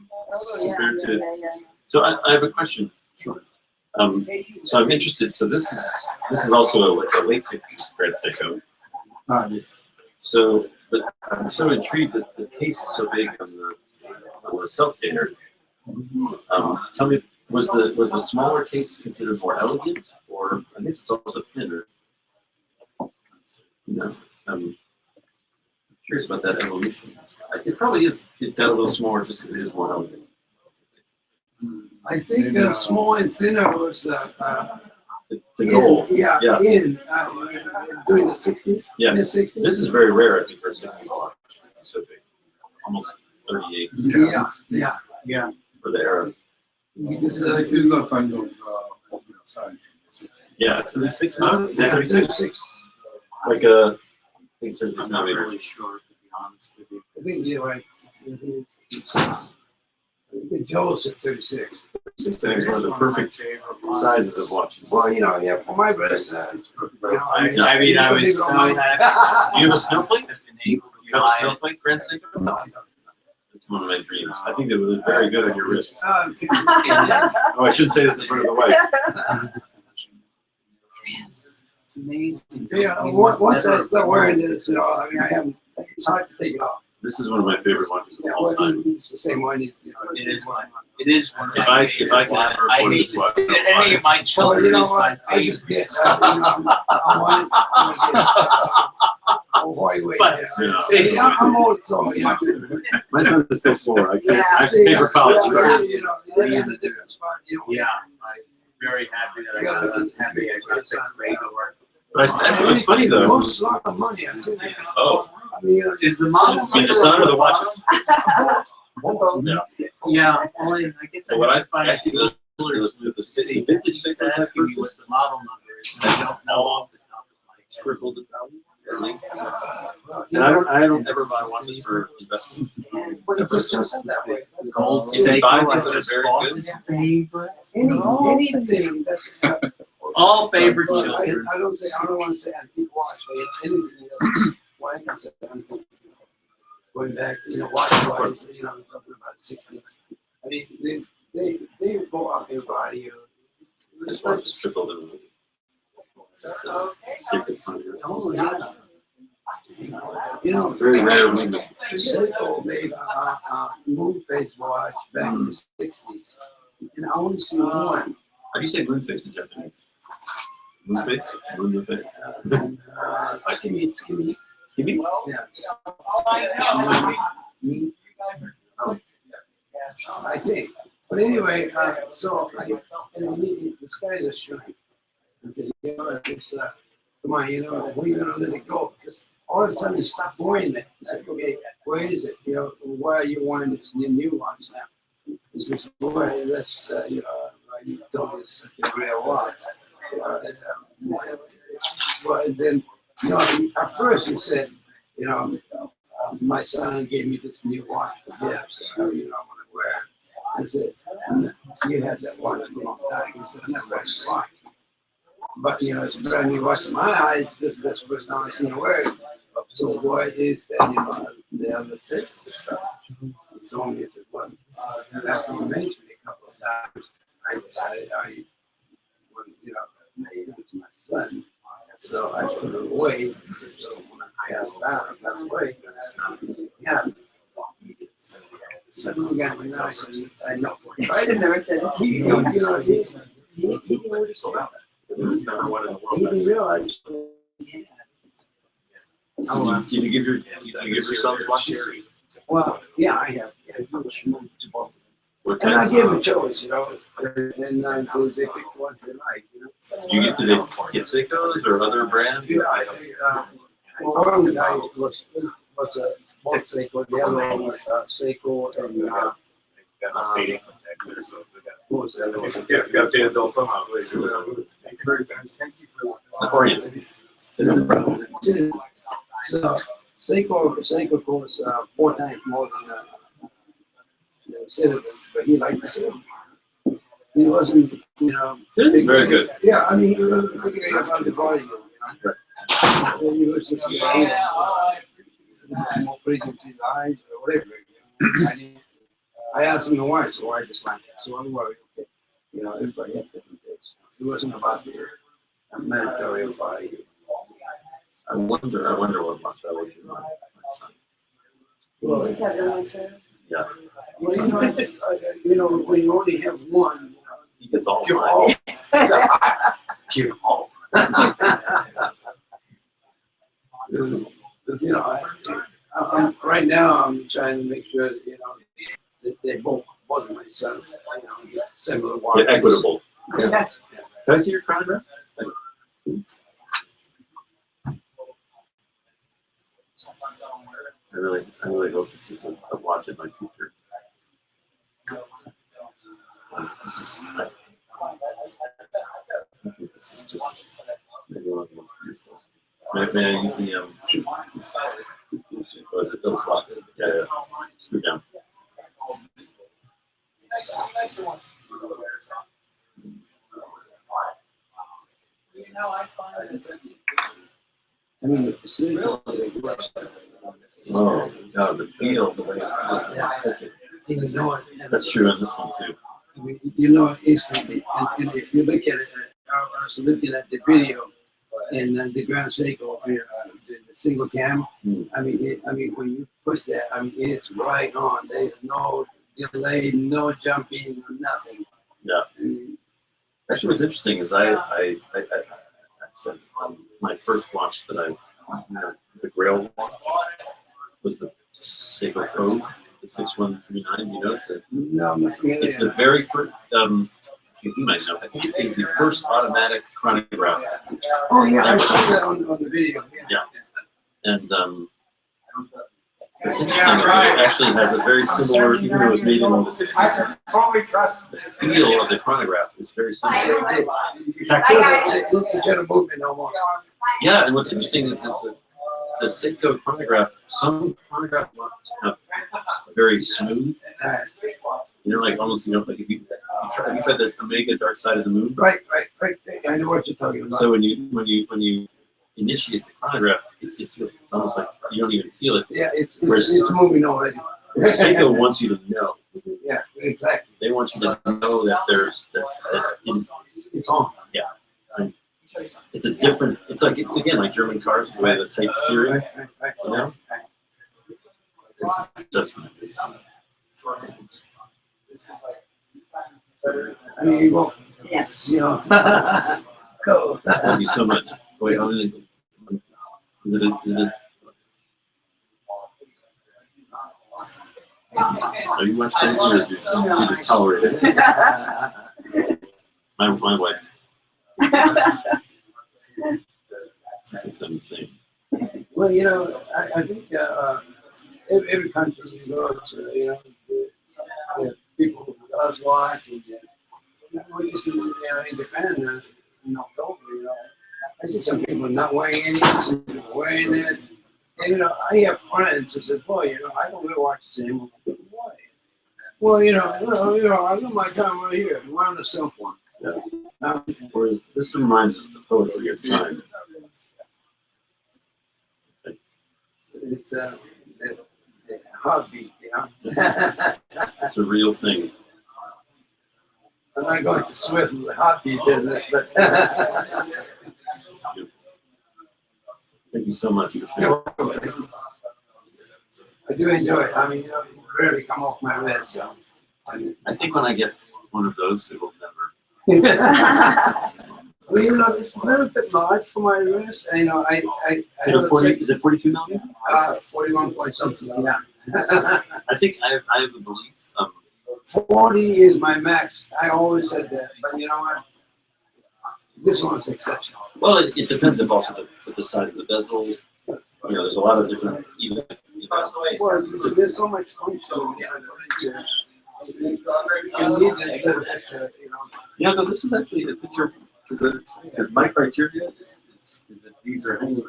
Compared to, so I have a question. So I'm interested. So this is also like a late 60s Grand Seiko. Yes. So, but I'm so intrigued that the case is so big on the self-dater. Tell me, was the smaller case considered more elegant, or I guess it's also thinner? You know, I'm curious about that evolution. It probably is. It got a little smaller just because it is more elegant. I think small and thinner was The goal. Yeah, Yeah. During the 60s. Yes. Mid-60s. This is very rare, I think, for a 60 watch. So big, almost 38 Yeah. for the era. Because, This is a kind of popular size. Yeah, 36. yeah, 36. 36. Like I think it's 36 I'm not millimeter. really sure, to be honest with you. I think you're right. I think Joel said 36. 36 I think is one of the perfect sizes of watches. Well, yeah, for my breast, it's perfect. I mean, I was so happy. Do you have a Snowflake? I've been able to You have a buy it. Snowflake Grand Seiko? No. It's one of my dreams. I think they would look very good on your wrist. It is. Oh, I shouldn't say this in front of the wife. It is. It's amazing. Yeah, once I start wearing this, I mean, it's hard to take it off. This is one of my favorite watches of Yeah, all well, time. it's the same one. It is one. It is one. If I can ever I afford hate this to watch, see that any of my Well, children you know is my what? I favorite. just guess. I want it. Why wait? Yeah. I'm old, so yeah. My son is still 4. I Yeah, have to pay for college. You're in a different spot. Yeah, I'm very happy that I got the great work. But it's funny though. Most lot of money. Oh, I mean, Is the model? I mean the son or the watches? Yeah. Yeah, only I guess So what I find actually it the vintage just Seikos I asking me what purchased, the model number is. I don't know off the top of my head. tripled the value at least. And I don't ever buy watches for investment. But it just doesn't that way. Gold You can buy Seiko, I things that are just very bought good. his favorite. Anything that's All favorite I children. don't want to say antique watch, but it's anything else. Why I can say antique. Going back, watch wise, talking about 60s. I mean, they go up in value. This watch is tripled in value. It's just a secret from your Oh, yeah. very rare movement. Seiko made a moon phase watch back in the 60s. And I only see one. How do you say moon face in Japanese? Moon face? Moon face? Skinny. Skimmy? Yeah. Me. I think. But anyway, so this guy is showing. I said, come on, when are you gonna let it go? Because all of a sudden he stopped wearing it. I said, okay, where is it? Why are you wearing this new ones now? He says, boy, that's you told me it's such a real watch. Well, then, at first he said, my son gave me this new watch for gifts. I want to wear it. I said, you had that watch for a long time. He said, that's right. But you know, it's a brand new watch in my eyes. This is the first time I've seen a word. So what is that? You know, the other six and stuff. It's only as it wasn't. After you mentioned it a couple of times, I decided I wouldn't, you know, made it to my son. So I put it away. So when I asked about it, that's away. Yeah. So we got me now. I know. I should have never said it. He didn't realize. Did you give your sons watches? Well, yeah, I have. What And I kinds give of- them a choice, you know, and so they pick the ones they like, you know. Do they get Seikos or other brands? Yeah, well, one guy was a both Seiko, the other one was Seiko and Got no state income tax there, so we got. what was the other one? Yeah, we got to pay the bill somehow. So Thank you very much. Thank you for that. Oriented. So Seiko costs 4 times more than Citizen, but he liked the Citizen. He wasn't, you know. Very good. Yeah, I mean, he was looking about the volume, you know. He was just, you know, more pretty to his eyes or whatever. You know. I asked him why, so I just like it. So I'm worried, okay. You know, everybody had different things. It wasn't about the mandatory body. I wonder what watch I would do my son. You just have them on chairs? Yeah. Well, you know, when you only have one, He gets all you're mine. all. You're all. You know, right now I'm trying to make sure that, you know, that they both of my sons, you know, get similar watches. Yeah, equitable. Yeah. Can I see your chronograph? I really hope this is a watch in my future. This is just maybe one of the use this. May I use the was it those locks? Yeah, yeah. Screw down. I mean, the precision. Oh, God, the feel, the way You know it. that's true on this one too. I mean, you know it instantly. And if you look at it, I was looking at the video in the Grand Seiko, the single cam. I mean, when you push that, I mean, it's right on. There's no delay, no jumping, nothing. Yeah. Actually, what's interesting is I said my first watch that the Grail watch was the Seiko Code, the 6139. You know, No, I'm not familiar. it's the very first. You might know. I think it is the first automatic chronograph. Oh yeah, I saw that on the video. Yeah. And what's interesting is that it actually has a very similar, even though it was made in the 60s, the feel of the chronograph is very similar. The general movement almost. Yeah, and what's interesting is that the Seiko chronograph, some chronograph watches have very smooth, you know, like almost, you know, like if you tried the Omega Dark Side of the Moon. Right. I know what you're talking about. So when you initiate the chronograph, it feels it's almost like you don't even feel it. Yeah, it's Whereas moving already. Seiko wants you to know. Yeah, exactly. They want you to know that It's on. Yeah. And it's a different, it's like, again, like German cars, the way the type steering, you know? It's just, I mean, you won't. Yes, you know. Go. thank you so much. Wait, how many, is it, are you much crazy or you just tolerate it? My wife. It's insane. Well, you know, I think every country you go to, you know, people who does watch, and we used to, you know, in Japan, in October, you know, I see some people not wearing any, some people wearing it. And, you know, I have friends who said, boy, you know, I don't wear watches anymore. Why? Well, I got my time right here. We're on the cell phone. Yeah. Whereas this reminds us of the poetry of time. It's the heartbeat, It's a real thing. I'm not going to Swift in the heartbeat business, but Thank you so much for sharing. I do enjoy it. I mean, it rarely come off my wrist. So. I think when I get one of those, it will never. Well, it's a little bit large for my wrist. I Is it 42 millimeter? 41 point something, yeah. I think I have a belief. 40 is my max. I always said that, but you know what? This one's exceptional. Well, it depends if also with the size of the bezel. There's a lot of different. Well, there's so much function. Yeah, no, this is actually it fits your because my criteria is that these are hanging.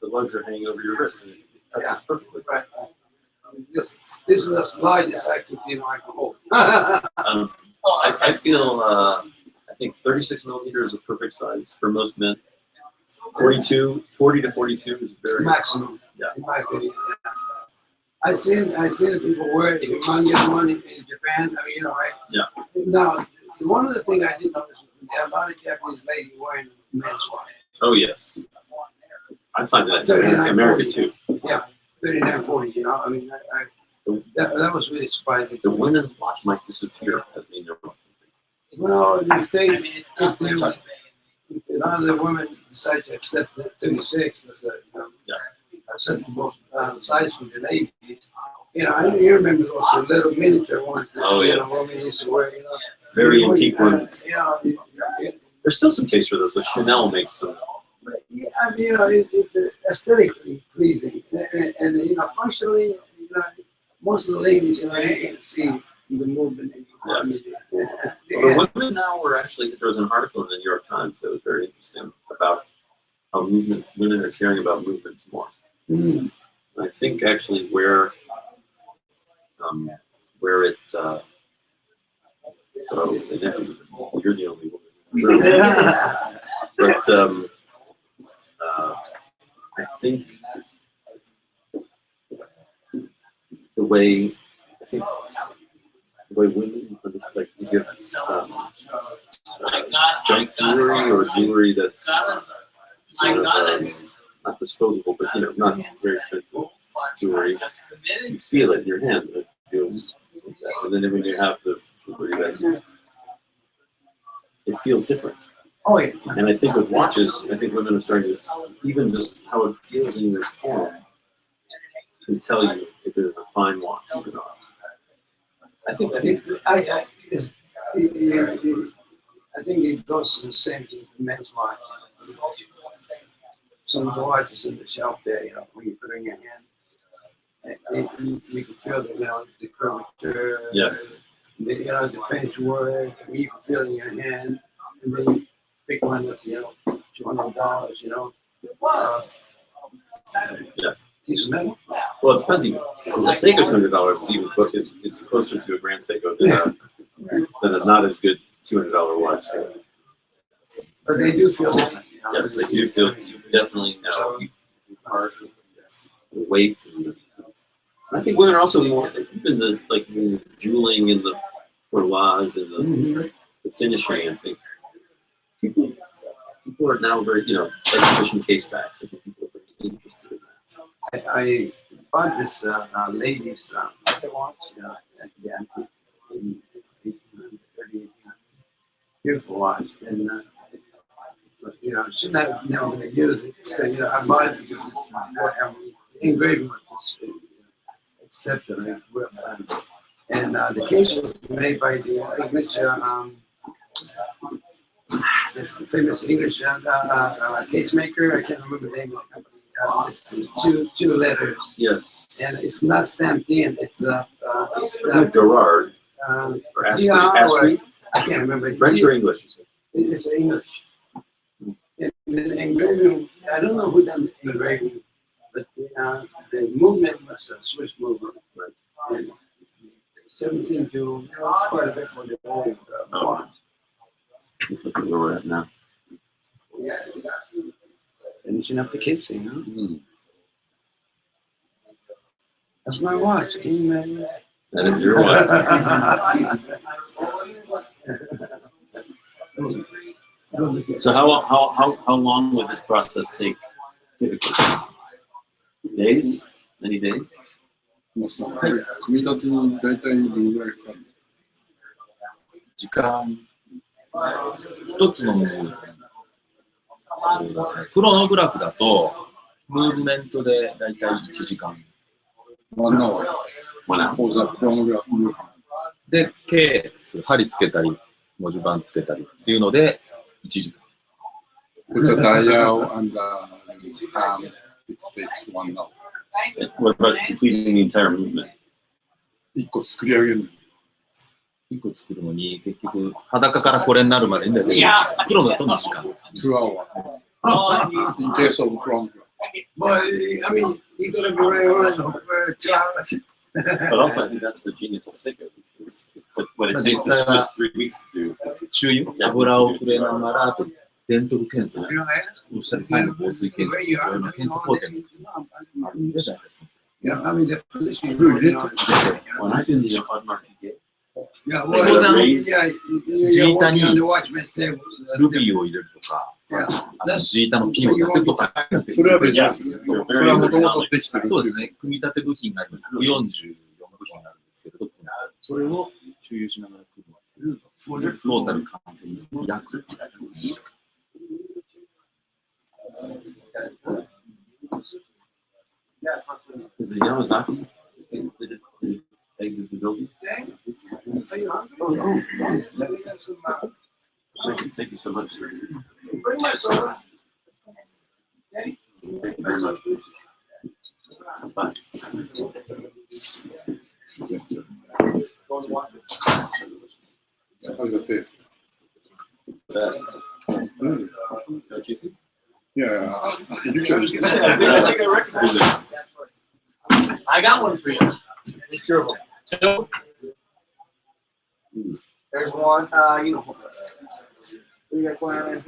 The lugs are hanging over your wrist, and it touches perfectly. Right. This is the largest I could hold. I feel I think 36 millimeter is a perfect size for most men. 40 to 42 is very maximum. Yeah. In my opinion. I seen people wear humongous money in Japan. I mean, right? Yeah. Now, one of the things I did notice is there are a lot of Japanese ladies wearing men's watch. Oh yes. I find that in America too. Yeah, 39, 40. I mean, that was really surprising. The women's watch might disappear as we know. Well, if a lot of the women decide to accept that 36 as a acceptable size for the ladies, you remember those little miniature ones that women used to wear, Very antique ones. Yeah. There's still some taste for those. Like Chanel makes some. Yeah, I mean, it's aesthetically pleasing, and functionally, most of the ladies, they can see the movement. Well, the women now were actually, there was an article in the New York Times that was very interesting about how women are caring about movements more. Mm. I think actually where it, so you're the only woman. But I think the way women like to give junk jewelry or jewelry that's sort of not disposable, but not very expensive jewelry. You feel it in your hand. It feels, and then when you have the jewelry, it feels different. Oh yeah. And I think with watches, I think women are starting to even just how it feels in your hand can tell you if it's a fine watch or not. I think it goes to the same thing for men's watch. Some of the watches in the shelf there, when you put it in your hand, you can feel the curvature, the finish work. You can feel it in your hand, and then you pick one that's $200, Yeah. Piece of metal. Well, it depends. A Seiko $200 is closer to a Grand Seiko than a not as good $200 watch. But they do feel different. Yes, they do feel definitely now the weight. And I think women are also more even the jeweling and the horloge and the finishing. I think people are now very exhibition case backs. I think people are very interested in that. I bought this ladies watch, again, in 1838. Beautiful watch, and shouldn't have never going to use it. Because, I bought it because it's the engraving was just exceptionally well done. And the case was made by the English, this famous English case maker. I can't remember the name of the company. It's two letters. Yes. And it's not stamped in. It's not Gerard. Or Asprey. I can't remember. French or English? It's English. And the engraving, I don't know who done the engraving, but the movement was a Swiss movement. And 17 to it's quite a bit for the old watch. Look at where we're at now. Finishing up the casing, huh? That's my watch. Can you imagine? That is your watch. So how long would this process take typically? Days? Many days? 組み立てに大体どのぐらいかかる？時間、一つのものを、そうですね、クロノグラフだと、ムーブメントでだいたい1時間。1 hour. 講座クロノグラフ。で、ケース、針つけたり、文字盤つけたりっていうので、1時間。Put the dial and it takes 1 hour. What about completing the entire movement? 1個作り上げる。1個作るのに、結局、裸からこれになるまでに、クロノだと2時間。2 hours. In case of chronograph. But I mean, you gotta go around for 2 hours. But also, I think that's the genius of Seiko. What it takes us just 3 weeks to do. 注意、油を触れながら、伝統検査をしたり、最後、防水検査、いろいろな検査工程があるんで、大体ですね。You know, I mean, the position When I did the hard market gate, yeah, well, yeah, you're working on the watchman's tables. ルビーを入れるとか、ジータのピンを立てるとか、それは別に、それはもともとできてる。そうですね、組み立て部品が44部品あるんですけれど、それを周遊しながら組むという、トータル完全に約2時間。is the Yamazaki did it exit the building? Thank you so much, sir. Bring my soda. Okay. Thank you very much. Bye. How's the taste? Best. Don't you think? Yeah, you can. I think I recognize it. I got one for you. Two of them. Two. There's one. You know. What do you got going on here?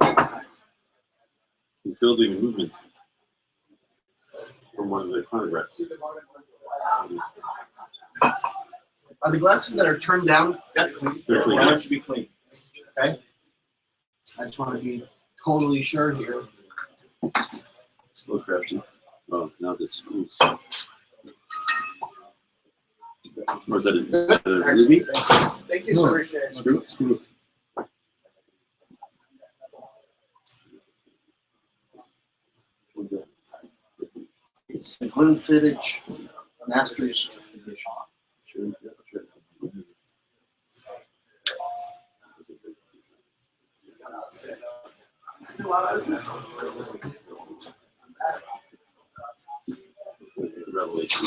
He's building a movement from one of the chronographs. Are the glasses that are turned down? That's clean. That should be clean. Okay. I just want to be totally sure here. Slow crafting. Oh, now this screws. Or is that a ruby? Thank you, sir. Screw. It's a Glenfiddich Masters Edition. Sure. It's a revelation.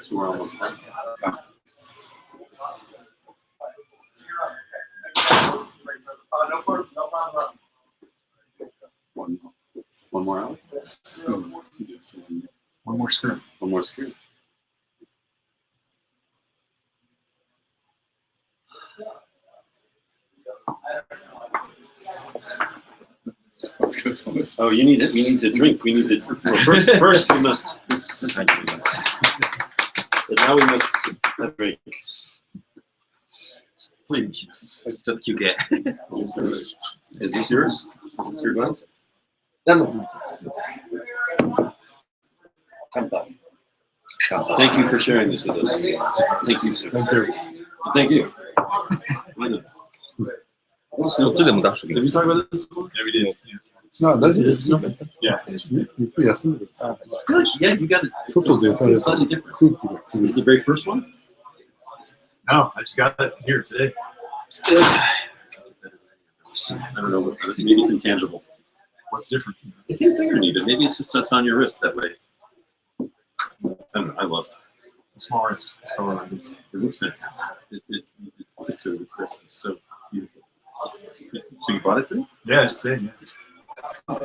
So we're almost done. One more hour? One more screw. One more screw. Oh, you need it. We need to drink. We need to. Well, first we must. So now we must drink. トイレに来ます。ちょっと休憩。Is this yours? Is this your glass? Thank you for sharing this with us. Thank you, sir. Thank you. So 4つでも出しときます。Did we talk about this? Yeah, we did. No, that is Yeah. Yeah, you got it. It's slightly different. Is it the very first one? No, I just got it here today. I don't know. Maybe it's intangible. What's different? It's integrity, but maybe it's just on your wrist that way. I don't know. I love it. The smallest color like this. It looks fantastic. It fits over the crest. So Beautiful. So you bought it today? Yeah, it's today. Yeah. Oh,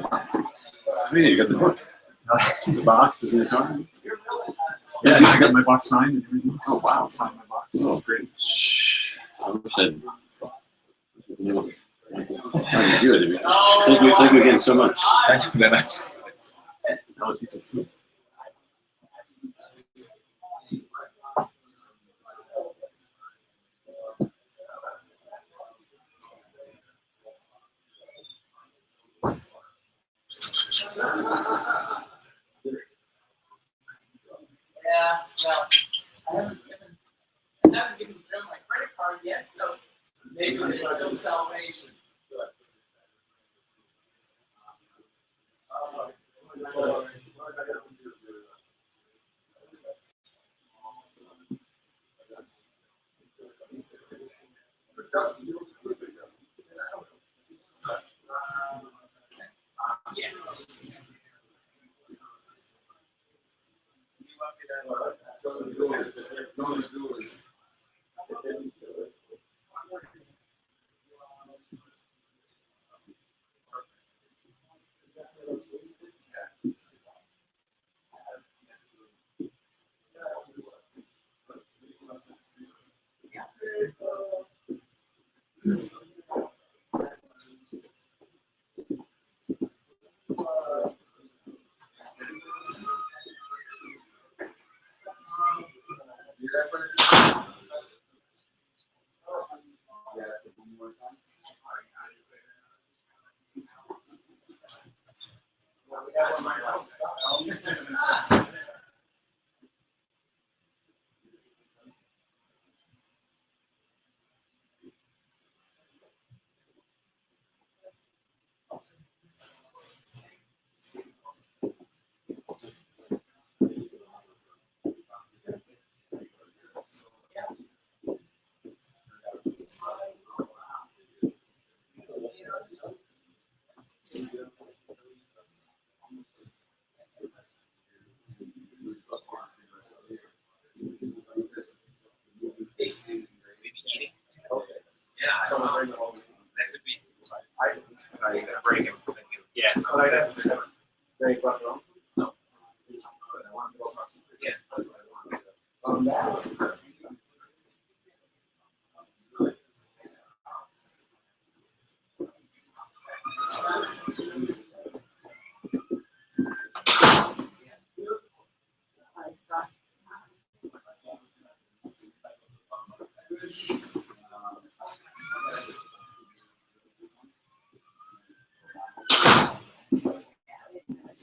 yeah, you got the book. The box is in the car. Yeah, I got my box signed and everything. Oh, wow. Signed my box. Oh, Great. I wish I'd. That'd be good. Thank you again so much. Thank you very much. Now let's eat some food. Yeah, well, I haven't given Joe my credit card yet, so maybe there's still salvation.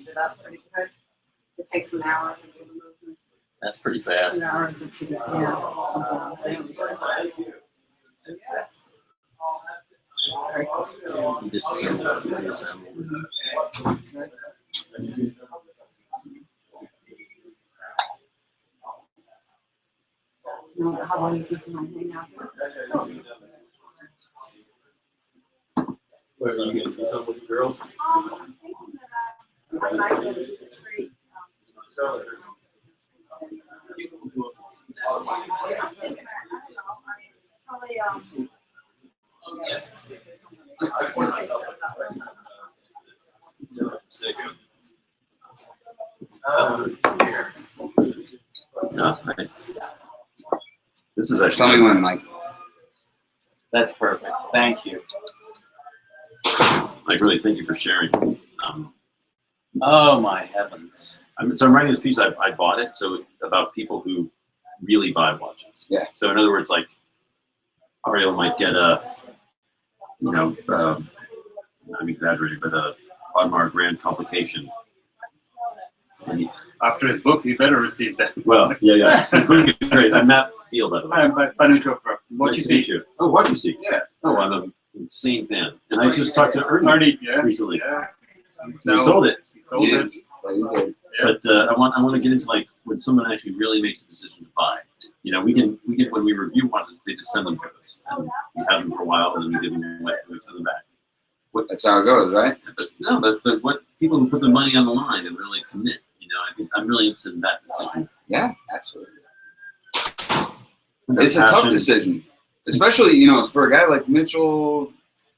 It up pretty quick. It takes an hour to do the movement. That's pretty fast. 2 hours of How long you keep my thing out? What are you going to do something with the girls? I'm thinking that I might go to the tree. No, right. This is actually. Tell me when, Mike. That's perfect. Thank you. Like, really, thank you for sharing. Oh my heavens. So I'm writing this piece. I bought it. So about people who really buy watches. Yeah. So in other words, like Ariel might get a, you know, I'm exaggerating, but a Audemars Grand complication. After his book, you better receive that. Well, yeah. His book is great. I'm Matt Field, by the way. What you see? Oh, what you see? Yeah. Oh, I'm an insane fan. And I just talked to Ernie recently. Yeah. He sold it. He sold it. But I want to get into like when someone actually really makes a decision to buy. You know, we can when we review watches, they just send them to us, and we have them for a while, and then we give them away, and we send them back. That's how it goes, right? But what people who put their money on the line and really commit. You know, I think I'm really interested in that decision. Yeah, absolutely. It's a tough decision. Especially, you know, for a guy like Mitchell,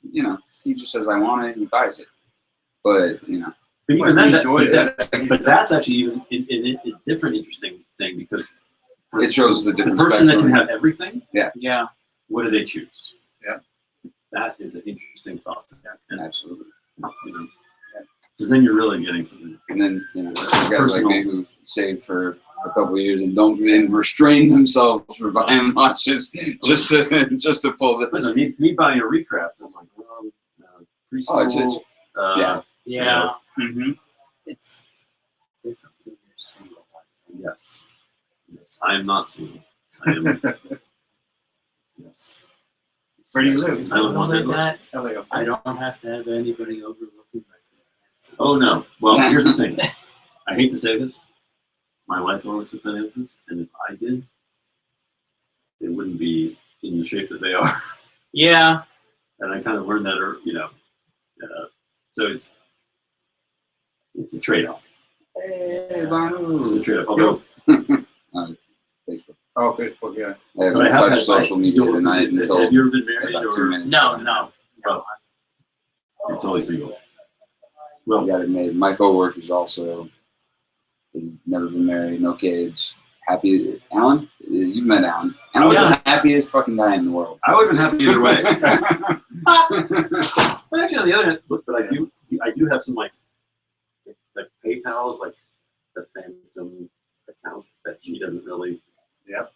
you know, he just says, I want it, he buys it. But, you know. But even then, enjoys but that's actually even a different interesting thing because it shows the different person that spectrum. can have everything. Yeah. Yeah. What do they choose? Yeah. That is an interesting thought. And, absolutely. You know, because then you're really getting something. And then, you know, guys like me who save for a couple of years and don't then restrain themselves from buying watches just to pull this. Listen, me buying a recraft, I'm like, well, preschool. Yeah. Yeah. Mm-hmm. It's different when you're single. Yes. Yes. I am not single. I am. Yes. Where do you live? I live in Los Angeles. I don't have to have anybody overlooking my finances. Oh no. Well, here's the thing. I hate to say this. My wife overlooks the finances, and if I did, it wouldn't be in the shape that they are. Yeah. And I kind of learned that, you know. So it's a trade-off. Hey, Banu. It's a trade-off. Although, Facebook. Oh, Facebook, yeah. I haven't touched social media tonight until have you ever been married about or 2 minutes. No. Oh, you're totally single. Well, got it made. My coworker's also never been married, no kids. Happy. Alan, you've met Alan. Alan was the happiest fucking guy in the world. I would have been happy either way. But actually, on the other hand, look, but I do have some like PayPal is like the phantom account that she doesn't really. Yep.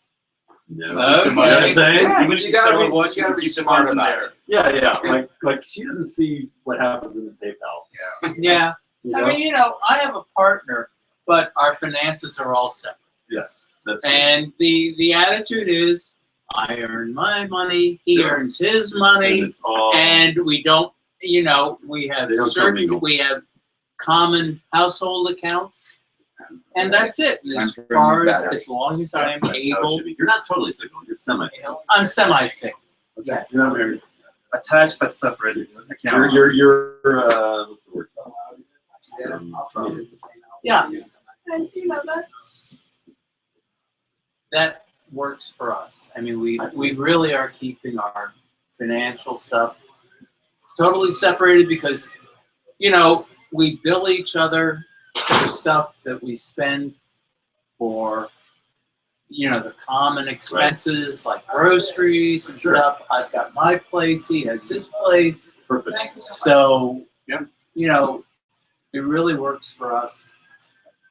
No. Okay. You know what I'm saying? Yeah, Even if you gotta you be smart about it. Yeah. Like she doesn't see what happens in the PayPal. Yeah. You I know? mean, you know, I have a partner, but our finances are all separate. Yes, that's and the attitude is, I earn my money, he earns his money, and it's all, and we don't, you know, we have They don't certain, commingle. we have common household accounts, and that's it. And Time as for a far new as battery. long as I am that's how it able, should be. You're not totally single. You're semi-single. I'm semi-single. Yes. You're not married. Attached but separated accounts. You're what's the word? Yeah, and you know that works for us. I mean, we really are keeping our financial stuff totally separated because, you know, we bill each other for stuff that we spend for, you know, the common expenses like groceries and stuff. I've got my place, he has his place. Perfect. So, Yeah. you know, it really works for us.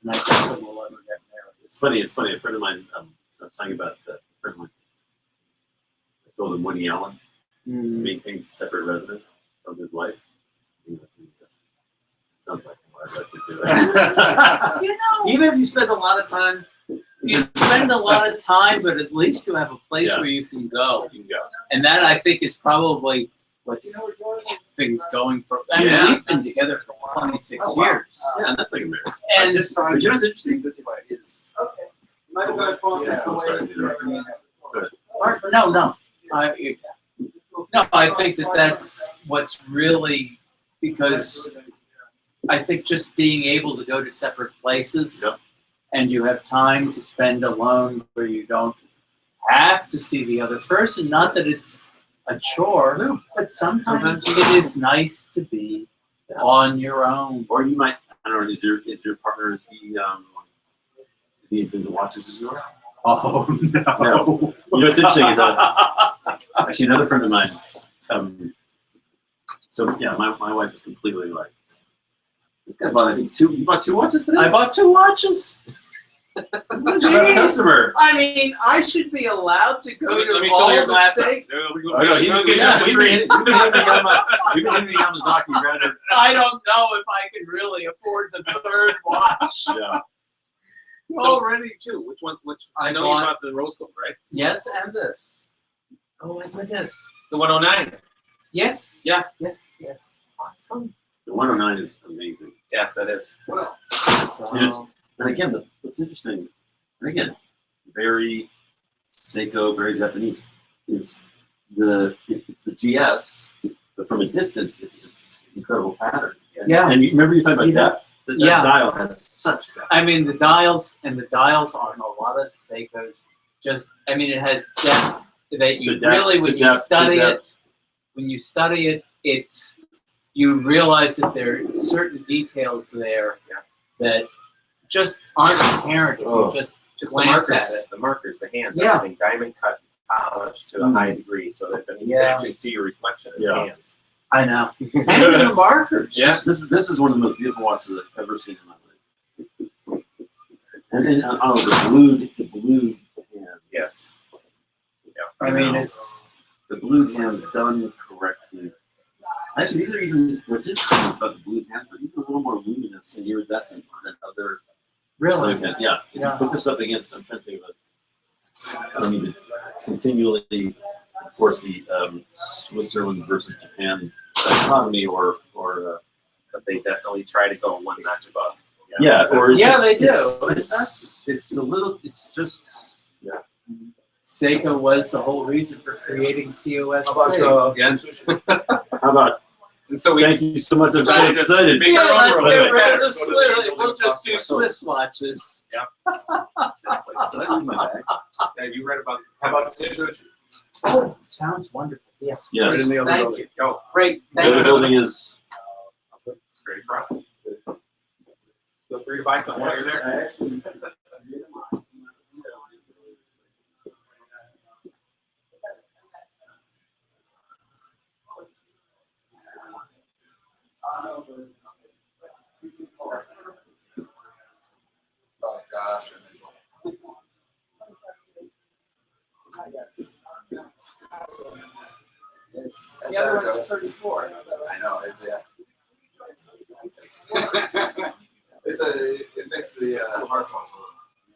And I think that we'll ever get married. It's funny. A friend of mine, I was talking about a friend of mine. I told him Woody Allen maintains separate residence from his wife. Sounds like what I'd like to do. You know, Even if you spend a lot of time, you spend a lot of time, but at least you have a place where you can go. you can go. And that, I think, is probably what's things going for. I mean, we've been together for 26 years. Yeah, and that's like a marriage. And But you know what's interesting? Is Might have got across that I'm sorry, way. Go ahead. no. I think that's what's really, because I think just being able to go to separate places and you have time to spend alone where you don't have to see the other person. Not that it's a chore, but sometimes it is nice to be on your own. Or you might, I don't know, is your partner, is he into watches as well? Oh, no. No. You know what's interesting is actually another friend of mine. So yeah, my wife is completely like. This guy bought, I think, you bought 2 watches today? I bought 2 watches. That's a best customer. I mean, I should be allowed to go Let to me all fill your the glass up. safe. I know, you've been hitting the Yamazaki rather. I don't know if I can really afford the 3rd watch. Yeah. Already 2. Which one? I know you bought- bought the rose gold, right? Yes, and this. Oh my goodness. The 109. Yes. Yeah. Yes. Awesome. The 109 is amazing. Yeah, that is. And again, what's interesting, and again, very Seiko, very Japanese, is it's the GS, but from a distance, it's just incredible pattern. Yeah. And you remember you talking about depth? That dial has such depth. I mean, the dials on a lot of Seikos, just, I mean, it has depth that you The depth- really, when the you depth- study the it, depth. when you study it, you realize that there are certain details there that just aren't apparent if you just Just the glance markers, at it. the markers, the hands, Yeah. everything diamond cut, polished to a high degree, so that then you can Yeah. actually see your reflection in Yeah. the hands. I know. And the markers. Yeah. This is one of the most beautiful watches I've ever seen in my life. And the blue hand. Yes. I mean, it's the blue hands done correctly. Actually, these are even what's interesting about the blue hands. They're even a little more luminous and iridescent than other. really. Blue hands. Yeah. If Yeah. you put this up against, I'm trying to think of it. I don't need to continually enforce the Switzerland versus Japan dichotomy or But they definitely try to go one notch above. yeah, or Yeah, they do. It's a little. It's just Seiko was the whole reason for creating COSC. How about? And so we Thank you so much. I'm so decided to excited. make our own let's world. get rid of the Go to Swiss. We'll England just do and Swiss watches. Yeah. Did I lose my bag? Yeah, you read about how about Shinshu? Oh, it sounds wonderful. Yes. Yes. Right in the other Thank building. you. Go. Great. The Thank other you. building is. Great cross. Feel free to buy something while you're there. Oh gosh. That's The how other it one's goes. 34. I know, it's it makes the heart muscle.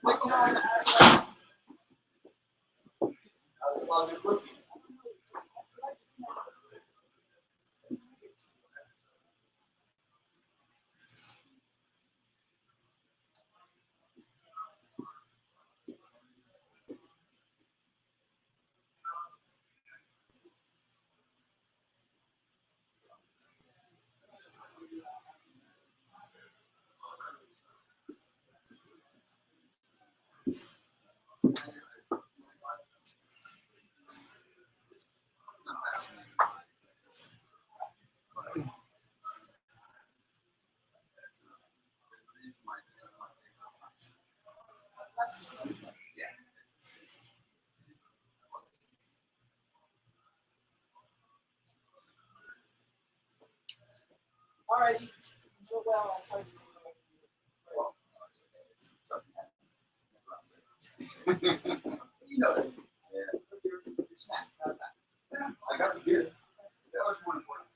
But you know, alrighty. So well, I'll start you know it. I got the beer. That was more important.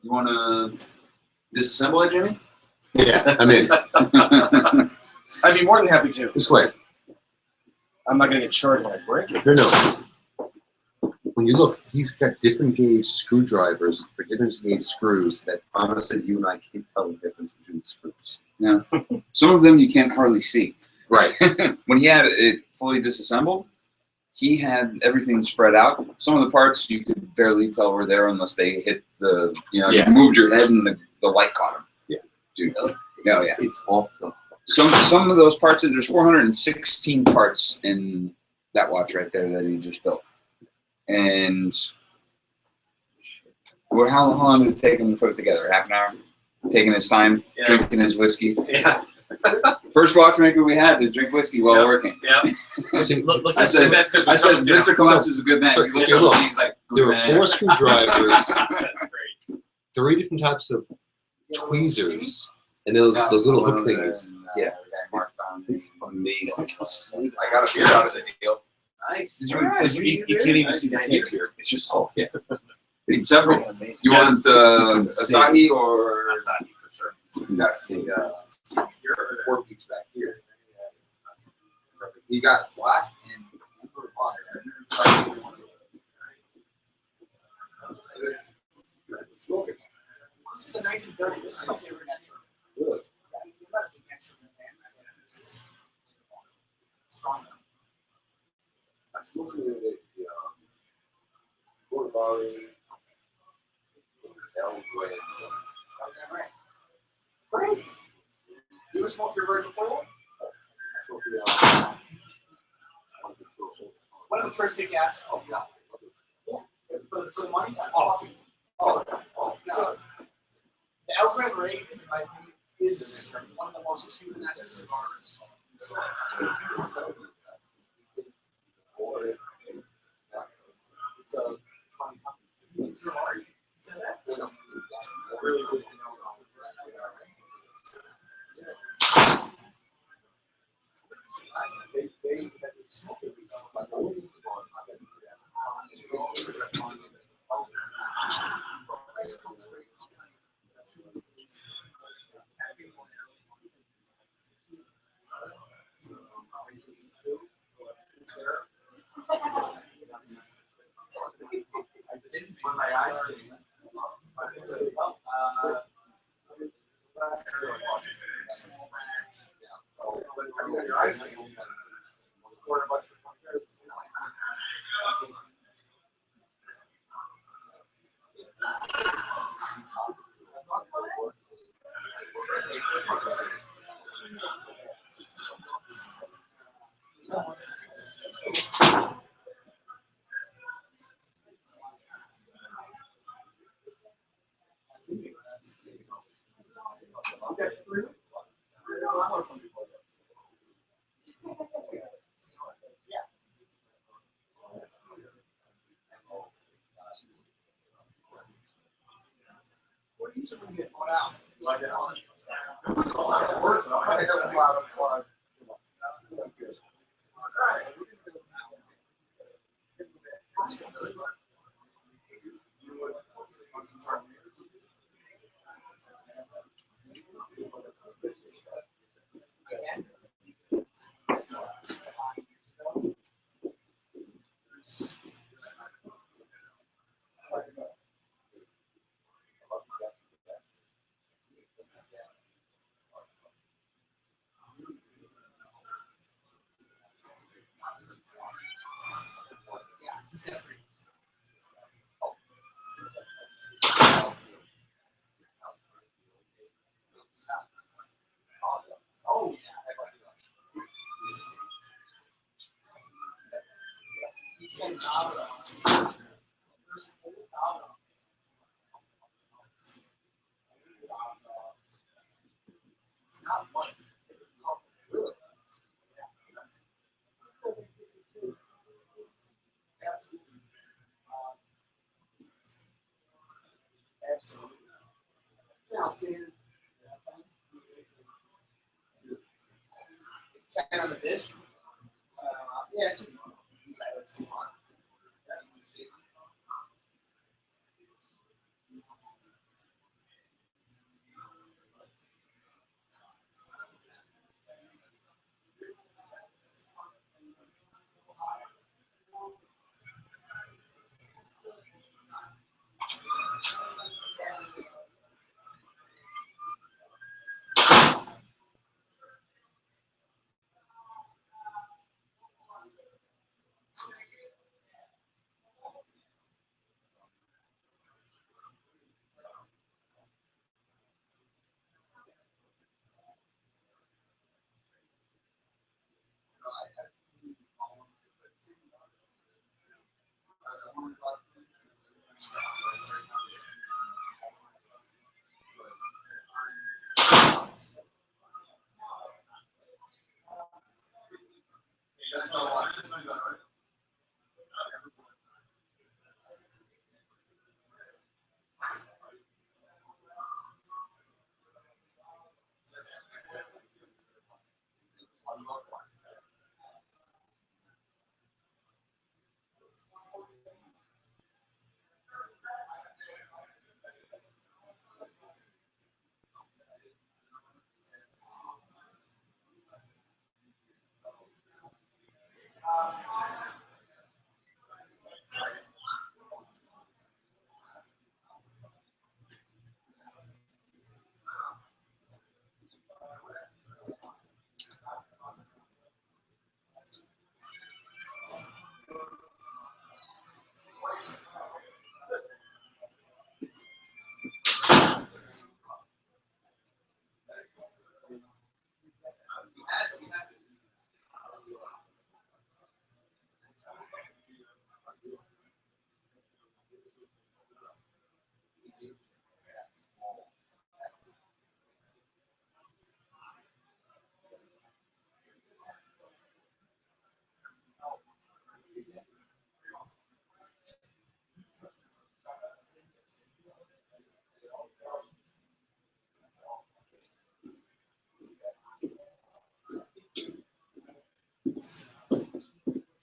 You want to disassemble it, Jimmy? Yeah, I'm in. I'd be more than happy to. This way. I'm not gonna get charged when I break it. No. When you look, he's got different gauge screwdrivers for different gauge screws that honestly you and I can't tell the difference between the screws. Yeah. Some of them you can't hardly see. Right. When he had it fully disassembled, he had everything spread out. Some of the parts you could barely tell were there unless they hit the, Yeah. you moved your head and the light caught them. Yeah. Dude. Oh, yeah. It's off the. Some of those parts, there's 416 parts in that watch right there that he just built. And well, how long did it take him to put it together? Half an hour? Taking his time, drinking his whiskey. Yeah. First watchmaker we had to drink whiskey while working. Yeah. Look, I said, Mr. Komatsu's a good man. He looks look, at me, he's like, there good were man. 4 screwdrivers, That's great. 3 different types of tweezers, and those little hook things. Yeah. It's amazing. I got a beer out of the deal. Nice. You can't even see the tip here. It's just Yeah. It's several. You want Asahi or Asahi for sure. You got the 4 peaks back here. You got black and water. This is the 1930. This is my favorite entry. Really? This is strong. I spoke to the Great. You were smoking your bird before that? One of the first kick ass. Oh, yeah. Yeah. For the money? Oh, no. The El Gran Rey, in my opinion, is one of the most Cuban-esque cigars. It's a funny said that? Really good. They smoke it. When my eyes came, I said, well, usually get bought out. Like that. It's a lot of work, though. I think that's a lot of fun. Oh, yeah. He's getting dominoes. There's a whole domino. It's not money. Really? Absolutely. Absolutely. Counting. It's 10 on the dish. Yeah, it's let's see.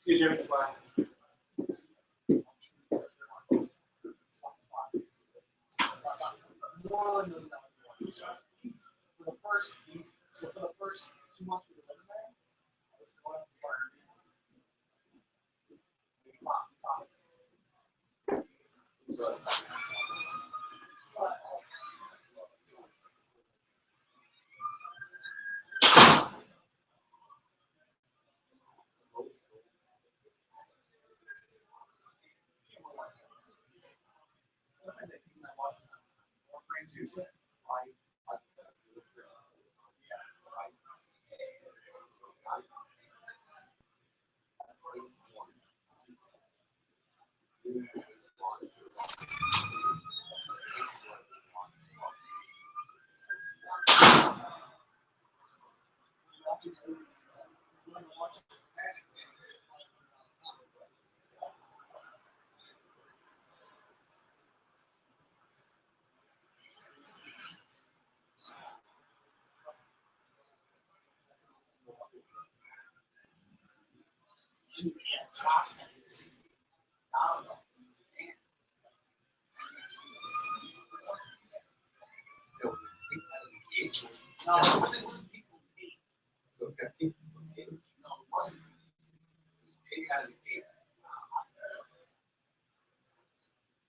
See you during the class. More than $1 million. For the first, so for the first 2 months we were living there, I was going to learn. So sometimes I think my watch more frames usually. No, it wasn't people to me. So it got people from the age. No, it wasn't. It was big out of the gate.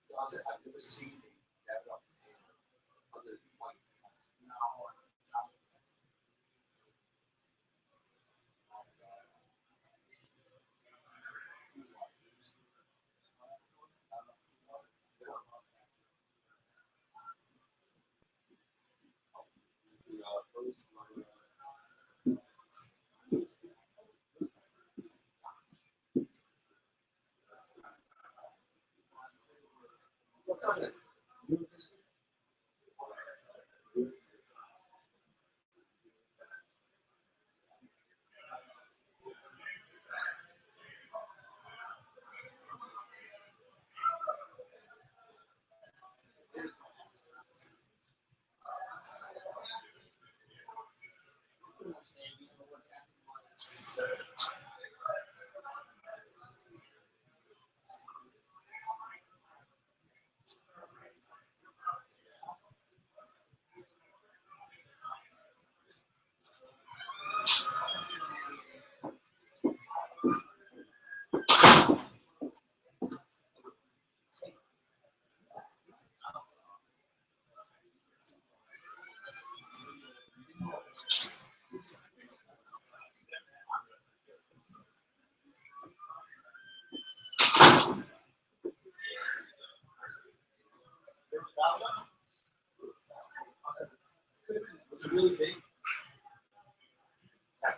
So I said, I've never seen that up other than white. No. What's that? Was it really big? I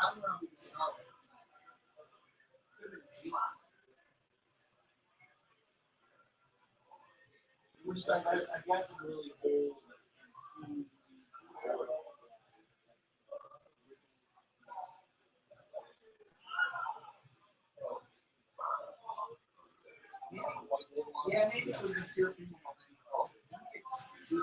don't know if you can smell it. Could have been sea lion. We're just like, I got some really old. Yeah, maybe it was a pure female. It's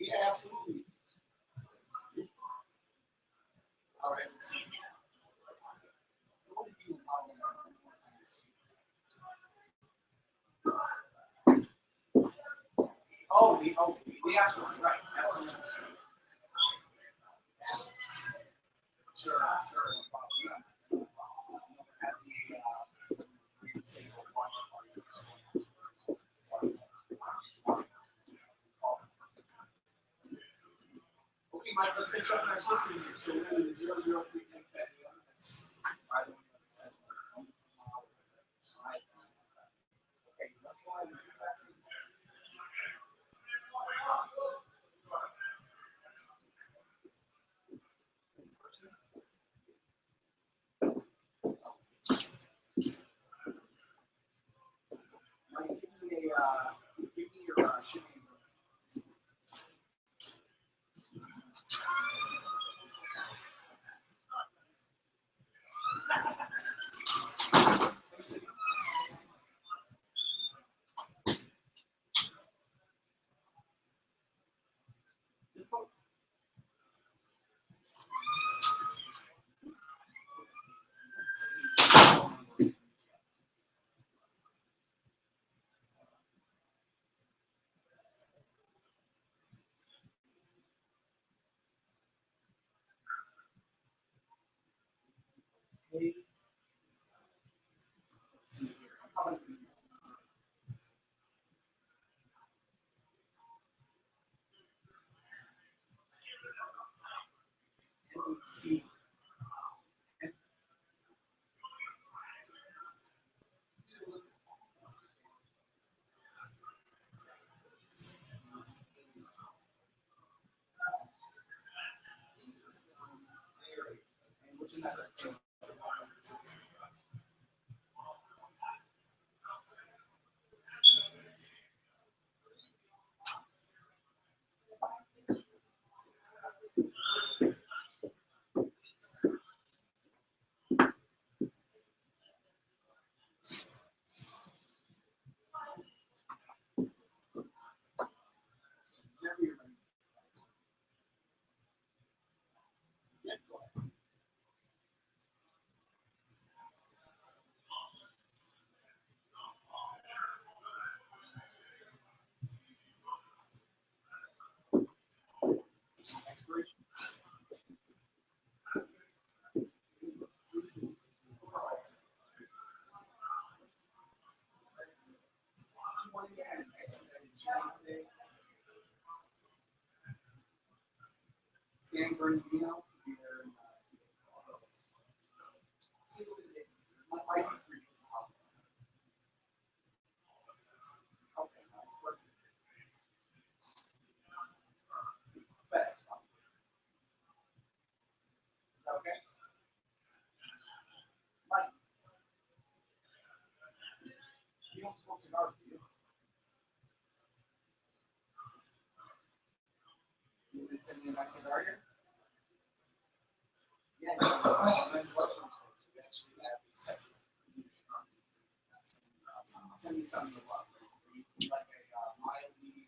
Yeah, absolutely. All right, let's see. The actual one, right? Absolutely. Sure, sure. No problem. At the Grand Seiko watch party. Okay, Mike, let's set up our system here. So we're going to 00310 that's by the way, that's okay, that's why we do that. Mike, give me your shipping. Let's see here. How about we see? What's another? San Bernardino. Okay. Mike, you don't smoke cigars, do you? You want to send me a nice cigar here? Yeah, men's luxury stores. We actually have these separate. I'll send you something to love. Like a mildly.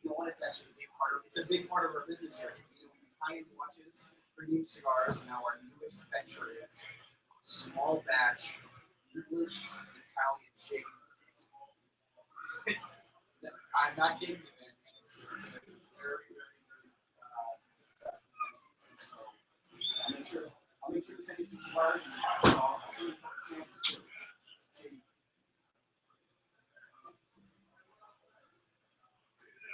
You know what? It's actually a big part of. It's a big part of our business here. You know, high-end watches, premium cigars, and now our newest venture is small batch English Italian shake. I'm not kidding you, man. It's very, very, very so I'll make sure to send you some cigars. I'll send you samples too. Shady.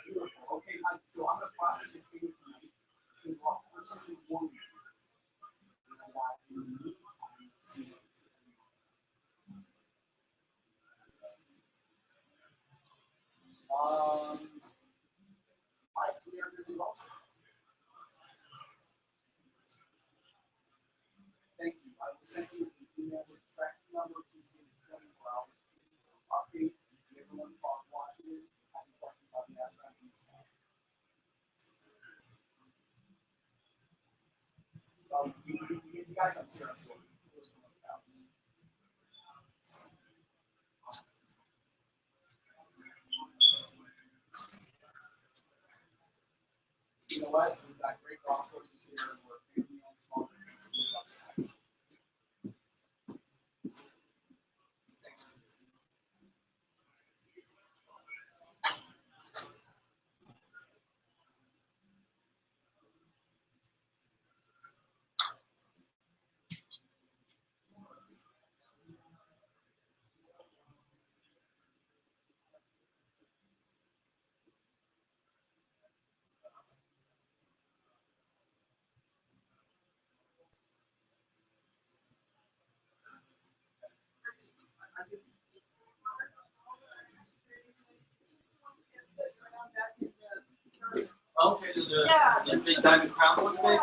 Beautiful. Okay, Mike. So I'm gonna process your payment tonight. It's gonna go off first thing in the morning. And in the meantime, see it. Mike, we are going to do also. Thank you. I will send you an email with the tracking number. Please give me 24 hours. Update. Everyone talk watches. Have any questions about the abstract? You can gotta come see our store. You know what? We've got great golf courses here. We're family owned small businesses. Thanks for listening. Okay, the big diamond crown ones, maybe?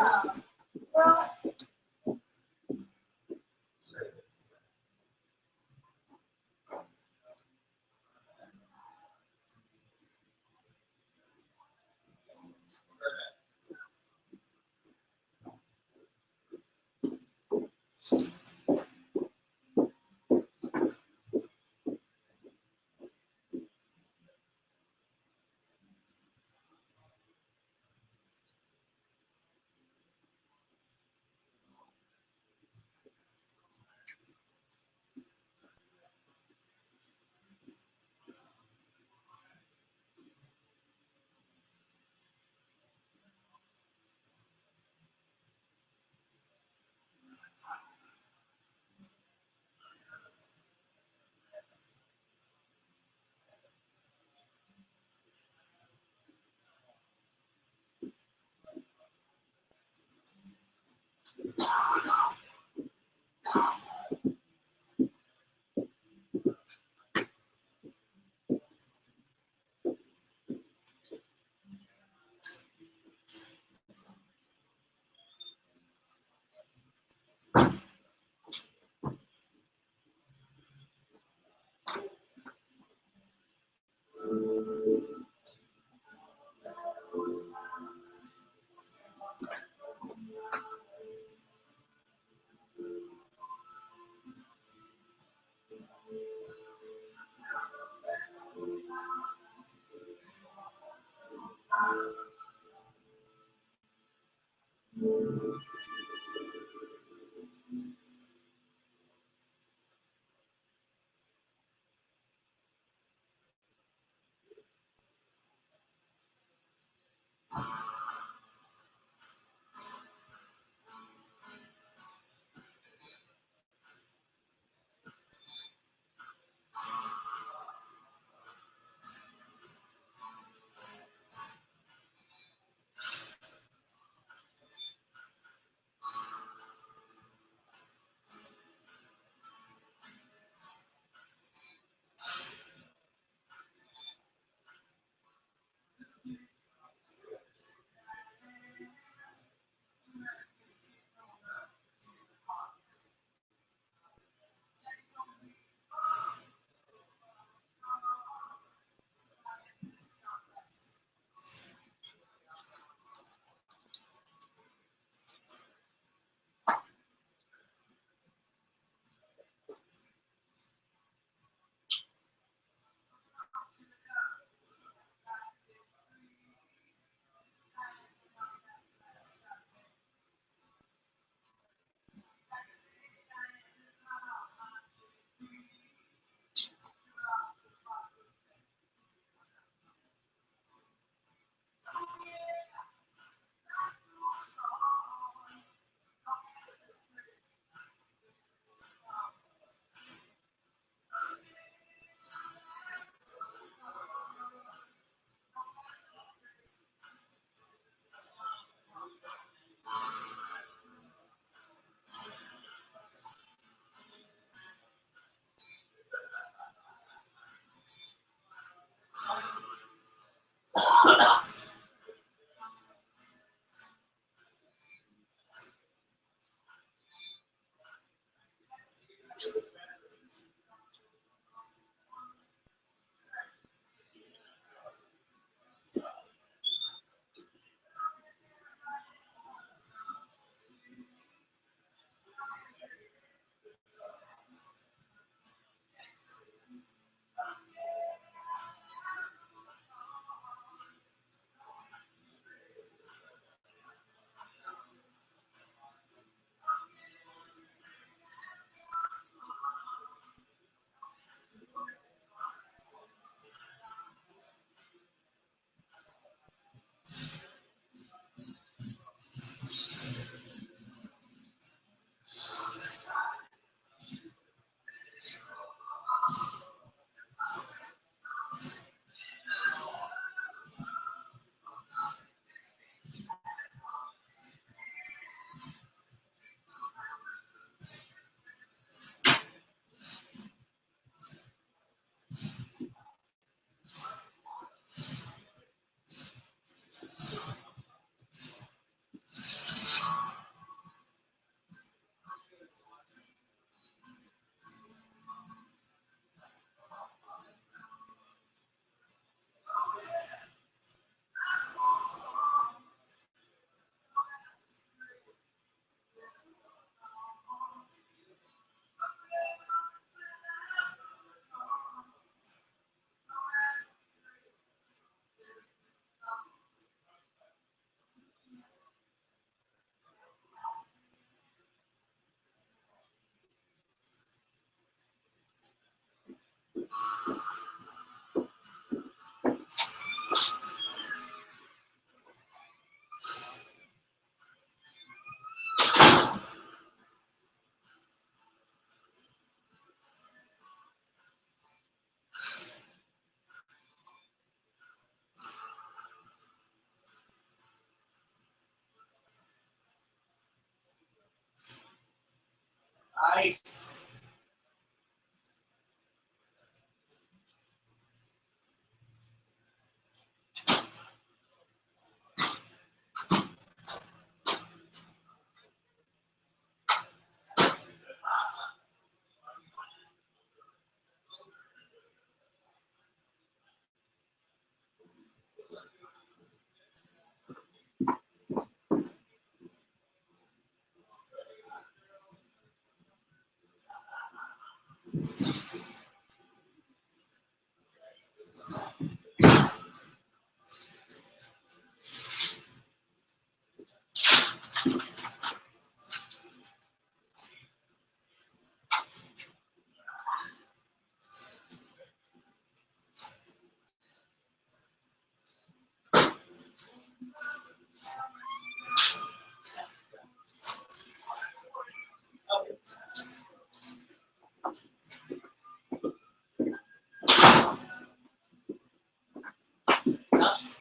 Nice.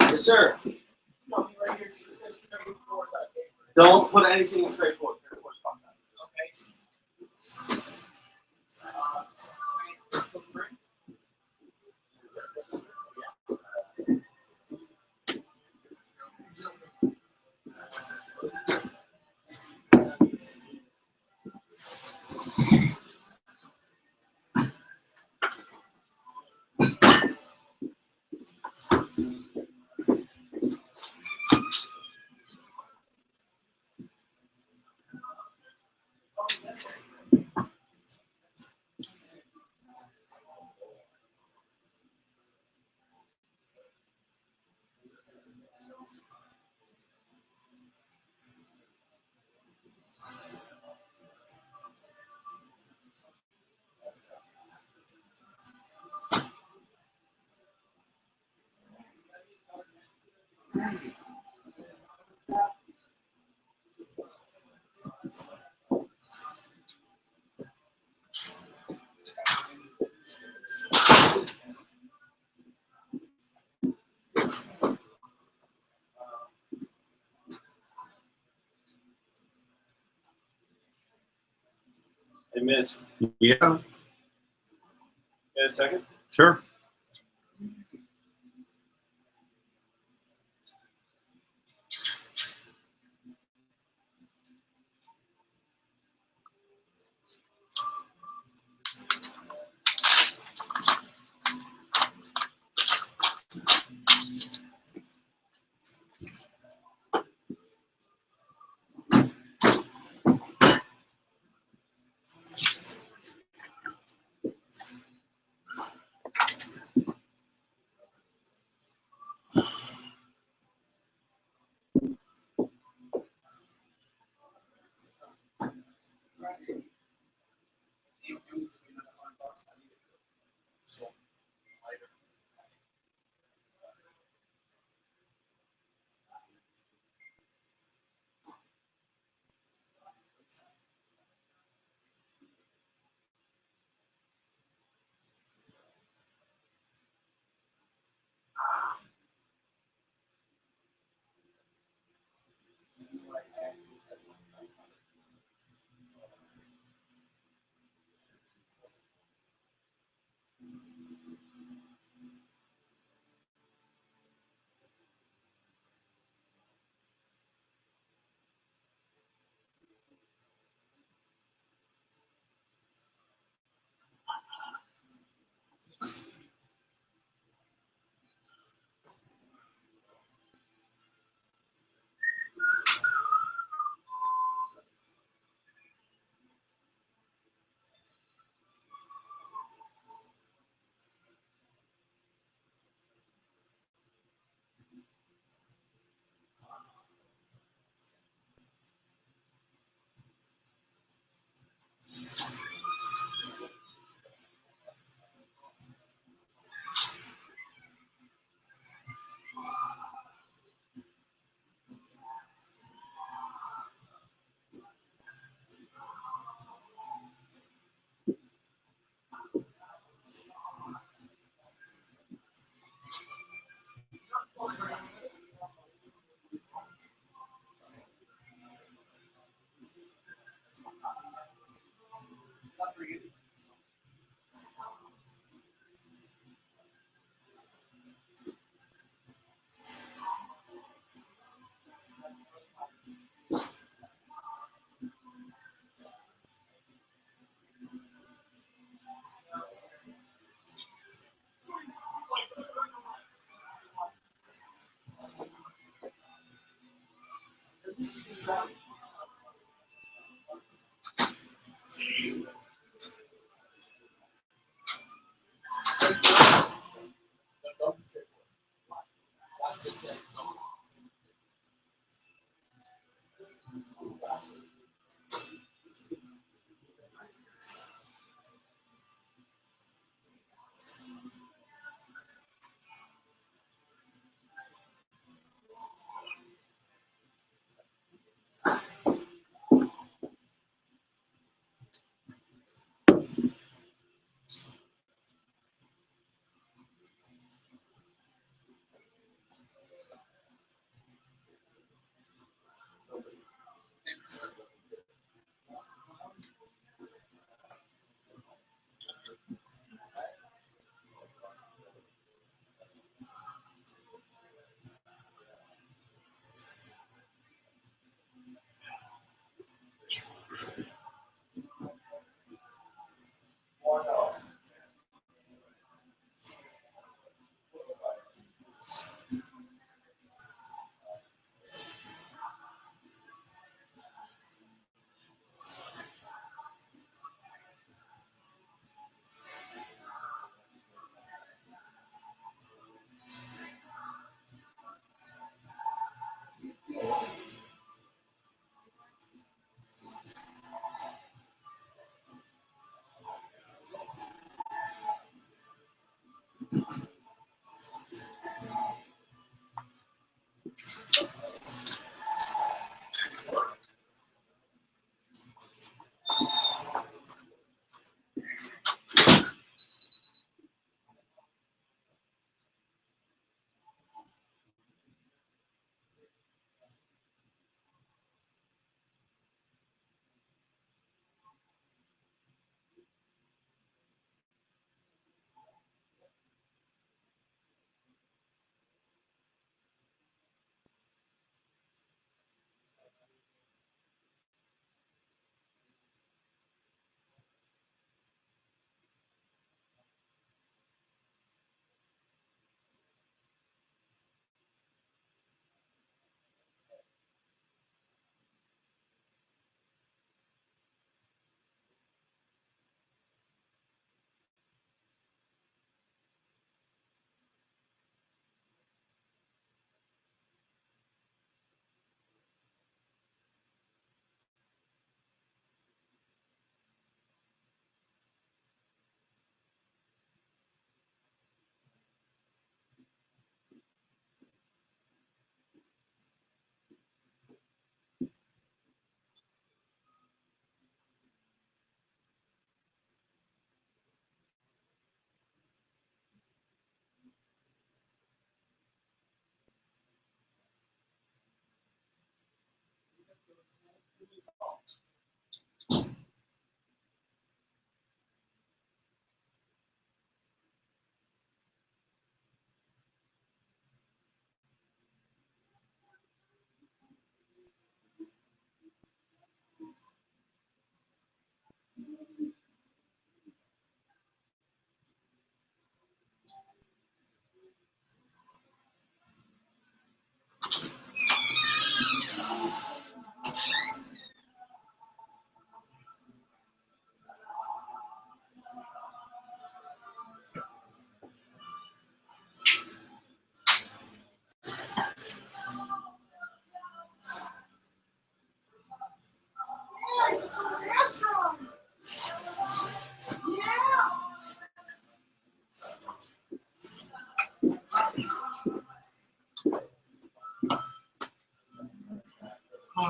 Yes, sir. Don't put anything in tray 4. Tray 4 is fucked up. Hey, Mitch, Yeah, got a second? sure.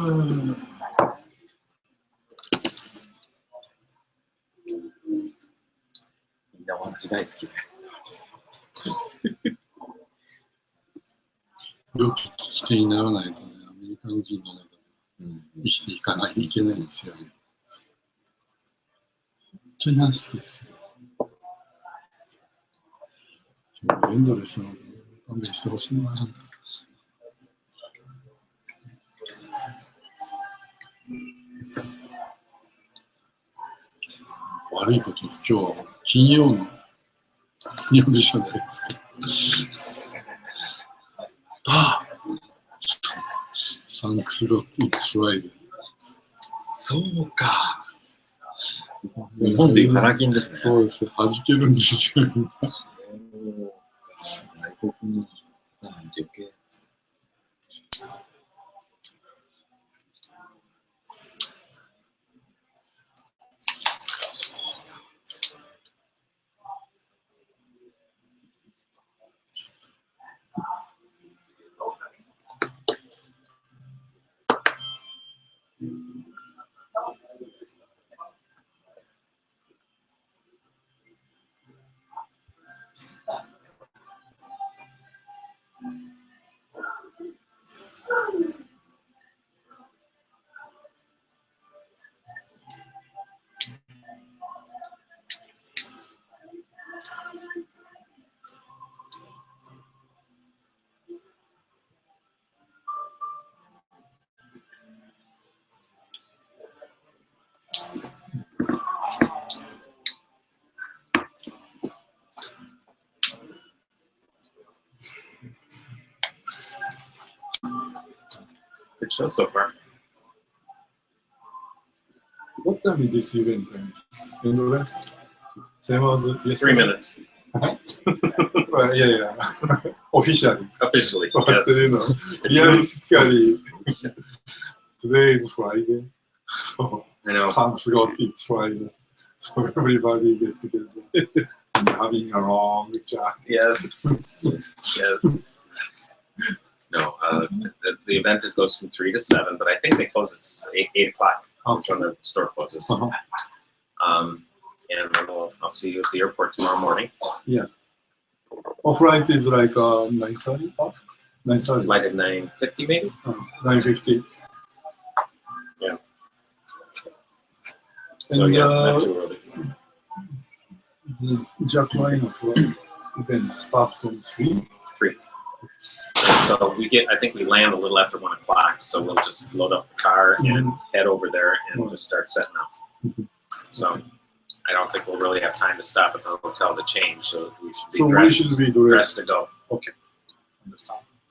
みんなワンピ大好き。良き聞き手にならないとね、アメリカの人の中で生きていかないといけないんですよね。当に好きですね。エンドレスなので勘弁してほしいな。悪いことに今日は金曜の金曜日じゃないですか。ああ、サンクスロット、イッツフライデー。そうか。日本でいう花金ですね。そうです。弾けるんですよ。外国のなんていうけ。Good show so far. What time is this event? Endless? Same as yesterday? 3 minutes. Well, yeah. Officially. Officially, But yes. you know, realistically, today is Friday. So I know. thanks God it's Friday. So everybody get together and having a long chat. Yes. Yes. No, the event goes from 3 to 7, but I think they close at 8 o'clock. That's when the store closes. And then I'll see you at the airport tomorrow morning. Yeah. Flight is like 9:30? 9:30? Flight at 9:50 maybe? 9:50. Yeah. So And, yeah, not too early. The jet line as well. Then start from 3. 3. So I think we land a little after 1 o'clock, so we'll just load up the car and head over there and just start setting up. So I don't think we'll really have time to stop at the hotel to change, so we should be dressed to go. Okay.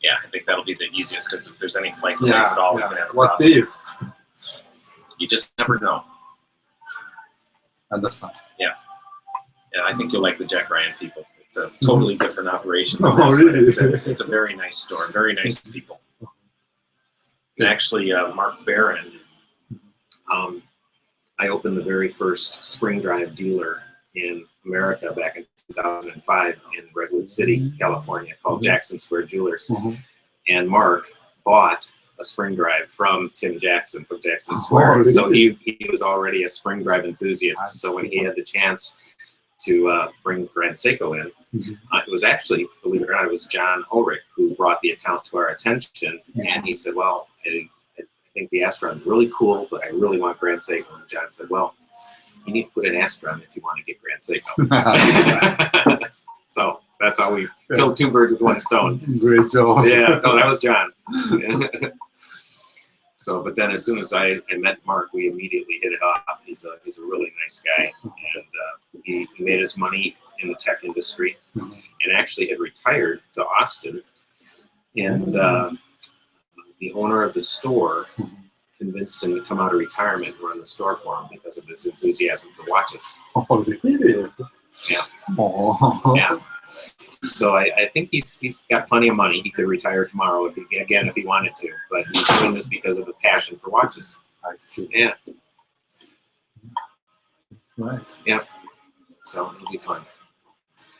Yeah, I think that'll be the easiest, because if there's any flight delays at all, we can have a What problem. day? You just never know. Understand. Yeah. Yeah, I think you'll like the Jack Ryan people. It's a totally different operation than Oh, this, really? but it's a very nice store, very nice people. And actually, Mark Barron, I opened the very first Spring Drive dealer in America back in 2005 in Redwood City, California, called Jackson Square Jewelers. And Mark bought a Spring Drive from Tim Jackson from Jackson Square. really? So he was already a Spring Drive enthusiast. So when he had the chance to bring Grand Seiko in, it was actually, believe it or not, it was John Ulrich who brought the account to our attention. And he said, well, I think the Astron's really cool, but I really want Grand Seiko. And John said, well, you need to put an Astron if you want to get Grand Seiko. So that's how we killed 2 birds with 1 stone. Great job. Yeah, no, that was John. So, but then as soon as I met Mark, we immediately hit it off. He's a really nice guy, and he made his money in the tech industry, and actually had retired to Austin. And the owner of the store convinced him to come out of retirement and run the store for him because of his enthusiasm for watches. Oh, really? Yeah. Oh. Yeah. So I think he's got plenty of money. He could retire tomorrow if he wanted to, but he's doing this because of a passion for watches. I see. Yeah. Nice. Yeah. So it'll be fun.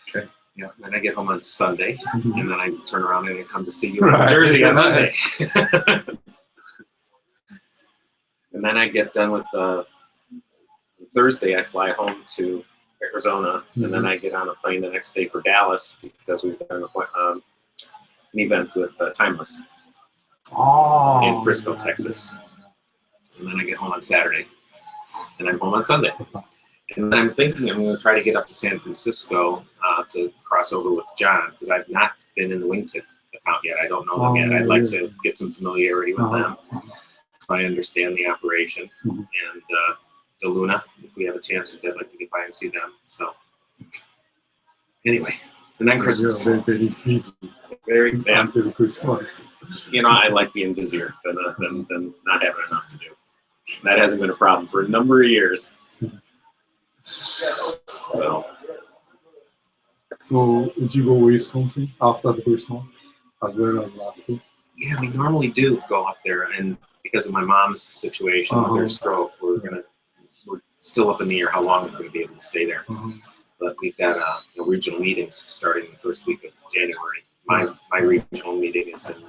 Okay. Yeah. Then I get home on Sunday, and then I turn around and I come to see you in Right. New Jersey on Monday. And then I get done with Thursday. I fly home to Arizona, and then I get on a plane the next day for Dallas because we've done an event with Timeless in Frisco, Texas. And then I get home on Saturday, and I'm home on Sunday. And then I'm thinking I'm going to try to get up to San Francisco to cross over with John, because I've not been in the wingtip account yet. I don't know them yet. I'd like to get some familiarity with them, so I understand the operation. And De Luna, if we have a chance, I'd like to get by and see them. So anyway, and then Christmas. Very busy. Very until Christmas. You know, I like being busier than not having enough to do. That hasn't been a problem for a number of years. So would you go with something after the Christmas as well as last week? Yeah, we normally do go up there, and because of my mom's situation with her stroke, we're still up in the air how long we're going to be able to stay there. But we've got regional meetings starting the first week of January. My regional meeting is in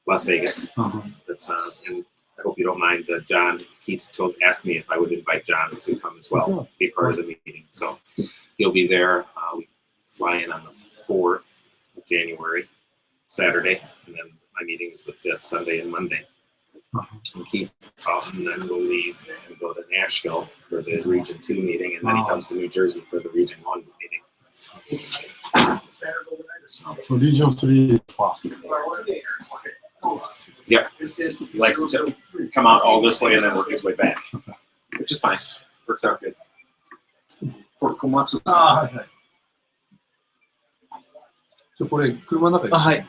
Las Vegas. That's and I hope you don't mind. John Keith asked me if I would invite John to come as well, to be part of the meeting. So he'll be there. We fly in on the 4th of January, Saturday, and then my meeting is the 5th, Sunday and Monday. And Keith and then we'll leave and go to Nashville for the Region 2 meeting, and then he comes to New Jersey for the Region 1 meeting. So Region 3 fast. Yep. He likes to come out all this way and then work his way back, which is fine. Works out good. For Komatsu. これ車の中に。はい。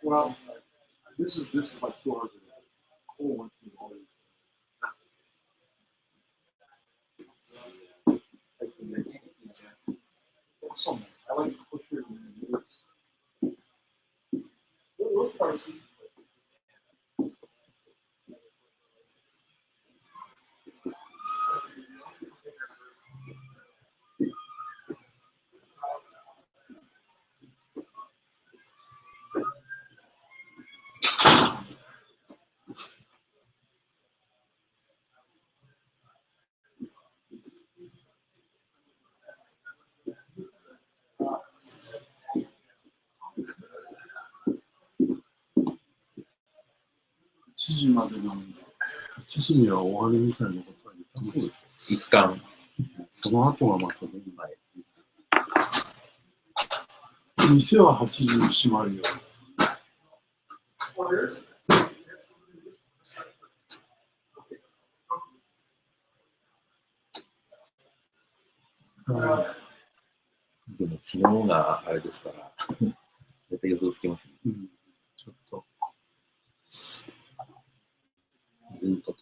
Well, this is like 200. Cool one from already. So much. I like to push it in the little pricey.1時までなんで、1時には終わりみたいなことは言ったんですか？一旦。その後がまたね、店は8時に閉まるよ。でも昨日があれですから、絶対予想つきますね。ちょっと。ずっと。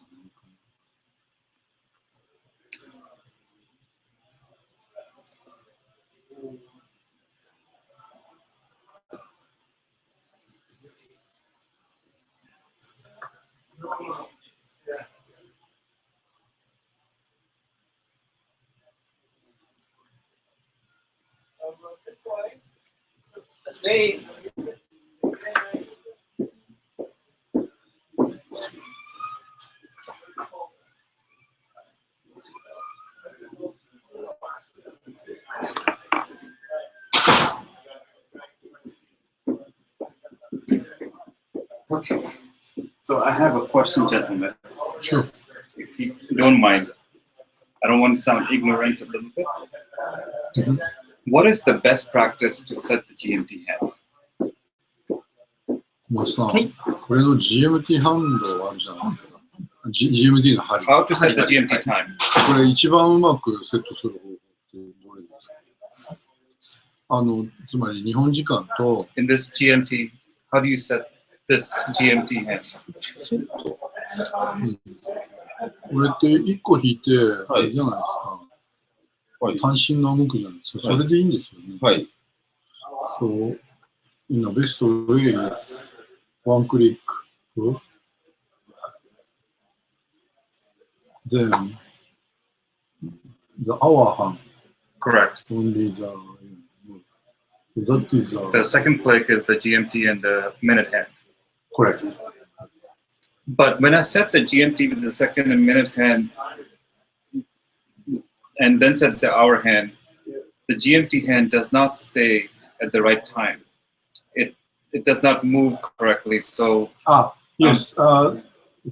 That's me. Okay. So I have a question, gentlemen. Sure. If you don't mind, I don't want to sound ignorant a little bit. What is the best practice to set the GMT hand? もうさ、これの GMT ハンドあるじゃないですか。GMT の針。How to set the GMT time? これ一番うまくセットする方法ってどれですか？つまり日本時間と。In this GMT, how do you set this GMT hand? セット。これって1個引いて、あれじゃないですか。単身の向くじゃないですか。それでいいんですよね。はい。So, in the best way, it's one click. Then, the hour hand. Correct. Only the. That is the second click is the GMT and the minute hand. Correct. But when I set the GMT with the second and minute hand, and then set the hour hand, the GMT hand does not stay at the right time. It does not move correctly. So yes.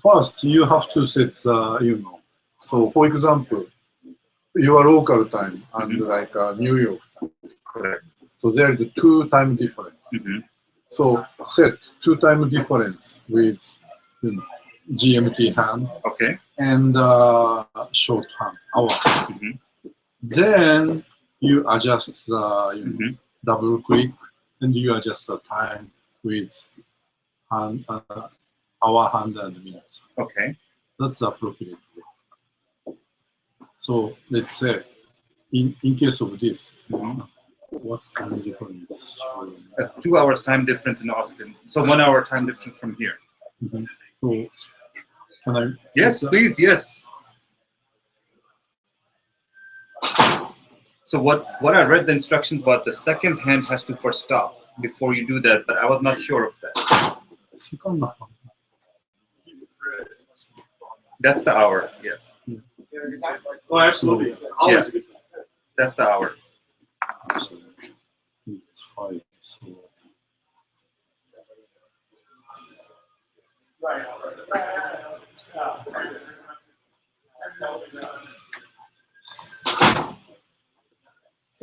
First, you have to set, So, for example, your local time and like New York time. Correct. So there is a 2 time difference. So set 2 time difference with GMT hand. Okay. And short hand, hour. Then you adjust the double click, and you adjust the time with hand, hour, hand, and minutes. Okay. That's appropriate. So let's say, in case of this, what's time difference? 2 hours time difference in Austin. So 1 hour time difference from here. So can I? Yes, please. Yes. So what I read the instructions was the second hand has to first stop before you do that, but I was not sure of that. That's the hour. Yeah. Oh, absolutely. Always a good thing. That's the hour. It's 5. So.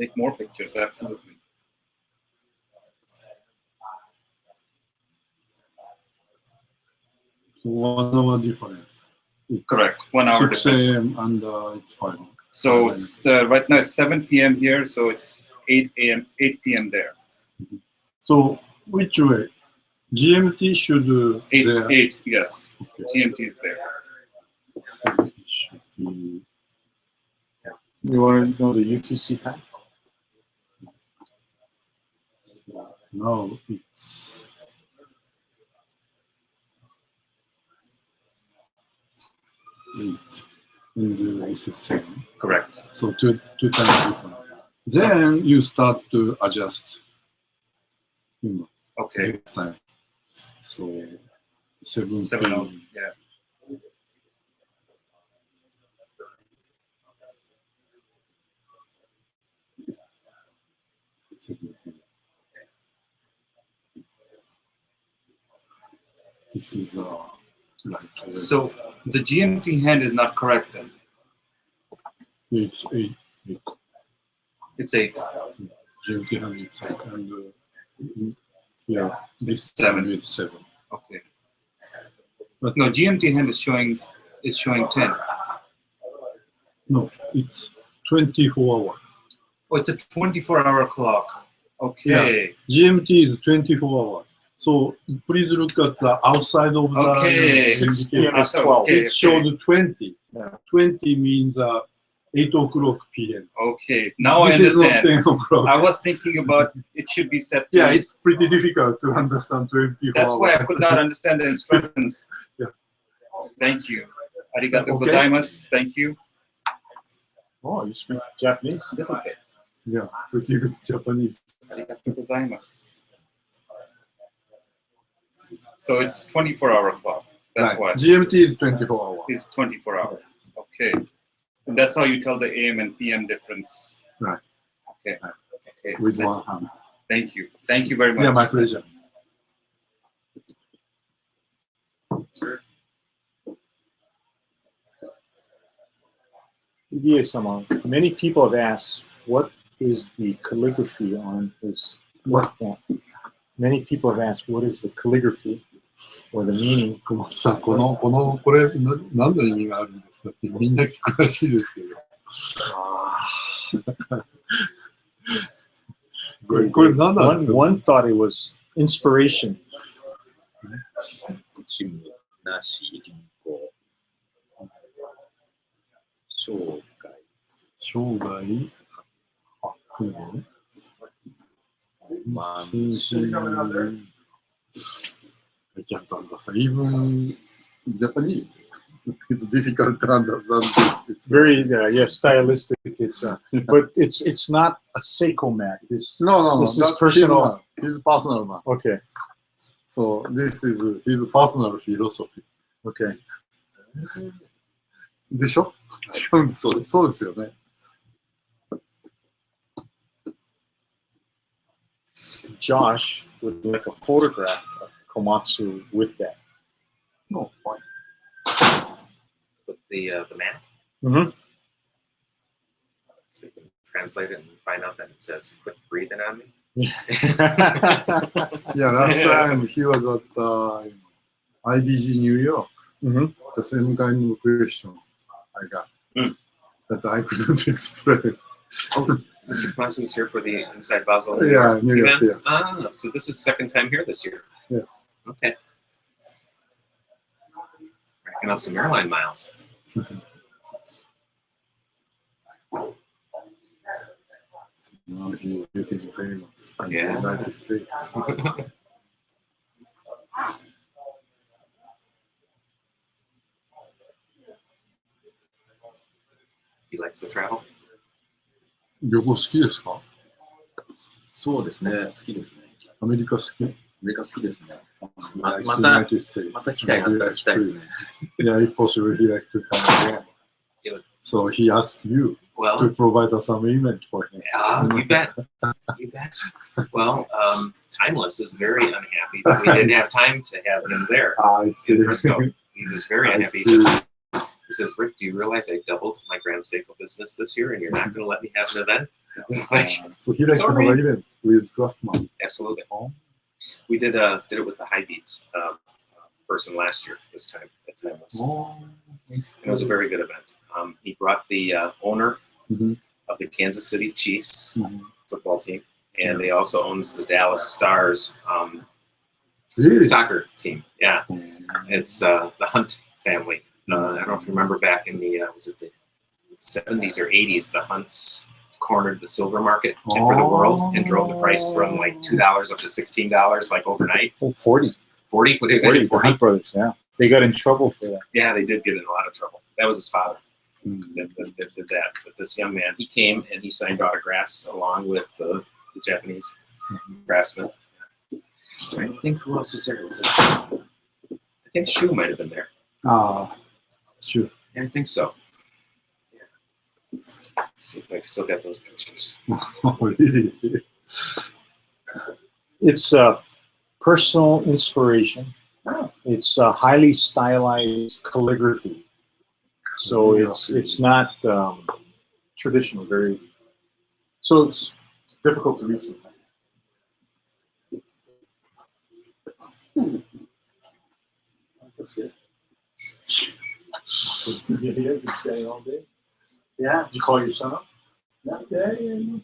Take more pictures, absolutely. So 1 hour difference. It's correct. 1 hour 6 difference. a.m. and it's 5. So it's, right now it's 7 p.m. here, so it's 8 p.m. there. So which way? GMT should 8, yes. Okay. GMT is there. You want to know the UTC time? No, it's eight. And is it 7? Correct. So two times difference. Then you start to adjust. Okay. Time. So 7. 7, yeah. This is like. So the GMT hand is not correct then. It's 8. It's 8. GMT hand is 8, and yeah, this 7. is 7. Okay. But no, GMT hand is showing 10. No, it's 24 hours. Oh, it's a 24-hour clock. Okay. Yeah. GMT is 24 hours. So please look at the outside of the indicator. 12. It shows 20. 20 means 8 o'clock p.m. Okay, now This I understand. Is not 10 o'clock. I was thinking about it should be set to. Yeah, it's pretty difficult to understand 24 That's hours. why I could not understand the instructions. Yeah. Thank you. Arigato Okay. gozaimasu. Thank you. Oh, you speak Japanese? That's okay. Yeah, pretty good Japanese. Arigato gozaimasu. So it's 24-hour clock. That's why. GMT is 24 hours. It's 24 hours. Okay. And that's how you tell the AM and PM difference. Right. Okay. Okay. With one hand. Thank you. Thank you very much. Yeah, my pleasure. Sure. Hideo-sama, many people have asked, what is the calligraphy on his work? Many people have asked, what is the calligraphy or the meaning? これ何の意味があるんですかってみんな聞くらしいですけど。これ何なんですか One thought it was inspiration. チームなし銀行生涯白鵬I can't understand. Even Japanese, it's difficult to understand this. It's very stylistic. It's but it's not a Seiko mat. This this is personal. His personal man. Okay. So this is his personal philosophy. Okay. でしょ違うんです。そうですよね。Josh would like a photograph of Komatsu with that. Oh, fine. With the mat. Mm-hmm. So we can translate it and find out that it says "quit breathing on me." Yeah, last time he was at IBG New York. Mm-hmm. The same kind of question I got that I couldn't explain. Oh, Mr. Komatsu was here for the Inside Basel New Yeah, York New York, event? yes. Ah, so this is second time here this year. Yeah. Okay. Racking up some airline miles. Now he's getting famous in the Yeah. United States. He likes to travel. 旅行好きですか？そうですね、好きですね。アメリカ好き？アメリカ好きですね。また United States. また機会があったら来たいですね。Yeah, if possible, he likes to come again. Yeah. So he asked you Well, to provide us some event for him. you bet. You bet. Well, Timeless is very unhappy that we didn't have time to have him there I see. in Frisco. He was very I unhappy. see. He says, Rick, do you realize I doubled my Grand Seiko business this year and you're not going to let me have an event? Like, So he likes to have sorry. an event with Glassman. Absolutely. We did it with the High Beats person last year, this time at Timeless. And it was a very good event. He brought the owner of the Kansas City Chiefs football team, and he also owns the Dallas Stars soccer team. Yeah, it's the Hunt family. I don't know if you remember back in the was it the 70s or 80s, the Hunts cornered the silver market for the world and drove the price from like $2 up to $16 like overnight. Oh, 40. 40? What did 40, you the Hunt brothers, yeah. They got in trouble for that. Yeah, they did get in a lot of trouble. That was his father that did that. But this young man, he came and he signed autographs along with the Japanese craftsman. I'm trying to think who else was there. I think Shu might have been there. Sure. Yeah, I think so. Yeah. Let's see if I still got those pictures. Really? It's personal inspiration. It's highly stylized calligraphy. So it's not traditional, very. So it's difficult to read sometimes. That's good. Yeah, you've been staying all day. Yeah. Did you call your son up? Not today.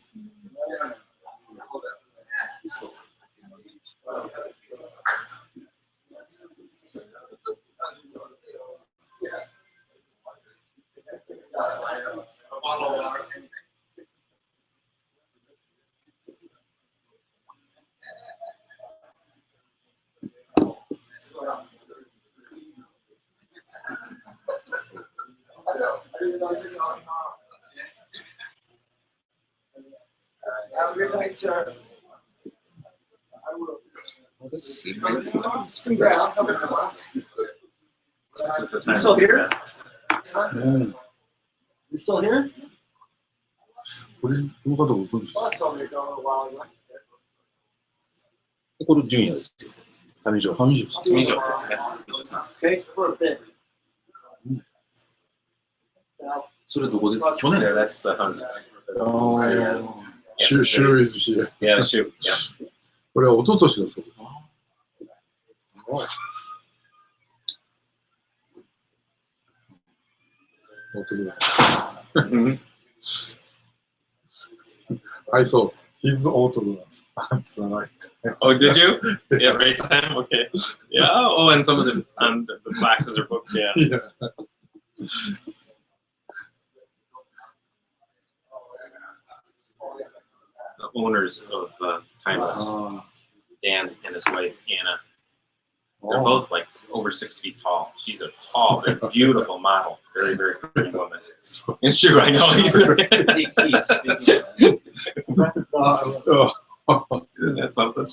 Have a good night, sir. Spring Drive. This was the time. Still here? Mm. You still here? この方ご存知？ Boss told me to go a while ago. これジュニアですよ。上条。上条。上条。Yeah. Okay, for a bit. それどこですか？去年。 Yeah, that's the Hunt. Oh, Yeah. Shinshu is here. Yeah, the shoe. Yeah. これは一昨年だそうです。I saw his autograph. That's right. Oh, did you? Yeah, right time. Okay. Yeah. Oh, and some of the boxes or books. Yeah. Yeah. The owners of Timeless, Dan and his wife Anna. They're both like over 6 feet tall. She's a tall, beautiful model. Very, very pretty woman. And sure, I know he's. Isn't that something?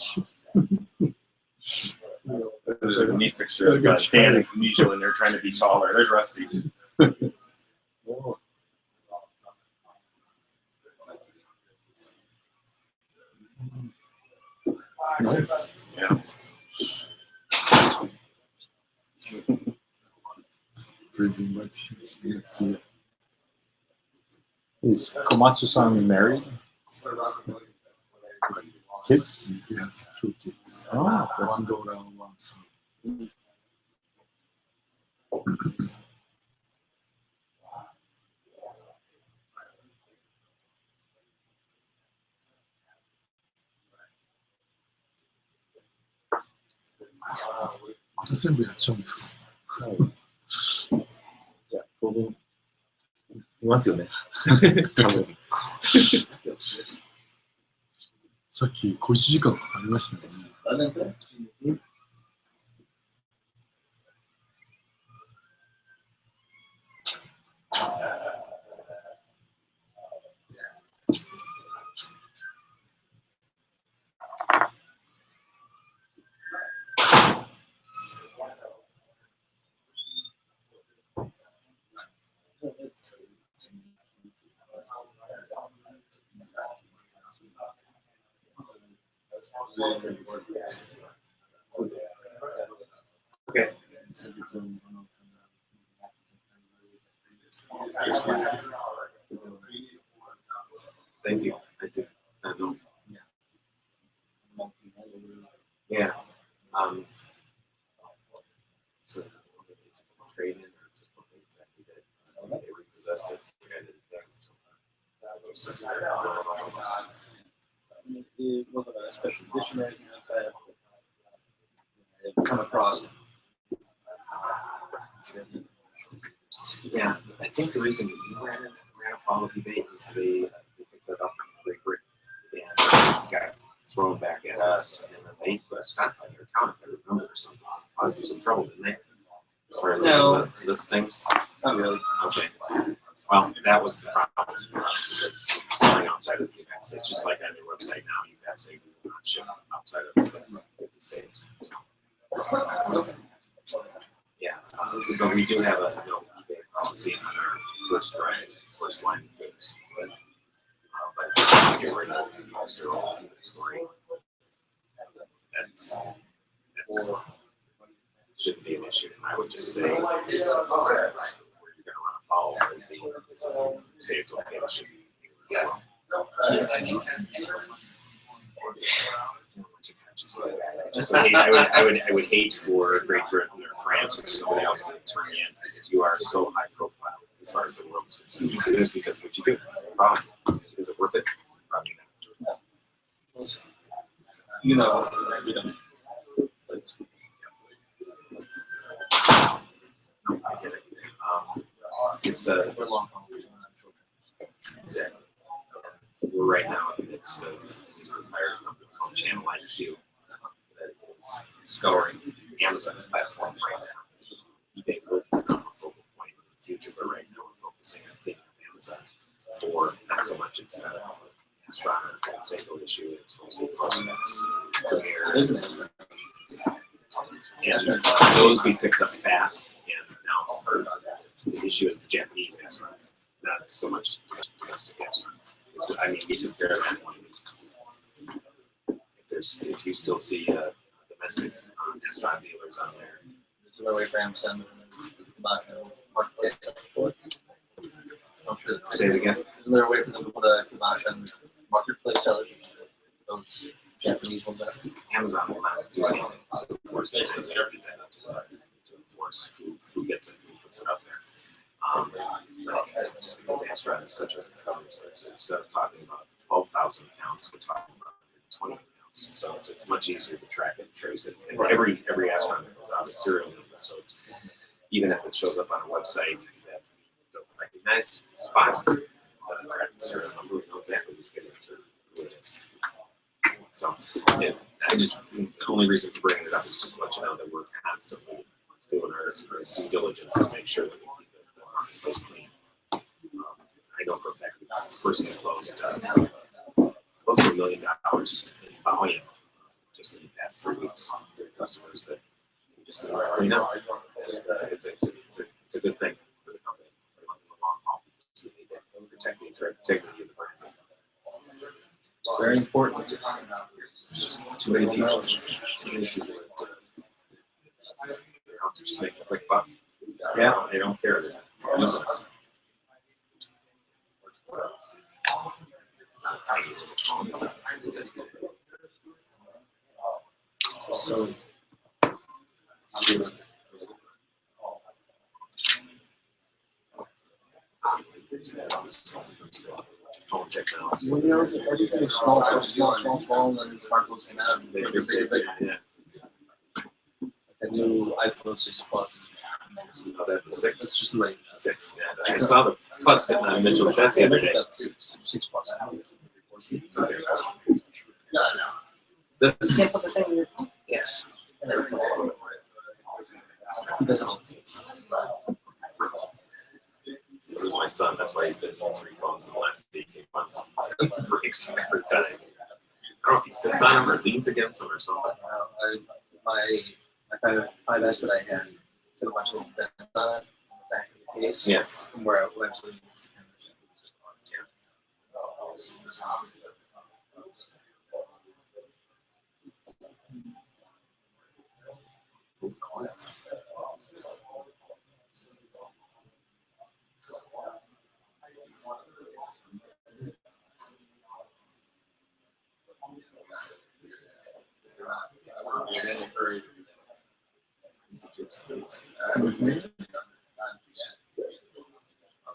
There's a neat picture of Dan and Kamijo and they're trying to be taller. There's Rusty. Nice. Yeah. Please invite him next year. Is Komatsu-san married? Kids? He has 2 kids. Oh. 1 daughter and 1 son. また全部やっちゃうんですか。いや、当然、いますよね。多分。さっき小1時間かかりましたよね。Okay. Thank you. I do. I know. Yeah. So, trade in or just what they exactly did. They repossessed it. The guy didn't pay them. So It wasn't a special edition or anything like that. I had come across it. yeah, I think the reason you ran afoul of eBay is they picked it up in Great Britain and got thrown back at us, and then they put a stop on your account if I remember or something. Caused you some trouble, didn't they? As far as No. list things? Not really. Okay. Well, that was the problem because selling outside of the United States, just like on your website now, you guys say we will not ship outside of the 50 states. Yeah, but we do have a no eBay policy on our first line of goods. But if you get rid of most or all inventory, that's shouldn't be an issue. I would just say where you're going to run afoul of the say it's okay, it should be. Yeah. Just I would hate for Great Britain or France or somebody else to turn you in because you are so high profile as far as the world is concerned. It is because of what you do. Probably. Is it worth it? Probably not. You know, we don't. No, I get it. It's a exactly. We're right now in the midst of hired a company called Channel IQ that is scouring the Amazon platform right now. eBay will become a focal point in the future, but right now we're focusing on taking Amazon for not so much its astronomer Grand Seiko issue. It's mostly prospects, Premiere, and those we picked up fast, and now the issue is the Japanese astronaut, not so much domestic astronaut. I mean, we took care of that one. If you still see domestic astronaut dealers on there. There's no way for Amazon to marketplace support. Say it again. Isn't there a way for them to put a kibosh on marketplace sellers? Those Japanese ones there? Amazon will not do anything to force it. They already set up to enforce who gets it, who puts it up there. But just because Astra is such a instead of talking about 12,000 accounts, we're talking about 20 accounts. So it's much easier to track it and trace it. And every Astra that goes out is serial number. So it's even if it shows up on a website that we don't recognize, it's fine. Track the serial number, we know exactly who's getting it to who it is. So yeah, the only reason for bringing it up is just to let you know that we're constantly doing our due diligence to make sure that we keep the marketplace clean. I know for a fact we personally closed close to $1 million in volume just in the past 3 weeks. There are customers that just clean up. It's a good thing for the company. For the long haul. So we need to protect the integrity of the brand. It's very important. There's just too many people. That, just make a quick buck. Yeah, they don't care. They're using us. So, phone technology. Everything is small, and then smartphones came out. They're bigger. Yeah. The new iPhone 6 Plus. Was that the 6? It's just like 6. Yeah. I saw the Plus sitting on Mitchell's desk the other day. 6 Plus. This. Yes. So does my son. That's why he's been on 3 phones in the last 18 months. Breaks every time. I don't know if he sits on them or leans against them or something. My 5S that I had, so much of that on the back of the case. Yeah. From where I went to the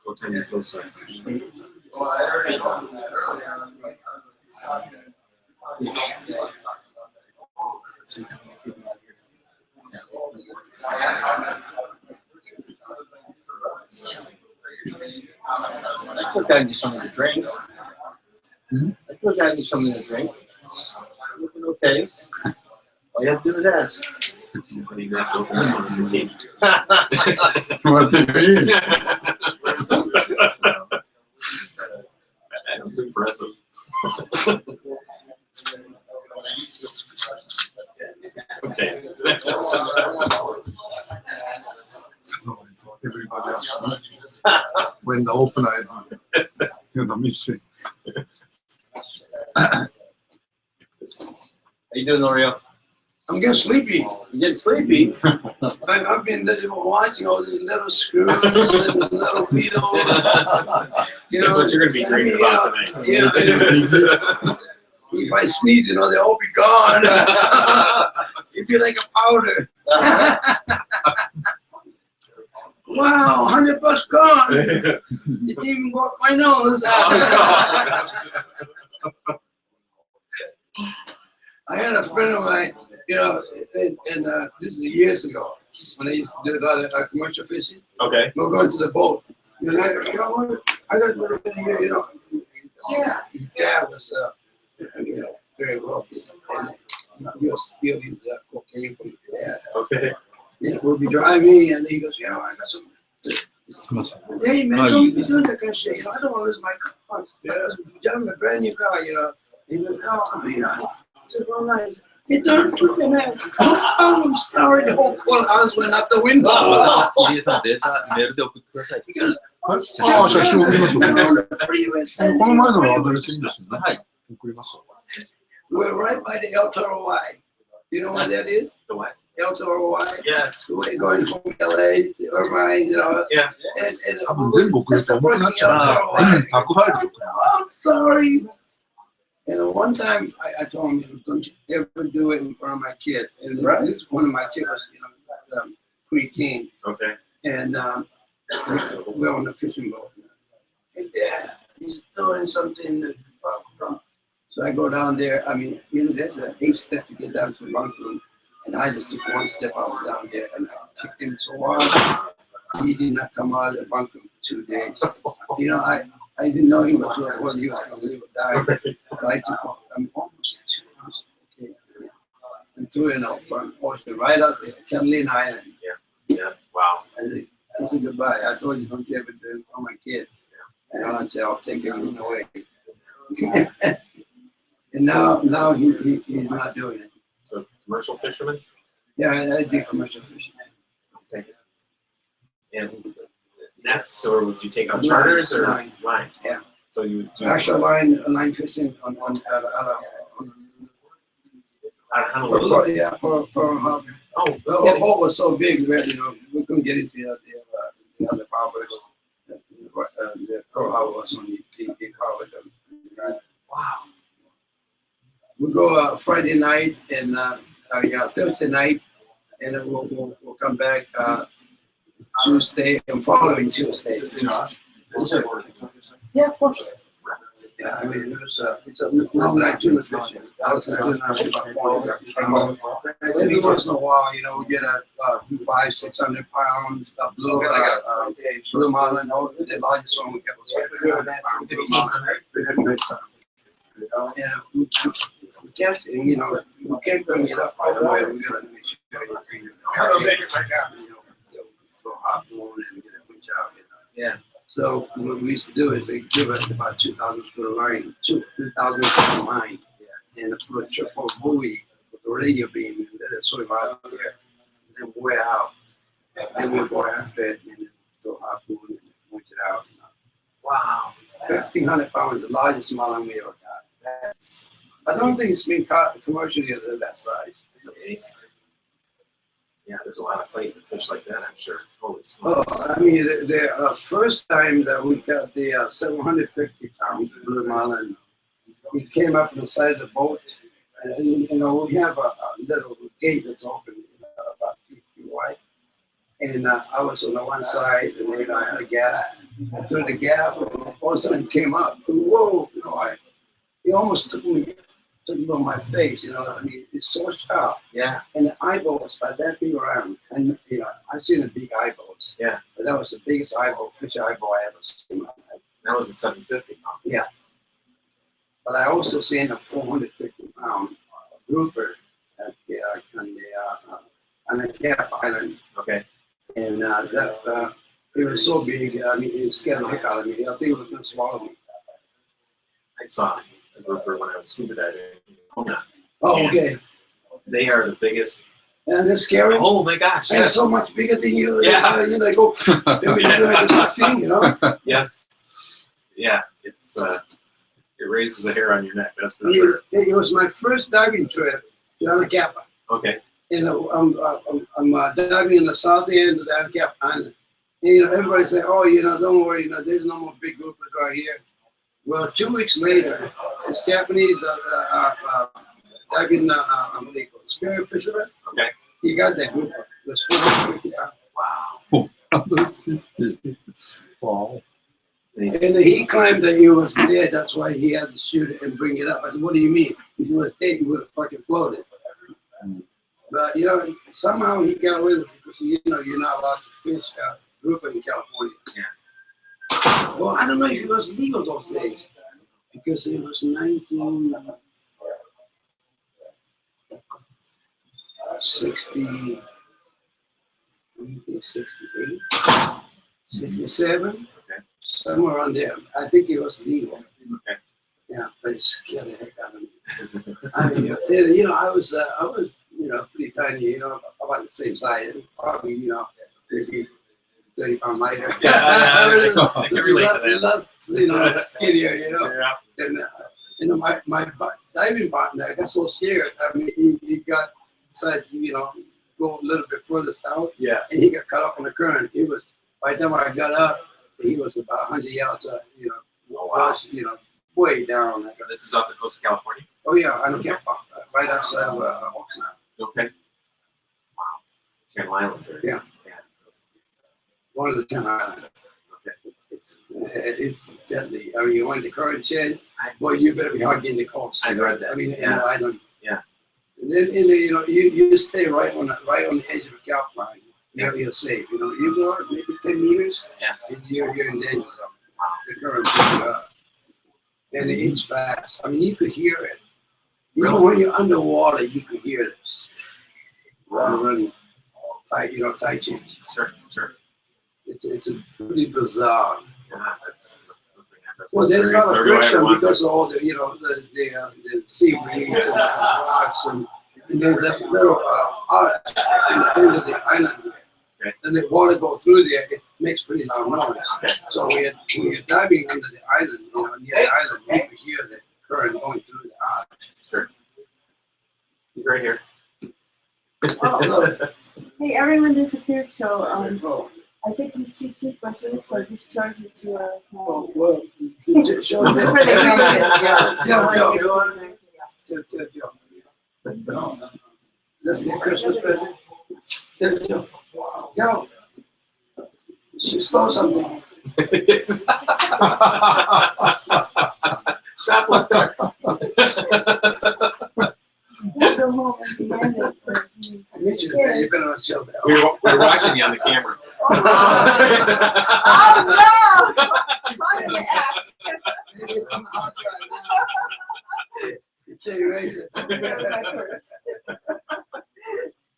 What time do you close? I took that into something to drink. I took that into something to drink. Looking okay. All you have to do is ask. But you have to open this one with your teeth. What do you mean? That was impressive. Okay. So everybody else, when the opener is, missing. How you doing, Oreo? I'm getting sleepy. You getting sleepy? I've been watching all these little screws and little needles. That's what you're going to be dreaming about tonight. Yeah. If I sneeze, they'll all be gone. It'd be like a powder. Wow, $100 gone. It didn't even go up my nose. I had a friend of mine, and this is years ago, when I used to do a lot of commercial fishing. Okay. We're going to the boat. I got a little bit here, Yeah. His dad was, very wealthy, and he was stealing cocaine from his dad. Okay. And we'll be driving, and he goes, I got some. Hey man, don't be doing that kind of shit. I don't want to lose my car. I was driving a brand new car, He goes, just one night. Hey, don't do it, man. I'm sorry. The whole courthouse went out the window. He goes, ああ、写真送りますよ。 we're この前のアドレスいいんですよね。はい。送りますよ。 right by the El Toro Y. You know what that is? The what? El Toro Y. Yes. We're going from LA to Irvine, Yeah. And 多分全部送ると重くなっちゃう。宅配便。 I'm sorry. And one time I told him, don't you ever do it in front of my kid. And this one of my kids was, pre-teen. Okay. And we're on the fishing boat. And Dad, he's doing something in the So I go down there. I mean, there's an 8 step to get down to the bunk room. And I just took 1 step. I was down there and I kicked him so hard. He did not come out of the bunk room for 2 days. I didn't know he was going to die. So I took almost 2 months. Okay. And threw it in the ocean right out there, Catalina Island. Yeah. Wow. I said goodbye. I told you, don't you ever do it for my kids. And I said, I'll take everything away. And now he's not doing it. So commercial fisherman? Yeah, I do commercial fishing. Okay. And nets, or would you take on charters or Line. line? Yeah. So you do Actual line fishing on Honolulu? yeah, for hobby. Oh, The boat was so big that we couldn't get into the other power. The Pearl Harbor was on the power. Wow. We go Friday night and Thursday night, and then we'll come back Tuesday and following Tuesday. Yeah, of course. Yeah, I mean, it's not like tuna fishing. I was doing that about 40. Every once in a while, we get a 500-600 pounds of blue, blue marlin. The largest one we get was 1,500. Yeah, we catch it, we can't bring it up right away. We gotta make sure throw hot water and get a winch out. Yeah. So what we used to do is they give us about 2,000 foot of line, 2,000 foot of line, and put a triple buoy with a radio beam, and let it swim out there, and then wear out. Then we'll go after it and throw hot water and winch it out. Wow. 1,500 pounds, the largest marlin we ever got. I don't think it's been caught commercially at that size. It's amazing. Yeah, there's a lot of fish like that, I'm sure. Holy smokes. Oh, I mean, the first time that we got the 750 pound blue marlin, he came up on the side of the boat, and we have a little gate that's open about 3 feet wide, and I was on the one side, and then I had a gap. I threw the gap, and all of a sudden it came up. Whoa! He almost took me on my face, I mean, it's so sharp. Yeah. And the eyeballs by that big around. And, I seen the big eyeballs. Yeah. But that was the biggest fish eyeball I ever seen in my life. That was a 750 pound. Yeah. But I also seen a 450 pound grouper at on the Cap Island. Okay. And it was so big, I mean, it scared the heck out of me. I think it was going to swallow me. I saw a grouper when I was scuba diving in Kona. Oh, okay. They are the biggest. And they're scary. Oh my gosh! They're Yes. so much bigger than you. Yeah. They go. Yes. Yeah. It's it raises a hair on your neck. That's for I mean, sure. it was my first diving trip to Anacapa. Okay. And I'm diving in the south end of the Anacapa Island. And everybody say, "Oh, don't worry, there's no more big groupers right here." Well, 2 weeks later, this Japanese diving, what do you call it, spear fisherman. Okay. He got that grouper. It was 450 pounds. Wow. And he claimed that he was dead. That's why he had to shoot it and bring it up. I said, "What do you mean? If he was dead, he would have fucking floated." But somehow he got away with it because you're not allowed to fish grouper in California. Yeah. Well, I don't know if it was legal those days because it was 1968, 67, somewhere around there. I think it was legal. Okay. Yeah, but it scared the heck out of me. I mean, I was pretty tiny, about the same size, probably, maybe 30 pound lighter. Yeah, I can relate to that. Less, skinnier, Yeah. And my diving partner, I got so scared. I mean, he decided to, go a little bit further south. Yeah. And he got caught up on the current. By the time I got up, he was about 100 yards, Oh, wow. Way down. This is off the coast of California? Oh, yeah, I don't care. Right outside of Oxnard. Okay. Wow. Channel Islands area. Yeah. One of the 10 islands. Okay. It's deadly. I mean, you want the current shed, boy, you better be hugging the coast. I read that. I mean, Yeah. island. Yeah. And then, you stay right on the edge of the Cap line. You're safe. You go out maybe 10 meters, Yeah. and you're in danger zone. The current picks you up. And it's fast. I mean, you could hear it. When you're underwater, you could hear it. Water running. Tight change. Sure. It's a pretty bizarre. Yeah, that's Well, there's a lot of friction because of all the, the seaweeds and the rocks, and there's that little arch into the island there. Okay. Then the water goes through there, it makes pretty loud noise. Okay. So when you're diving under the island, near the island, you can hear the current going through the arch. Sure. He's right here. Hey, everyone disappeared, so I took these two toothbrushes, so just charge it to well, show for the grandkids, yeah. Joe. This is the Christmas present. Joe. She stole something. Stop with that. Go home and demand it. You're gonna show that. We're watching you on the camera. Oh no! Part of the act. It's on the hard drive now. You can't erase it.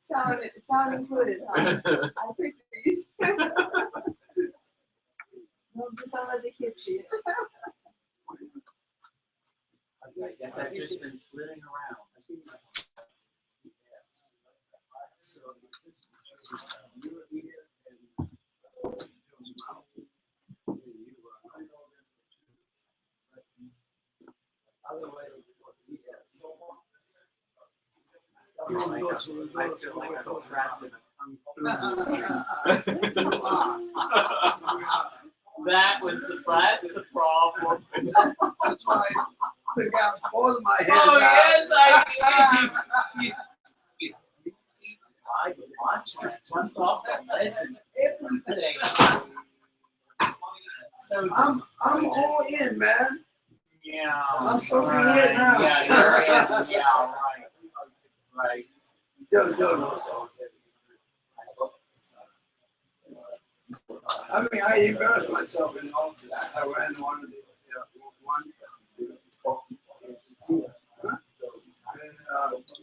Sound included, huh? I took these. No, just don't let the kids see it. I guess I've just been flitting around. I feel like I'm trapped in a kung fu movie. That's the problem. That's why I took out both of my hands. Oh, yes, I did. I watched it. Jumped off that ledge and everything. So I'm all in, man. Yeah. I'm soaking right. in now. Yeah, you're in. Yeah, right. Right. Joe. I mean, I embarrassed myself in the office. I ran one of the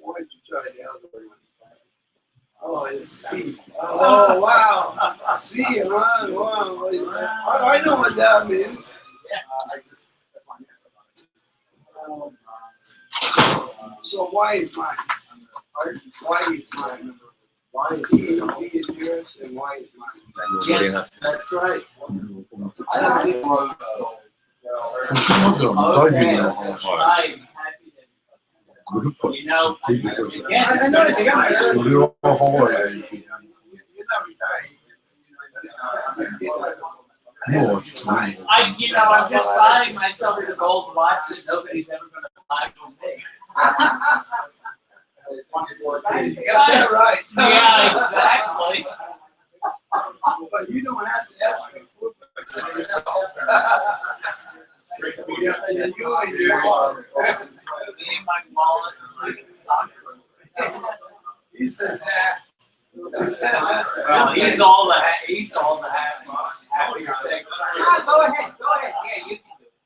wanted to try the other one. Oh, it's C. Oh, wow. C, wow. I know what that means. So why is mine? Why is mine? Why is he is yours and why is mine? Yes, that's right. I don't think Right. You know, again, it's going to be I'm just buying myself a gold watch that nobody's ever going to buy from me. you got that right. Yeah, exactly. But you don't have to ask me. Yeah, and then you and your wallet. Me and my wallet and my stock. He said that. Well, he's all the happier saying. Go ahead.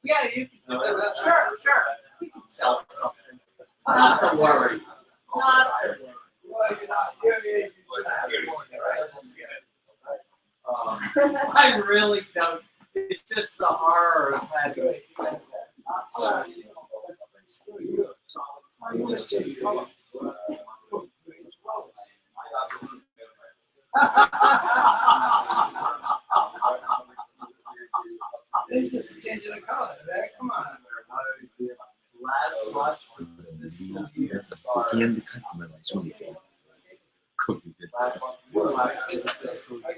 Yeah, you can do it. Sure. We can sell something. Not to worry. Not to worry. Well, you're not. You should have more, right? I really don't. It's just the horror of having spent that. You just change color. It's just a change in the color, man. Come on. Last watch for this school year. Last one for this school year.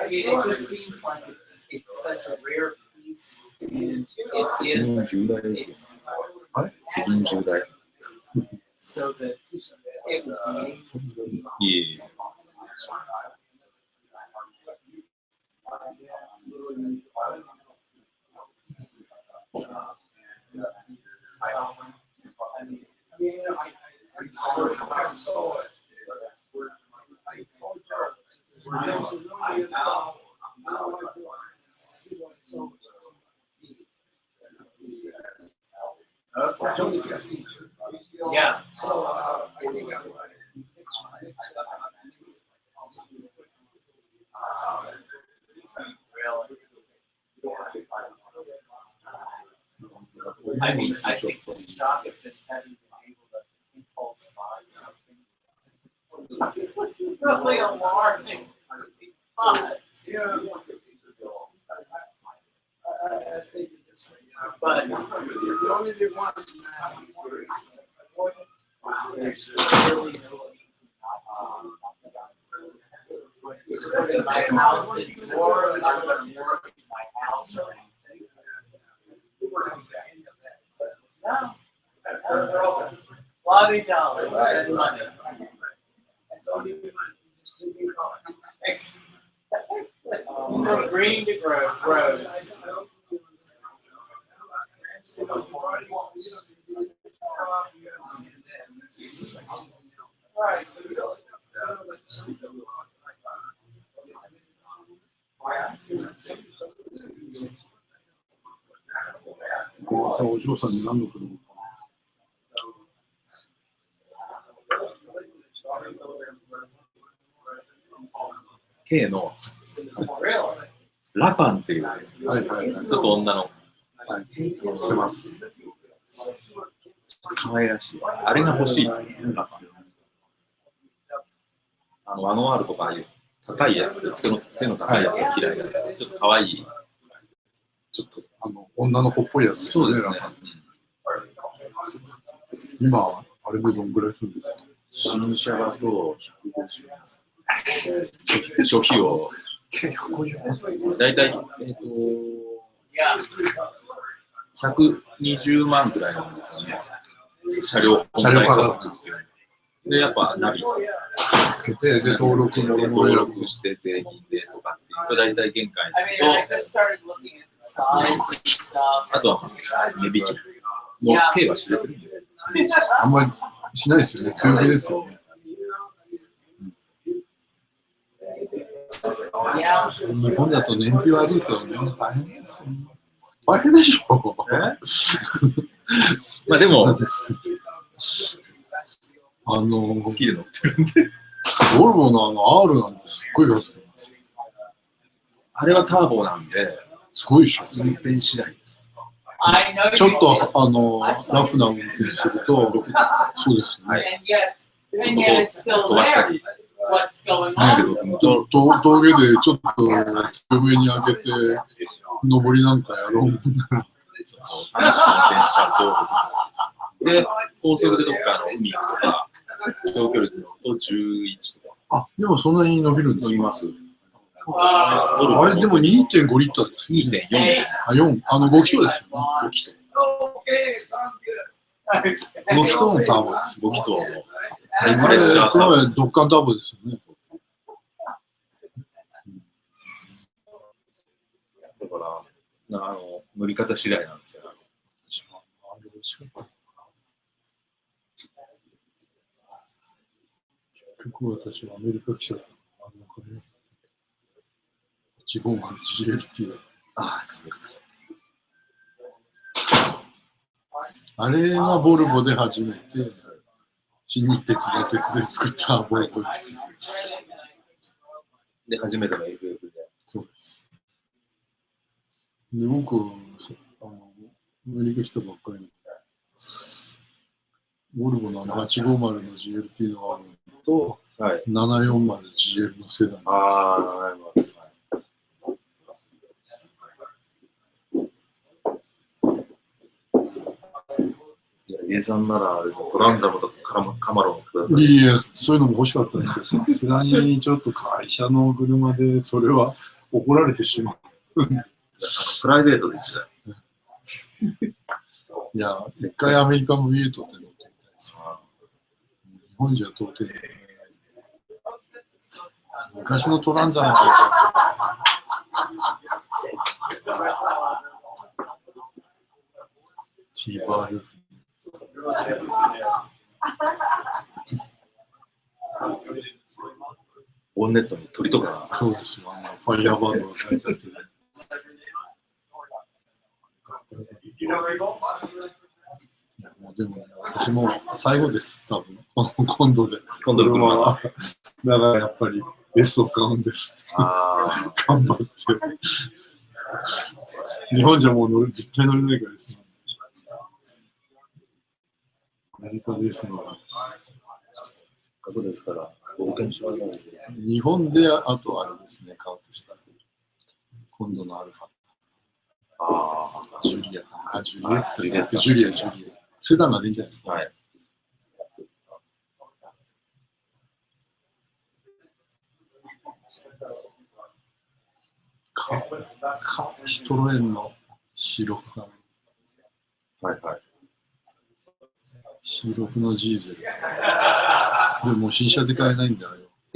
I mean, it just seems like it's such a rare piece, and so that it would seem. Yeah. I saw it. I told her. Okay. Yeah. So I think I'm right. I mean, I think the shock of just having been able to impulse buy something really alarming. But, but the only one there's really no reason not to my house anymore, and I'm gonna mortgage my house or anything. No. $40 and money. From green to grows. Right. 朝お嬢さんに何の車 K のラパンっていう、ちょっと女の、知ってます。可愛らしい。あれが欲しいって言うんですよ。ワノワールとかああいう高いやつ、背の高いやつが嫌いだから、ちょっと可愛い。ちょっと女の子っぽいやつですね。そうですね。今、あれでどんぐらいするんですか？新車だと150。初期を。だいたい、120万くらいなんですよね。車両価格っていう。で、やっぱナビつけて、で、登録して税金でとかっていうと、だいたい限界と、あとは値引き。もう、K は知れてるんで。あんまりしないですよね。中継ですよね。日本だと燃費悪いとね、大変ですよね。大変でしょ。まあでも、好きで乗ってるんで。ボルボのR なんてすっごいガスなんですよ。あれはターボなんで、すごいでしょ。運転次第。ちょっとラフな運転すると、そうですよね。飛ばしたり。峠でちょっと強めに上げて、上りなんかやろう。楽しく運転しちゃうと。で、高速でどっか海行くとか、長距離で乗ると11とか。あ、でもそんなに伸びるんですか？伸びます。あれでも 2.5 リッターです。2.4。あ、4。5気筒ですよね。5気筒。 5気筒のターボです。5気筒のハイプレッシャー。それはドッカンターボですよね。だから、乗り方次第なんですよ。結局私はアメリカ記者だったのかね。850GLT だった。ああれがボルボで初めて、新日鉄の鉄で作ったボルボです。で、初めての FF で。そうです。で、僕、アメリカ来たばっかりの、ボルボの850の GLT のあるのと、はい、740GL のセダン。ああ、家さんならトランザムとかカマロンください。いや、そういうのも欲しかったんですけど、さすがにちょっと会社の車でそれは怒られてしまう。プライベートで時代。いや、一回アメリカン V8 って乗ってみたいです。日本じゃ到底。昔のトランザムはティーバール。ボンネットに鳥とか。そうですよ。ファイヤーバードが書いてあって。でもね、私も最後です、多分。今度で。今度の車は。だからやっぱり S を買うんです。頑張って。日本じゃもう絶対乗れないからですね。アメリカですの株ですから、冒険しないので。日本で、あとあれですね、買うとしたら、今度のアルファ。ジュリア。ジュリエットじゃなくて、ジュリア。セダンが出るんじゃないですか。はい。シトロエンの白くが。はいはい。C6 のジーゼル。でも新車で買えないんだよ。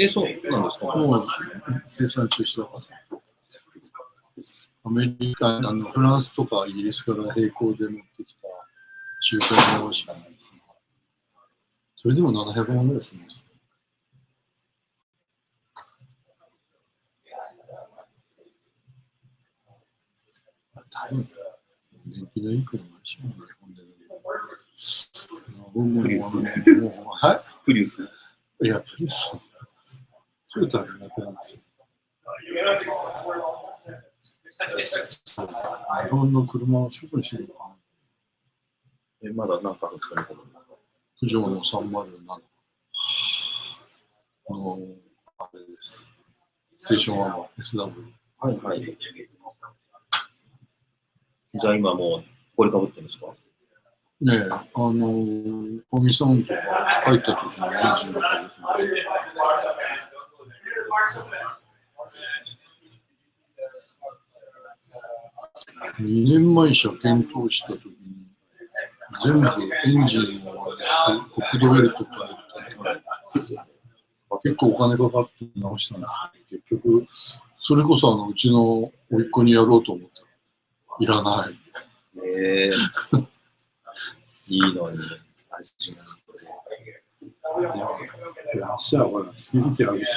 そうなんですか。もう生産中止だから。アメリカ、フランスとかイギリスから並行で持ってきた中古のものしかないですね。それでも700万ぐらいするんですよ。多分、燃費のいい車でしょうね、プリウス。はい、プリウス。いや、プリウス。トヨタが苦手なんですよ。日本の車を処分してるのかな。まだ何かあるんですかね、プジョーの307。あれです。ステーション1の SW。はいはい。じゃあ今もう、これかぶってるんですか？ねえ、コミソンとか入った時にエンジンがかぶってます。2年前車検討した時に、全部エンジンを国土ベルト変えて、結構お金かかって直したんですけど、結局、それこそうちの甥っ子にやろうと思ったら、いらない。いいのに、味が。足はほら、好き好きあるし。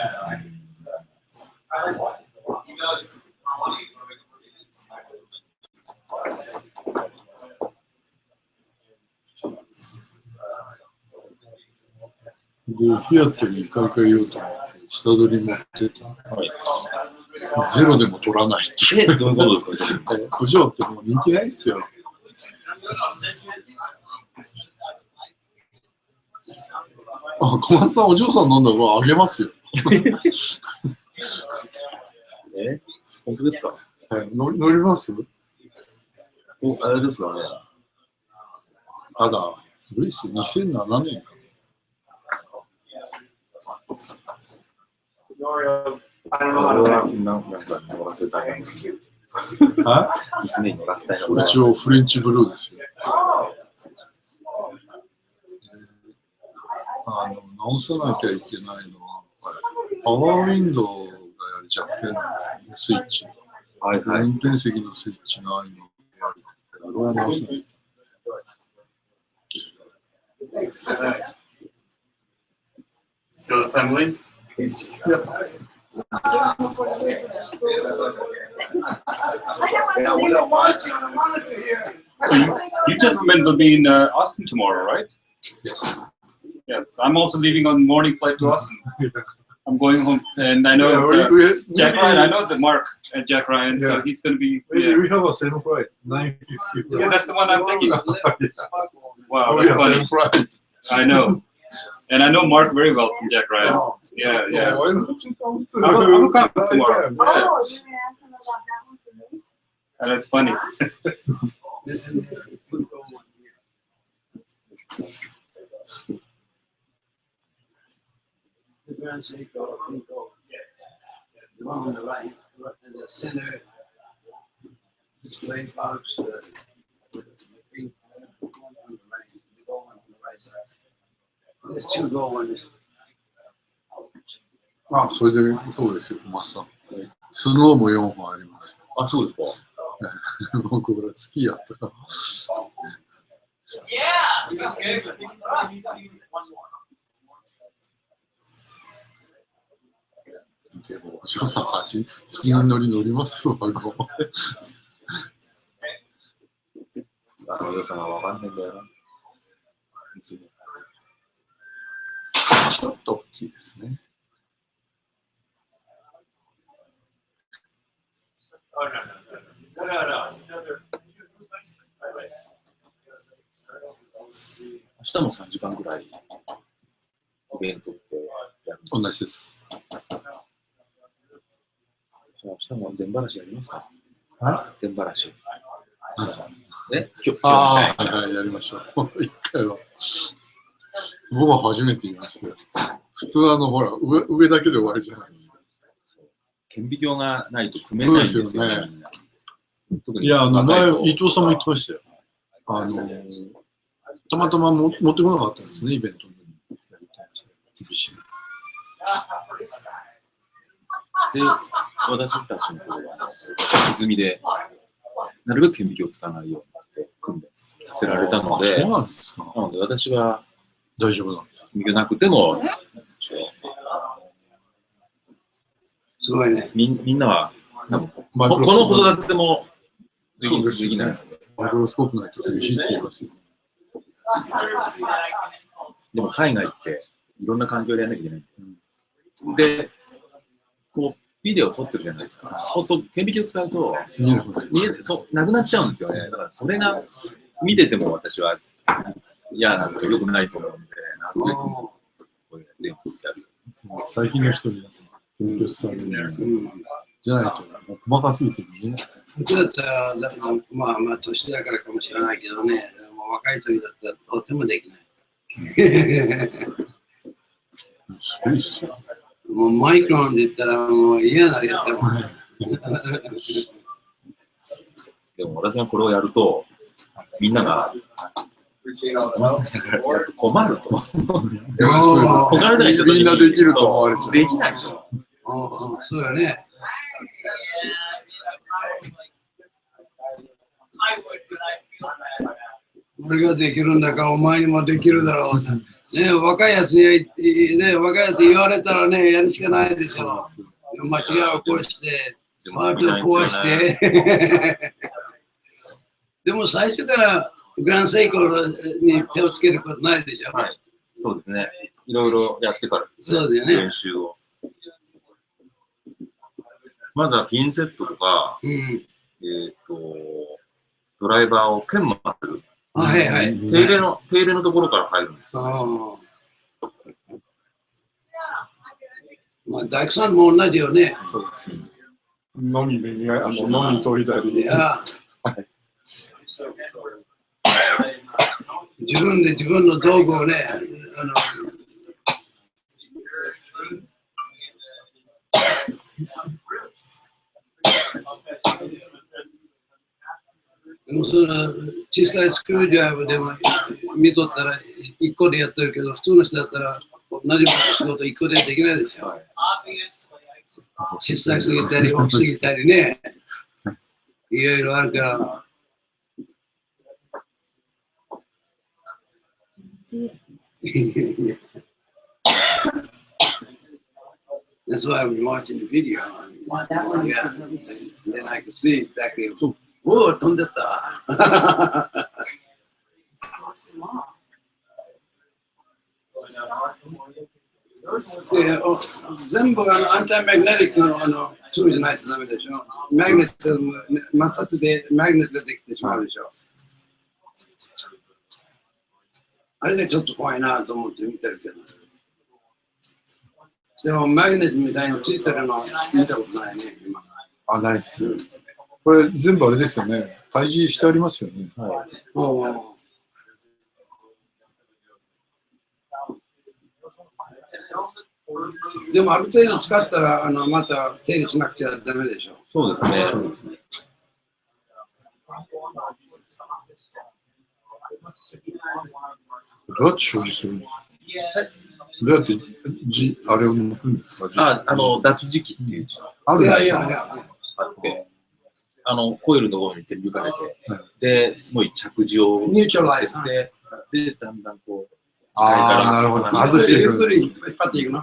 で、フィアットに買い替えようと思って、下取り持ってて、ゼロでも取らないっていう。どういうことですか？プジョーってもう人気ないですよ。あ、小松さん、お嬢さん飲んだらあげますよ。本当ですか？はい、乗りますあれですよね。ただ、古いっすよ。2007年か。なんか乗らせたいんですけど。娘に乗らせたいの。一応フレンチブルーですよ。直さなきゃいけないのは、パワーウィンドウがやる弱点なんですよ、スイッチ。運転席のスイッチが今ある。これは直さない。Still assembling? So you gentlemen will be in Austin tomorrow, right? Yes. Yeah, I'm also leaving on morning flight to Austin. I'm going home, and I know Jack Ryan. I know the Mark at Jack Ryan, so he's going to be. We have a same flight, 9:50. Yeah, that's the one I'm taking. Wow, that's funny. I know, and I know Mark very well from Jack Ryan. Yeah. Why don't you come to I will come tomorrow. Oh, you're gonna ask him about that one for me? And that's funny. The Grand Seiko, the one on the right, in the center, display box, the pink one on the right, the gold one on the right side. There's two gold ones. あ、それで、そうですよ、マスター。スノーも4本あります。あ、そうですか。僕、これ好きやったから。Yeah, he's good. One more. でも、お嬢さん引き乗りますわ、ご。お嬢さんはわかんないんだよな。ちょっと大きいですね。Oh, no. 日も3時間ぐらいイベントってやるんですか？同じです。明日も全話やりますか？全話。ああ、はいはい、やりましょう。一回は。僕は初めて言いましたよ。普通ほら、上だけで終わりじゃないですか。顕微鏡がないと組めないんですよね。いや、前、伊藤さんも言ってましたよ。たまたま持ってこなかったんですね、イベントに。厳しい。で、私たちの方は、歪みで、なるべく顕微鏡を使わないようにって訓練させられたので、そうなんですか。なので私は大丈夫なんです。顕微鏡なくても、すごいね。みんなは、多分この細立てもできないですね。マイクロスコープないと厳しいって言いますよ。でも海外っていろんな環境でやらなきゃいけないんで、こう、ビデオを撮ってるじゃないですか。そうすると顕微鏡を使うとなくなっちゃうんですよね。だからそれが見てても私は嫌なので良くないと思うんで、なるべくこれ全部やる。最近の人に顕微鏡使うじゃないと細かすぎて見えない。うちだったら、まあ年だからかもしれないけどね、もう若い時だったらとてもできない。すごいっすよ。もうマイクロンで言ったらもう嫌なるやったもん。でも私がこれをやると、みんなが困ると。困らない人みんなできると思われちゃう。できないと。そうよね。俺ができるんだからお前にもできるだろう。ね、若いやつに言われたらね、やるしかないでしょ。間違いをこうして、マークを壊して。でも最初からグランセイコに手をつけることないでしょ。はい、そうですね。いろいろやってからですね。そうだよね。練習を。まずはピンセットとか、ドライバーを剣も当てる。はいはい。手入れのところから入るんですよ。まあ、大工さんも同じよね。そうですね。のみと左。いや。自分で自分の道具をね、でもその小さいスクリュードライバーでも見とったら1個でやってるけど、普通の人だったら同じ仕事1個でできないでしょ。小さすぎたり大きすぎたりね、いろいろあるから。That's why I'm watching the video. Yeah, then I can see exactly. Whoa, 飛んでった。全部アンタイマグネティックのツールじゃないとダメでしょ。マグネットも摩擦でマグネットができてしまうでしょ。あれがちょっと怖いなと思って見てるけど。でもマグネットみたいについてるの見たことないね、今。あ、ないですね。これ全部あれですよね。開示してありますよね。はい。でもある程度使ったらまた手入れしなくちゃダメでしょ。そうですね。そうですね。どうやって表示するんですか？どうやってあれを抜くんですか？脱磁気っていう字あるんですか？あって、コイルの方に点抜かれて、で、すごい着地をさせて、で、だんだんこう、ああ、なるほど。外していくんです。ゆっくり引っ張っていくの。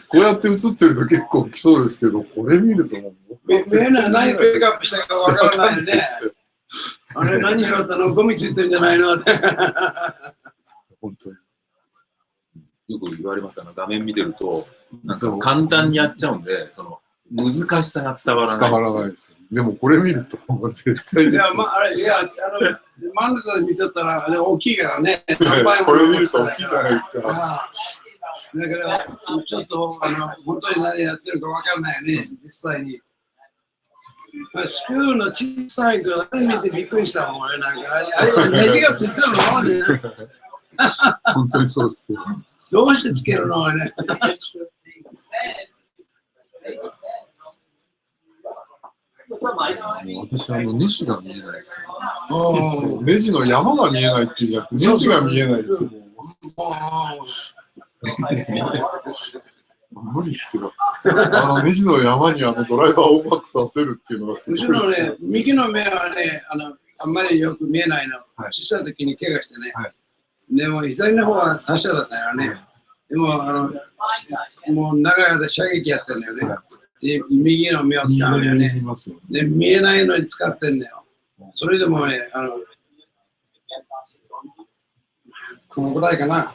こうやって映ってると結構来そうですけど、これ見るともう見えない、何ピックアップしたかわからないよね。あれ何拾ったの？ゴミついてるんじゃないのって。本当に。よく言われます。画面見てると、なんか簡単にやっちゃうんで、その難しさが伝わらない。伝わらないですよ。でもこれ見ると、絶対いや、まあ、あれ、いや、真ん中で見とったら、あれ大きいからね。これ見ると大きいじゃないですか。だから、ちょっと、本当に何やってるかわからないよね、実際に。スクールの小さい子、あれ見てびっくりしたもん、俺なんか。あれ、ネジがついてるのね。本当にそうですよ。どうしてつけるのね。私、ネジが見えないですよ。ネジの山が見えないっていうんじゃなくて、ネジが見えないですよ。無理っすよ。ネジの山にドライバーをうまくさせるっていうのがすごい。後ろね、右の目はね、あんまりよく見えないの。小さい時に怪我してね。でも、左の方は達者だったよね。でも、もう長い間射撃やってんだよね。で、右の目を使うんだよね。で、見えないのに使ってんだよ。それでもね、このぐらいかな。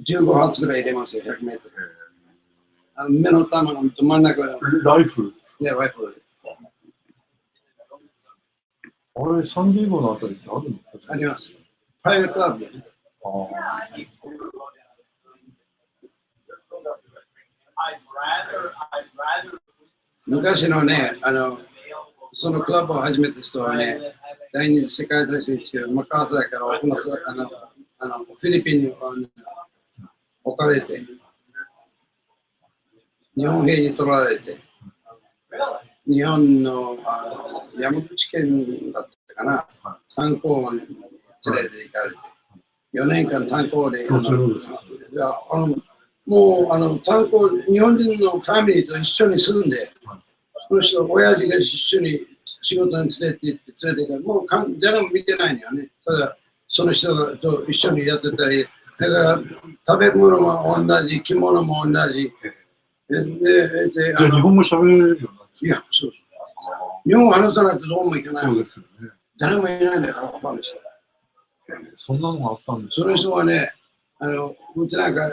15発ぐらい入れますよ、100メートル。目の玉の真ん中は。ライフル？いや、ライフルです。あれ、サンディエゴのあたりってあるんですか？あります。プライベートクラブでね。昔のね、そのクラブを始めた人はね、第二次世界大戦中、マッカーサーからフィリピンに置かれて、日本兵に取られて、日本の山口県だったかな、炭鉱に連れて行かれて、4年間炭鉱で、もう炭鉱、日本人のファミリーと一緒に住んで、その人、親父が一緒に仕事に連れて行って、連れて行って、もう誰も見てないんだよね。ただ、その人と一緒にやってたり、だから食べ物も同じ、着物も同じ。じゃあ日本語喋れるようになって。いや、そうそう。日本語話さないとどうもいけない。そうですよね。誰もいないんだから、他の人。そんなのがあったんですか。その人はね、うちなんか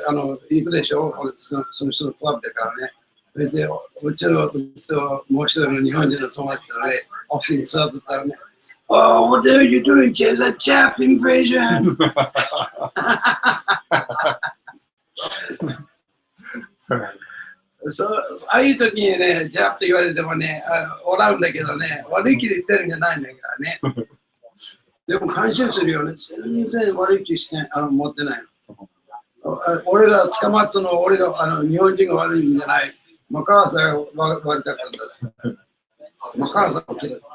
行くでしょ、その人のクラブだからね。それで、うちのもう一人の日本人の友達がね、オフィスに座ってたらね、Oh, what are you doing, kid? That Jap invasion! ああいう時にね、ジャップと言われてもね、笑うんだけどね、悪い気で言ってるんじゃないんだからね。でも感心するよね。全然悪い気して持ってないの。俺が捕まったのは俺が日本人が悪いんじゃない。マカーサーが悪かったんだ。マカーサーが嫌いだ。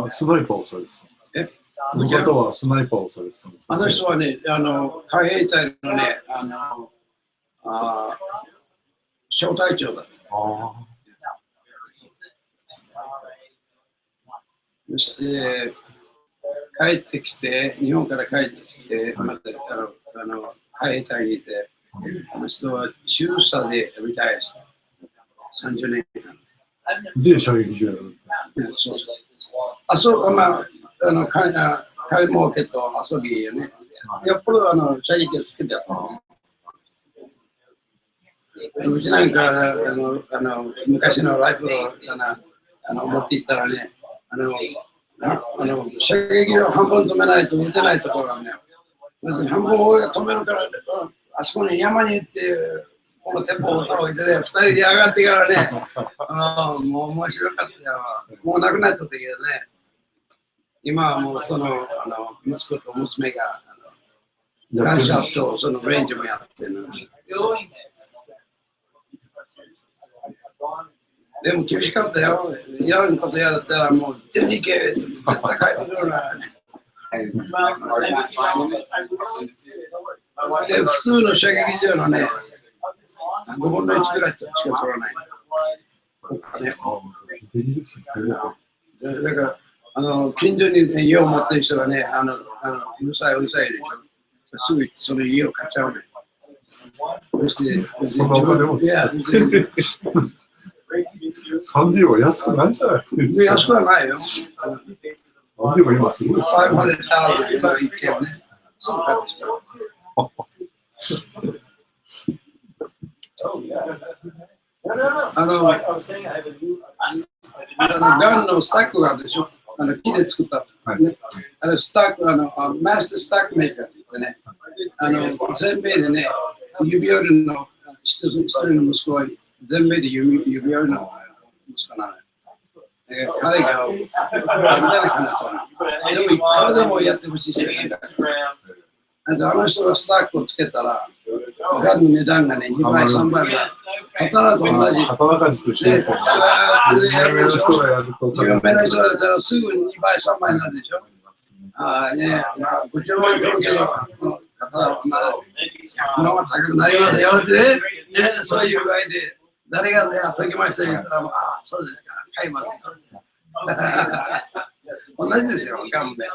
スナイパーをされてた。え？その方はスナイパーをされてたんです。あの人はね、海兵隊のね、小隊長だった。そして帰ってきて、日本から帰ってきて、また海兵隊にいて、あの人は中佐でリタイアした。30年間。で、射撃場やる。まあ、買い儲けと遊びよね。やっぱり射撃が好きだった。うちなんか昔のライフルを持っていったらね、射撃を半分止めないと撃てないところがね、半分俺が止めるから、あそこに山に行って、この鉄砲を撃ったろうってね、2人で上がってからね、もう面白かったよ。もう亡くなっちゃったけどね、今はもうその息子と娘がグランシャフとそのレンジもやってるの。でも厳しかったよ。いらんことやったらもう全然行け、絶対帰ってくるな。で、普通の射撃場のね、5分の1ぐらいしか取らない。だから、近所に家を持ってる人がね、うるさいうるさいでしょ。すぐその家を買っちゃうね。そんなお金持ち。サンディエゴ安くないじゃないですか。安くはないよ。サンディエゴ今すごいですね。500,000一件ね。ガンのスタックがあるでしょ。木で作った。スタック、マスタースタックメーカーって言ってね、全米でね、指折りの一人の息子は全米で指折りの息子なのよ。彼がみたいな感じでも、いくらでもやってほしいし、あの人がスタックをつけたら、ガンの値段がね、2倍、3倍だ。刀と同じ。刀鍛冶と一緒ですよ。有名な人がやると。有名な人だったらすぐ2倍、3倍になるでしょ。ああね、50万取るけど、刀は100万は高くなりますよってね、そういう具合で、誰がね、解きました言ったら、ああ、そうですか、買いますよ。同じですよ、ガンで。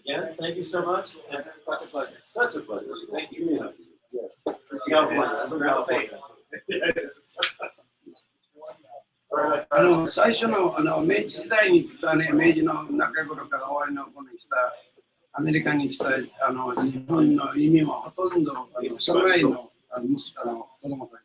Again, thank you so much. And such a pleasure. Such a pleasure. Thank you. Yes. California. 最初の明治時代に来たね、明治の中頃から終わりの頃に来た、アメリカに来た日本の移民はほとんど侍の子供たち。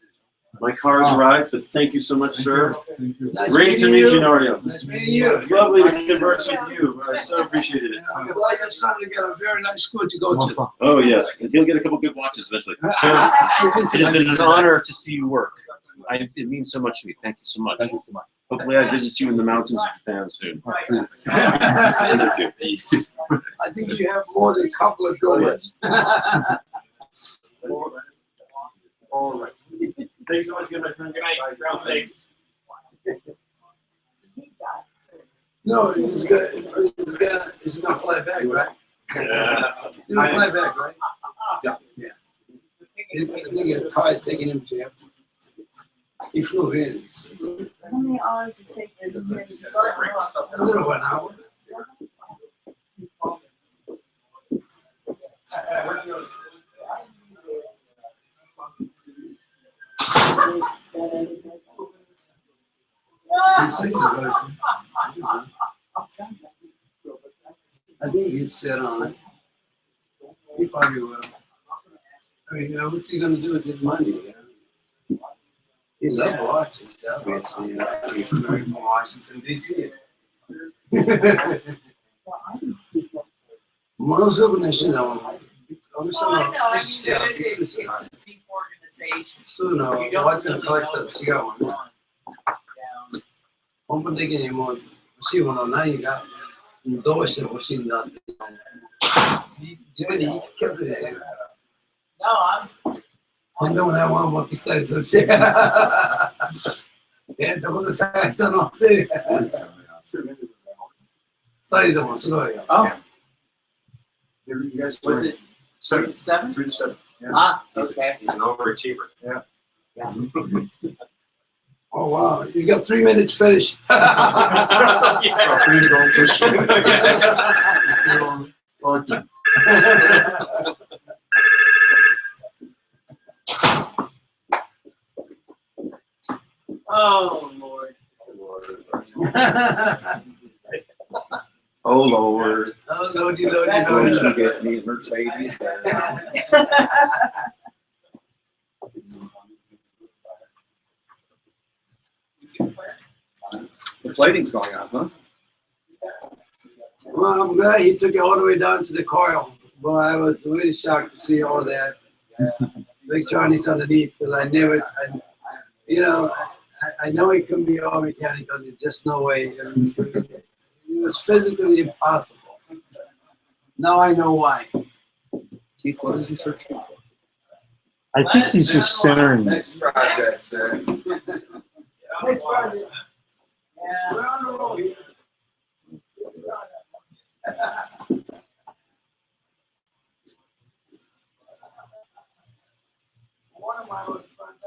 My car has arrived, but thank you so much, sir. Nice Great to meet you, Nario. Nice meeting you. Lovely to converse with you. I so appreciated it. I'm glad your son got a very nice school to go to. Oh, yes. And he'll get a couple good watches eventually. Sir, it has been an honor to see you work. It means so much to me. Thank you so much. Thank you so much. Hopefully I visit you in the mountains of Japan soon. Thank you. I think you have more than a couple of dollars. All right. Thanks so much, my friend. Good night. Ground safe. No, he's going to fly back, right? He's going to fly back, right? Yeah. He's going to get a tide taking him to him. He flew in. How many hours did it take to A little over an hour. I think he'd sit on it. He probably will. I mean, what's he going to do with his money? He loves watches, obviously. He's from Washington, D.C. ものすごく熱心だもん。Well, I know. I mean, it's a big organization. 普通のワッチの買い方と違うもんね。根本的にもう欲しいもの何がどうして欲しいんだって自分に言い聞かせてやるから。No, I'm. とんでもないもの持ってきたりするし。どこで探したのって。2人でもすごいよ。Oh. You guys Was it 7? 7? 3 to 7. Yeah. Ah, okay. He's an overachiever. Yeah. Yeah. Oh, wow. You got 3 minutes to finish. Yeah. For you to go and fish. Stay on parking. Oh, Lord. Oh, Lord. Oh, Lordy, Lordy, Don't Lordy. you get me Mercedes? The plating's going on, huh? Well, I'm glad he took it all the way down to the coil. Boy, I was really shocked to see all that. Big Chinese underneath, because I never, I know it can be all mechanical, there's just no way. It was physically impossible. Now I know why. Keith, what is he searching for? I think he's just centering. Next project. Next project. Yeah. We're on the road. One of my oldest friends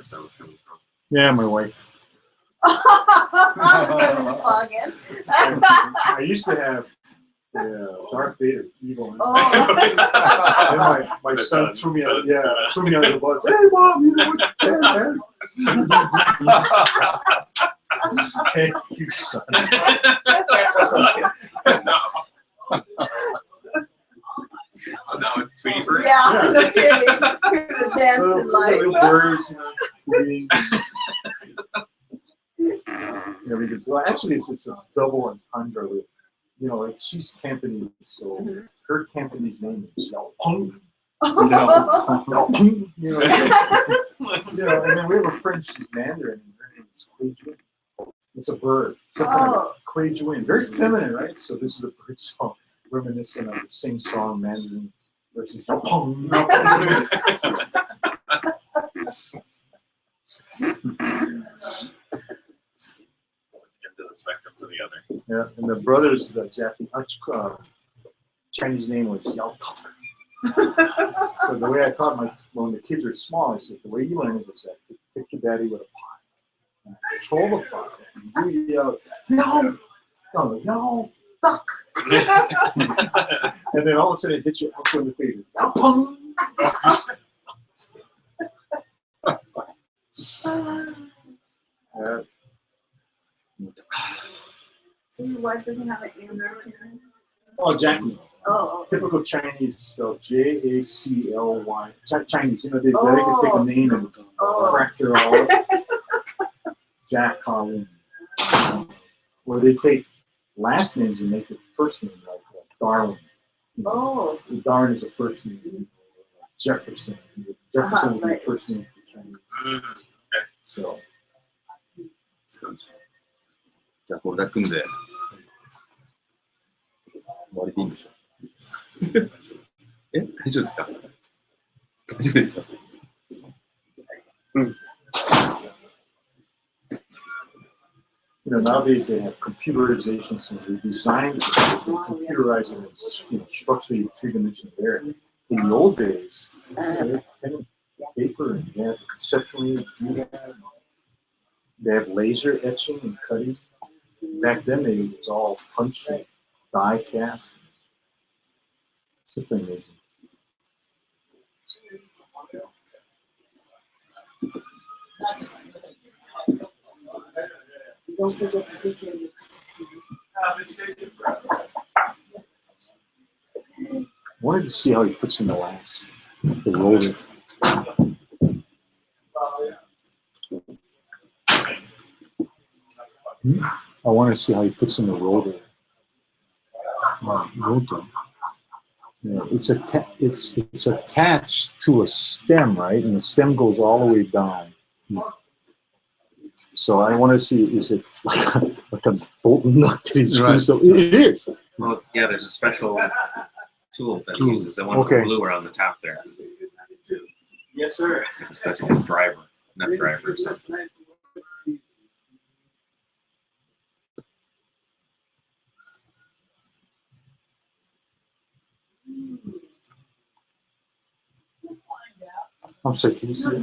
bird sound was coming from. Yeah, my wife. I used to have Darth Vader, evil. Oh. And my son threw me out. Yeah, threw me under the bus. Hey, Mom, you know what that is? Hey, you son. So now it's Tweety Bird? Yeah, no kidding. The dancing light. Little birds, tweeting. Because, well, actually, it's a double entendre. Like she's Cantonese, so her Cantonese name is Yao Peng. Yao Peng. And then we have a friend, she's Mandarin, and her name is Kui Juin. It's a bird, some kind of Kui Juin. Very feminine, right? So this is a bird song reminiscent of the sing-song Mandarin versus Yao Peng. The spectrum to the other. Yeah, and the brother's the Japanese Chinese name was Yao Tok. So the way I taught when the kids were small, I said the way you learn it is that you pick your daddy with a pot, and control the pot, and you yell, Yao Tok. And then all of a sudden it hits you up in the face, Yao Peng. So your wife doesn't have an American name? Oh, Jackie. Oh. Typical Chinese spelled Jacly. Chinese, they could take a name and fracture all of it. Jack Colin. Where they take last names and make it first name, like Darwin. Darwin is a first name. Jefferson. Jefferson would be the first name for Chinese. So. じゃあこれだけ組んで終わりでいいんでしょう大丈夫ですか大丈夫ですかNowadays they have computerization, so they design it, they computerize it, and structurally three-dimensional there. In the old days, they had pen and paper, and they had conceptually do that. They have laser etching and cutting. Back then, it was all punch, die cast. Simply amazing. Don't forget to take care of I wanted to see how he puts in the roller. I want to see how he puts in the rotor. Yeah, it's attached to a stem, right? And the stem goes all the way down. So I want to see, is it like a bolt nut that he screws up? It is. Well, yeah, there's a special tool that uses the one with the blue around the top there. Yes, sir. It's like a special driver, nut driver or something. I'm sorry, can you see it?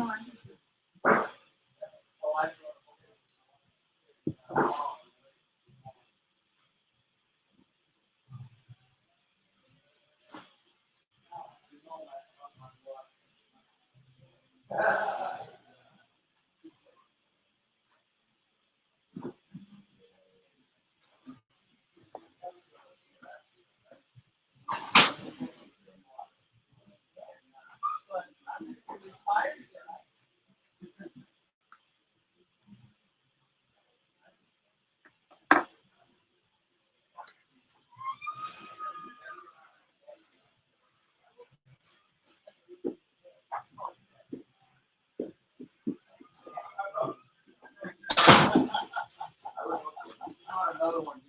Another one.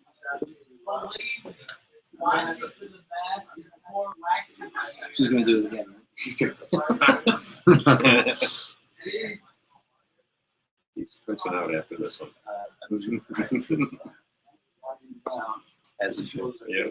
She's gonna do it again. He's switching out after this one. As it should. Yeah.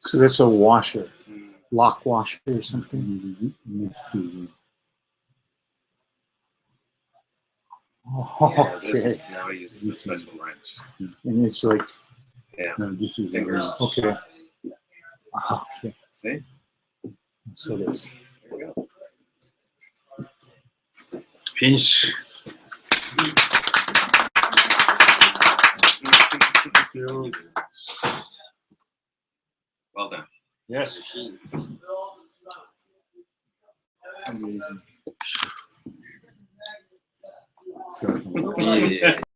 So that's a washer, lock washer or something. Oh, Yeah, this okay. is now uses a special wrench. And it's like, Yeah. No, this is Fingers. okay. Okay. See? So this. There you go. Pinch. Well done. Yes. Amazing.お疲れ様です。いえいえ